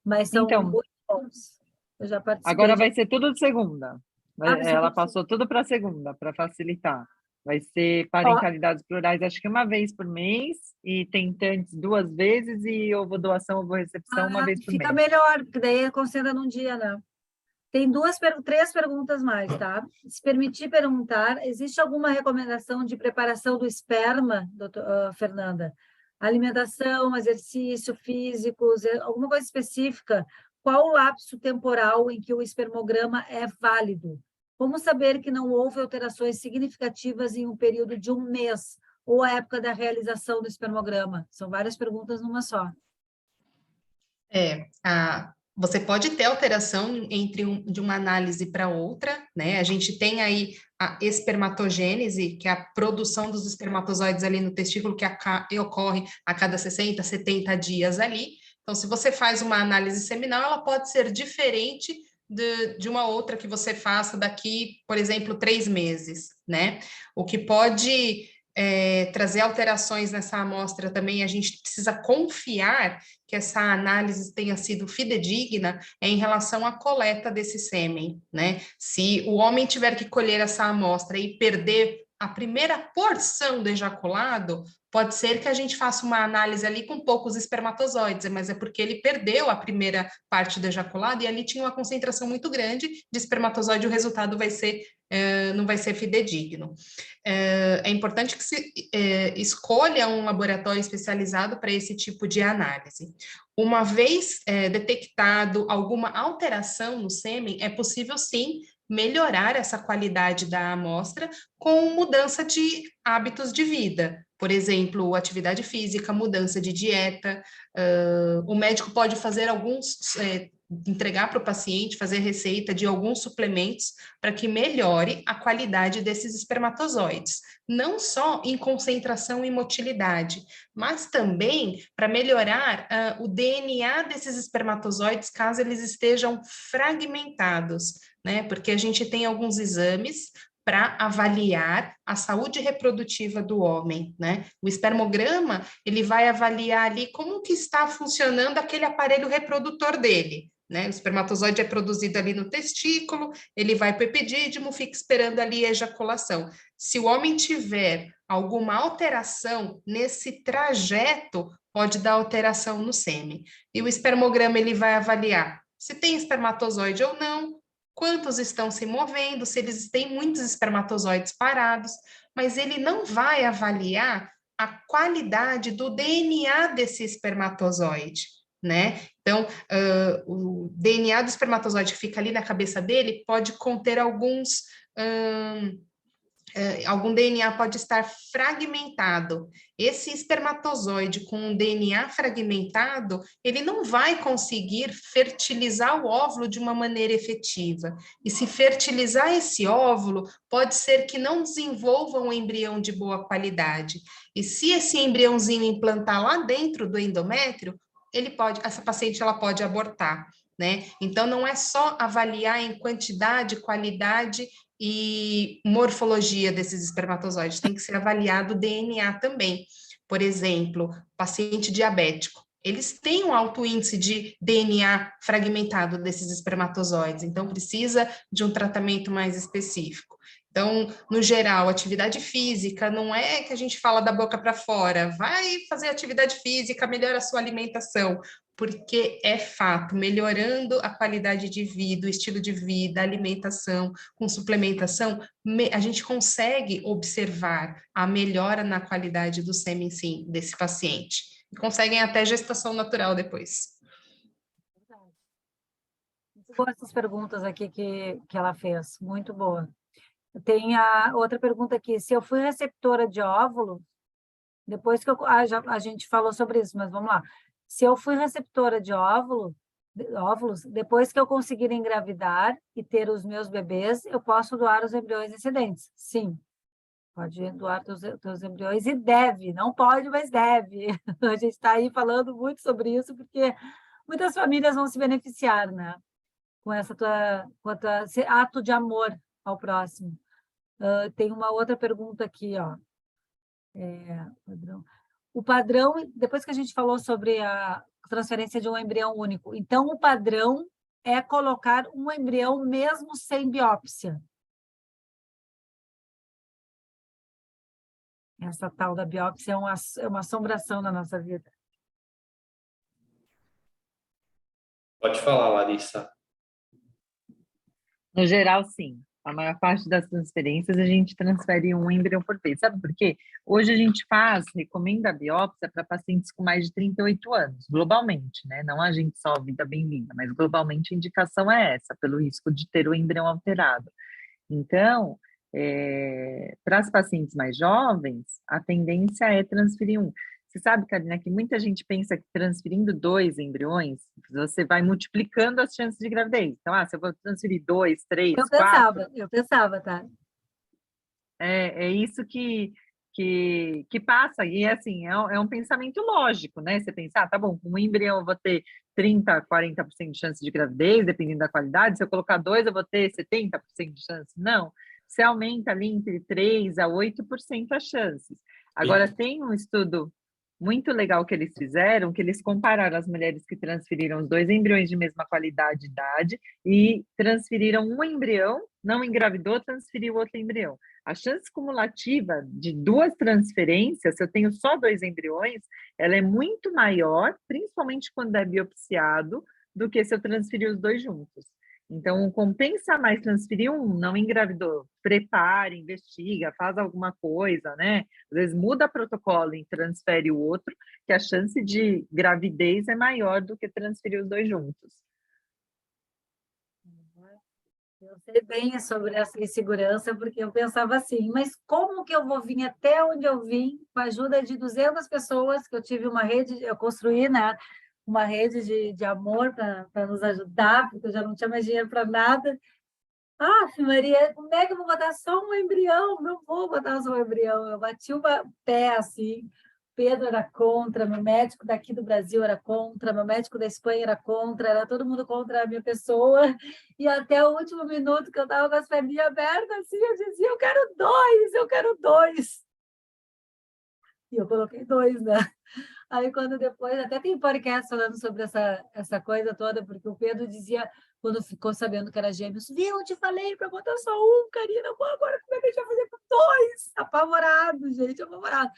Mas são Então, muito bons. Eu já participei. agora vai ser tudo de segunda. Vai ser Ela tudo passou tudo para segunda, para facilitar. Vai ser Ó, parentalidades plurais, acho que uma vez por mês, e tentantes 2 vezes, e ovo doação, ovo recepção uma vez por fica mês. melhor, porque daí concentra num dia, né? Tem três perguntas mais, tá? Se permitir perguntar, existe alguma recomendação de preparação do esperma, Fernanda? Alimentação, exercício físico, alguma coisa específica? Qual o lapso temporal em que o espermograma é válido? Como saber que não houve alterações significativas em um período de um mês ou a época da realização do espermograma? São várias perguntas numa só. Você pode ter alteração de uma análise para outra, né? A gente tem aí a espermatogênese, que é a produção dos espermatozoides ali no testículo, que ocorre a cada 60, 70 dias ali. Então, se você faz uma análise seminal, ela pode ser diferente de uma outra que você faça daqui, por exemplo, 3 meses, né? O que pode trazer alterações nessa amostra também, a gente precisa confiar que essa análise tenha sido fidedigna em relação à coleta desse sêmen, né? Se o homem tiver que colher essa amostra e perder a primeira porção do ejaculado, pode ser que a gente faça uma análise ali com poucos espermatozoides, mas é porque ele perdeu a primeira parte do ejaculado e ali tinha uma concentração muito grande de espermatozoide, o resultado não vai ser fidedigno. É importante que se escolha um laboratório especializado para esse tipo de análise. Uma vez detectado alguma alteração no sêmen, é possível sim melhorar essa qualidade da amostra com mudança de hábitos de vida. Por exemplo, atividade física, mudança de dieta. O médico pode fazer entregar para o paciente, fazer receita de alguns suplementos para que melhore a qualidade desses espermatozoides, não só em concentração e motilidade, mas também para melhorar o DNA desses espermatozoides, caso eles estejam fragmentados, né? Porque a gente tem alguns exames para avaliar a saúde reprodutiva do homem, né? O espermograma, ele vai avaliar ali como que está funcionando aquele aparelho reprodutor dele, né? O espermatozoide é produzido ali no testículo, ele vai para o epidídimo, fica esperando ali a ejaculação. Se o homem tiver alguma alteração nesse trajeto, pode dar alteração no sêmen. E o espermograma, ele vai avaliar se tem espermatozoide ou não, quantos estão se movendo, se eles têm muitos espermatozoides parados, mas ele não vai avaliar a qualidade do DNA desse espermatozoide, né? Então, o DNA do espermatozoide que fica ali na cabeça dele pode conter algum DNA pode estar fragmentado. Esse espermatozoide com um DNA fragmentado, ele não vai conseguir fertilizar o óvulo de uma maneira efetiva. E se fertilizar esse óvulo, pode ser que não desenvolva um embrião de boa qualidade. E se esse embriãozinho implantar lá dentro do endométrio, essa paciente ela pode abortar, né? Então, não é só avaliar em quantidade, qualidade e morfologia desses espermatozoides, tem que ser avaliado o DNA também. Por exemplo, paciente diabético, eles têm um alto índice de DNA fragmentado desses espermatozoides, então precisa de um tratamento mais específico. Então, no geral, atividade física não é que a gente fala da boca para fora, vai fazer atividade física, melhora a sua alimentação, porque é fato, melhorando a qualidade de vida, o estilo de vida, a alimentação, com suplementação, a gente consegue observar a melhora na qualidade do sêmen, sim, desse paciente. E conseguem até gestação natural depois. Muito boas essas perguntas aqui que ela fez, muito boa. Tem a outra pergunta aqui, se eu fui receptora de óvulo, depois que a gente falou sobre isso, mas vamos lá. Se eu fui receptora de óvulos, depois que eu conseguir engravidar e ter os meus bebês, eu posso doar os embriões excedentes? Sim, pode doar teus embriões e deve, não pode, mas deve. A gente está aí falando muito sobre isso, porque muitas famílias vão se beneficiar, né? Com esse ato de amor ao próximo. Tem uma outra pergunta aqui, ó. Padrão. O padrão, depois que a gente falou sobre a transferência de um embrião único, então o padrão é colocar um embrião mesmo sem biópsia. Essa tal da biópsia é uma assombração na nossa vida. Pode falar, Larissa. No geral, sim. A maior parte das transferências a gente transfere um embrião por vez. Sabe por quê? Hoje a gente recomenda a biópsia para pacientes com mais de 38 anos, globalmente, né? Não a gente só Vida Bem-vinda, mas globalmente a indicação é essa, pelo risco de ter o embrião alterado. Então, para as pacientes mais jovens, a tendência é transferir um. Você sabe, Karina, que muita gente pensa que transferindo 2 embriões, você vai multiplicando as chances de gravidez. Então, se eu vou transferir 2, 3, 4... Eu pensava, tá? É isso que passa, e assim, é um pensamento lógico, né? Você pensar, tá bom, com um embrião eu vou ter 30%, 40% de chance de gravidez, dependendo da qualidade, se eu colocar 2, eu vou ter 70% de chance. Não, você aumenta ali entre 3% a 8% as chances. Agora, tem um estudo muito legal que eles fizeram, que eles compararam as mulheres que transferiram os 2 embriões de mesma qualidade e idade e transferiram um embrião, não engravidou, transferiu outro embrião. A chance cumulativa de 2 transferências, se eu tenho só 2 embriões, ela é muito maior, principalmente quando é biopsiado, do que se eu transferir os 2 juntos. Então, compensa mais transferir um, não engravidou, prepara, investiga, faz alguma coisa, né? Às vezes muda protocolo e transfere o outro, que a chance de gravidez é maior do que transferir os 2 juntos. Eu sei bem sobre essa insegurança, porque eu pensava assim, mas como que eu vou vir até onde eu vim, com a ajuda de 200 pessoas, que eu tive uma rede, eu construí, né, uma rede de amor para nos ajudar, porque eu já não tinha mais dinheiro para nada. Maria, como é que eu vou botar só um embrião? Não vou botar só um embrião. Eu bati o pé, assim. Pedro era contra, meu médico daqui do Brasil era contra, meu médico da Espanha era contra, era todo mundo contra a minha pessoa. E até o último minuto que eu estava com as perninhas abertas, assim, eu dizia, eu quero 2, eu quero 2. E eu coloquei 2, né? Aí, quando depois, até tem podcast falando sobre essa coisa toda, porque o Pedro dizia, quando ficou sabendo que era gêmeos, viu, eu te falei para botar só um, Karina, agora como é que a gente vai fazer com 2? Apavorado, gente, apavorado.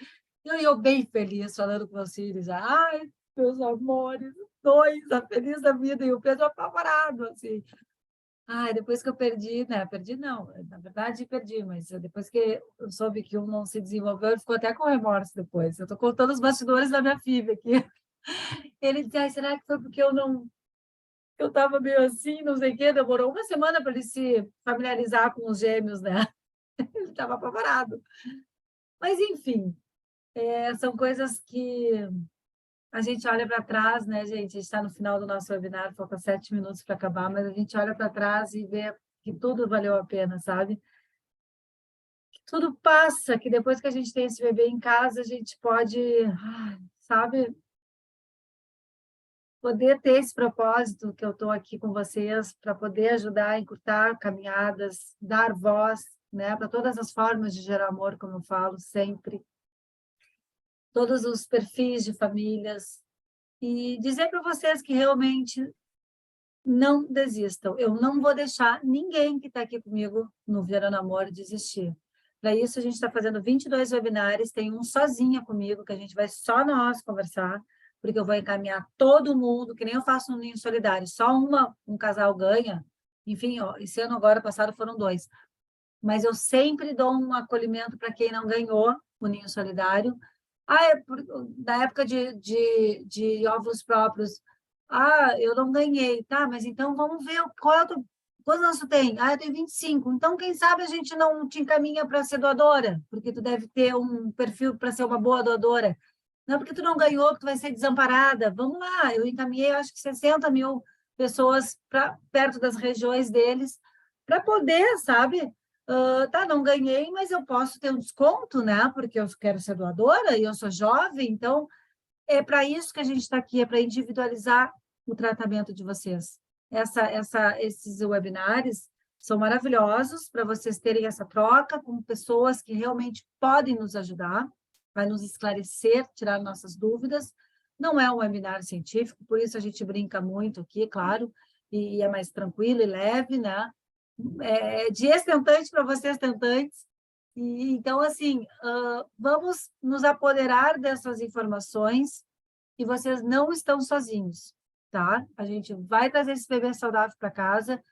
E eu bem feliz, falando com meus filhos, ai, meus amores, 2, a feliz da vida, e o Pedro apavorado, assim. Depois que eu perdi, né? Perdi não, na verdade perdi, mas depois que eu soube que um não se desenvolveu, ele ficou até com remorso depois. Eu estou contando os bastidores da minha filha aqui. Ele disse, será que foi porque eu estava meio assim, não sei o quê, demorou uma semana para ele se familiarizar com os gêmeos, né? Ele estava apavorado. Mas, enfim, são coisas que a gente olha para trás, né, gente? A gente está no final do nosso webinar, falta 7 minutos para acabar, mas a gente olha para trás e vê que tudo valeu a pena, sabe? Que tudo passa, que depois que a gente tem esse bebê em casa, a gente pode, sabe, poder ter esse propósito que eu estou aqui com vocês, para poder ajudar a encurtar caminhadas, dar voz, né, para todas as formas de gerar amor, como eu falo sempre, todos os perfis de famílias, e dizer para vocês que realmente não desistam. Eu não vou deixar ninguém que está aqui comigo no Virando Amor desistir. Para isso, a gente está fazendo 22 webinários, tem um sozinha comigo, que a gente vai só nós conversar, porque eu vou encaminhar todo mundo, que nem eu faço no Ninho Solidário, só um casal ganha. Enfim, esse ano agora passado foram 2. Mas eu sempre dou um acolhimento para quem não ganhou o Ninho Solidário. Da época de óvulos próprios, eu não ganhei, tá, mas então vamos ver qual é o teu... Quantos anos tu tem? Eu tenho 25. Então, quem sabe a gente não te encaminha para ser doadora, porque tu deve ter um perfil para ser uma boa doadora. Não é porque tu não ganhou que tu vai ser desamparada. Vamos lá, eu encaminhei, acho que 60 mil pessoas perto das regiões deles, para poder, sabe? Não ganhei, mas eu posso ter um desconto, né? Porque eu quero ser doadora e eu sou jovem, então é para isso que a gente está aqui, é para individualizar o tratamento de vocês. Esses webinários são maravilhosos para vocês terem essa troca com pessoas que realmente podem nos ajudar, vai nos esclarecer, tirar nossas dúvidas. Não é um webinar científico, por isso a gente brinca muito aqui, claro, e é mais tranquilo e leve, né? De ex-tentante para vocês tentantes. E, então, assim, vamos nos apoderar dessas informações e vocês não estão sozinhos, tá? A gente vai trazer esse bebê saudável para casa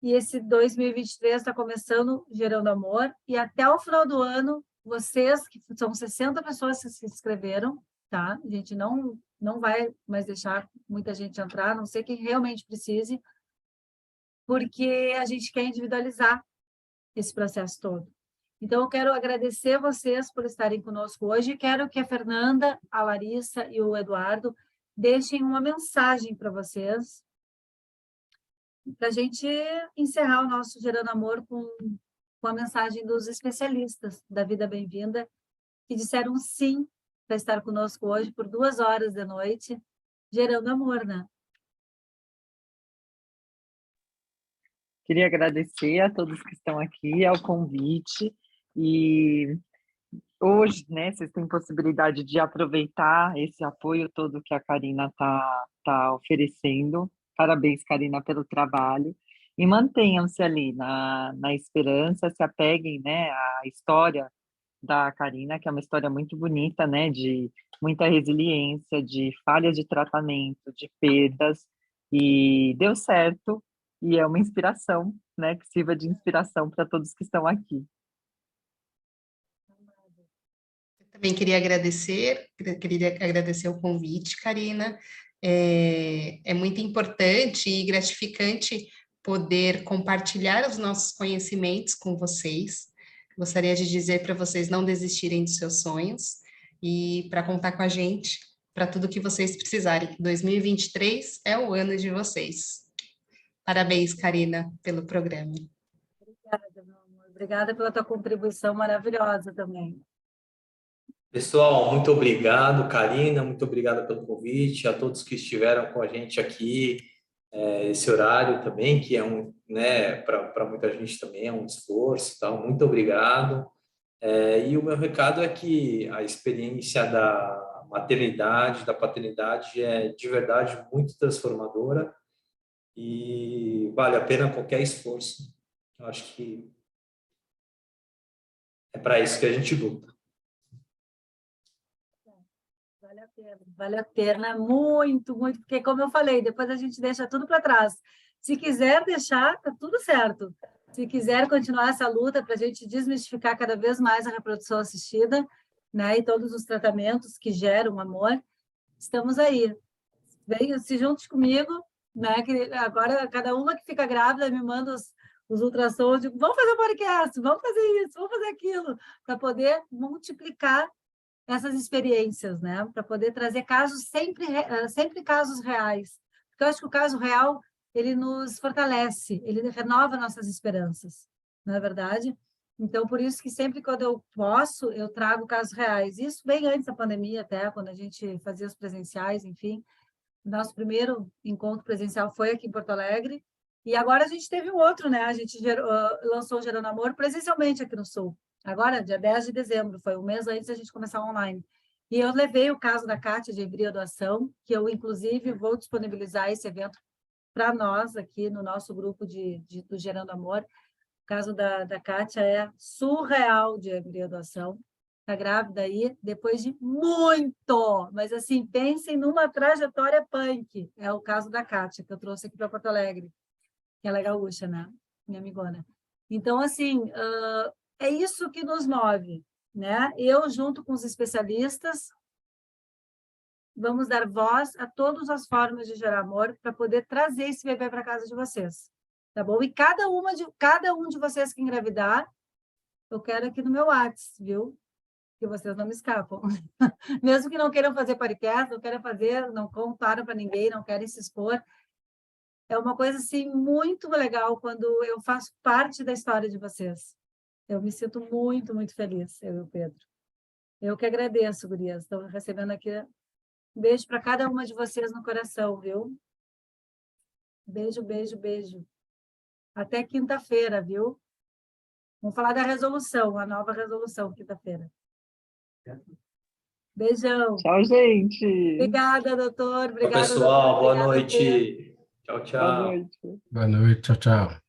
E esse 2023 está começando Gerando Amor, e até o final do ano, vocês, que são 60 pessoas que se inscreveram, tá? A gente não vai mais deixar muita gente entrar, a não ser quem realmente precise, porque a gente quer individualizar esse processo todo. Então, eu quero agradecer vocês por estarem conosco hoje, e quero que a Fernanda, a Larissa e o Eduardo deixem uma mensagem para vocês, para a gente encerrar o nosso Gerando Amor com a mensagem dos especialistas da Vida Bem-vinda, que disseram sim para estar conosco hoje por 2 horas da noite, gerando amor, né? Queria agradecer a todos que estão aqui, ao convite, e hoje, né, vocês têm possibilidade de aproveitar esse apoio todo que a Karina tá oferecendo. Parabéns, Karina, pelo trabalho. E mantenham-se ali na esperança, se apeguem, né, à história da Karina, que é uma história muito bonita, né, de muita resiliência, de falhas de tratamento, de perdas, e deu certo, e é uma inspiração, né, que sirva de inspiração para todos que estão aqui. Também queria agradecer o convite, Karina. É muito importante e gratificante poder compartilhar os nossos conhecimentos com vocês. Gostaria de dizer para vocês não desistirem dos seus sonhos e para contar com a gente para tudo que vocês precisarem. 2023 é o ano de vocês. Parabéns, Karina, pelo programa. Obrigada, meu amor. Obrigada pela tua contribuição maravilhosa também. Pessoal, muito obrigado, Karina, muito obrigado pelo convite, a todos que estiveram com a gente aqui, esse horário também, que é né, para muita gente também é um esforço, então, muito obrigado. E o meu recado é que a experiência da maternidade, da paternidade é de verdade muito transformadora e vale a pena qualquer esforço. Eu acho que é para isso que a gente luta. Vale a pena muito, muito, porque como eu falei, depois a gente deixa tudo para trás. Se quiser deixar, tá tudo certo. Se quiser continuar essa luta para a gente desmistificar cada vez mais a reprodução assistida, né, e todos os tratamentos que geram amor, estamos aí. Venha, se junte comigo, né, que agora cada uma que fica grávida me manda os ultrassons, digo, vamos fazer podcast, vamos fazer isso, vamos fazer aquilo, para poder multiplicar essas experiências, né? Para poder trazer casos sempre casos reais. Porque eu acho que o caso real, ele nos fortalece, ele renova nossas esperanças, não é verdade? Então, por isso que sempre quando eu posso, eu trago casos reais. Isso bem antes da pandemia até, quando a gente fazia os presenciais, enfim. Nosso primeiro encontro presencial foi aqui em Porto Alegre, e agora a gente teve um outro, né? A gente lançou o Gerando Amor presencialmente aqui no Sul. Agora, dia 10 de dezembro, foi um mês antes da gente começar online. E eu levei o caso da Kátia de embriodoação, que eu, inclusive, vou disponibilizar esse evento para nós aqui no nosso grupo do Gerando Amor. O caso da Kátia é surreal de embriodoação. Está grávida aí depois de muito, mas assim, pensem numa trajetória punk. É o caso da Kátia, que eu trouxe aqui para Porto Alegre, que ela é gaúcha, né? Minha amigona. Então, assim, é isso que nos move, né? Eu, junto com os especialistas, vamos dar voz a todas as formas de gerar amor para poder trazer esse bebê para casa de vocês, tá bom? E cada um de vocês que engravidar, eu quero aqui no meu WhatsApp, viu? Que vocês não me escapam. Mesmo que não queiram fazer podcast, não queiram fazer, não contaram para ninguém, não querem se expor. É uma coisa, assim, muito legal quando eu faço parte da história de vocês. Eu me sinto muito, muito feliz, eu e o Pedro. Eu que agradeço, gurias. Estou recebendo aqui um beijo para cada uma de vocês no coração, viu? Beijo, beijo, beijo. Até quinta-feira, viu? Vamos falar da resolução, a nova resolução, quinta-feira. Beijão. Tchau, gente. Obrigada, doutor. Obrigada, Pessoal, doutor. boa Obrigada, Pedro. noite. Tchau, Boa tchau. noite. Boa noite, tchau, tchau.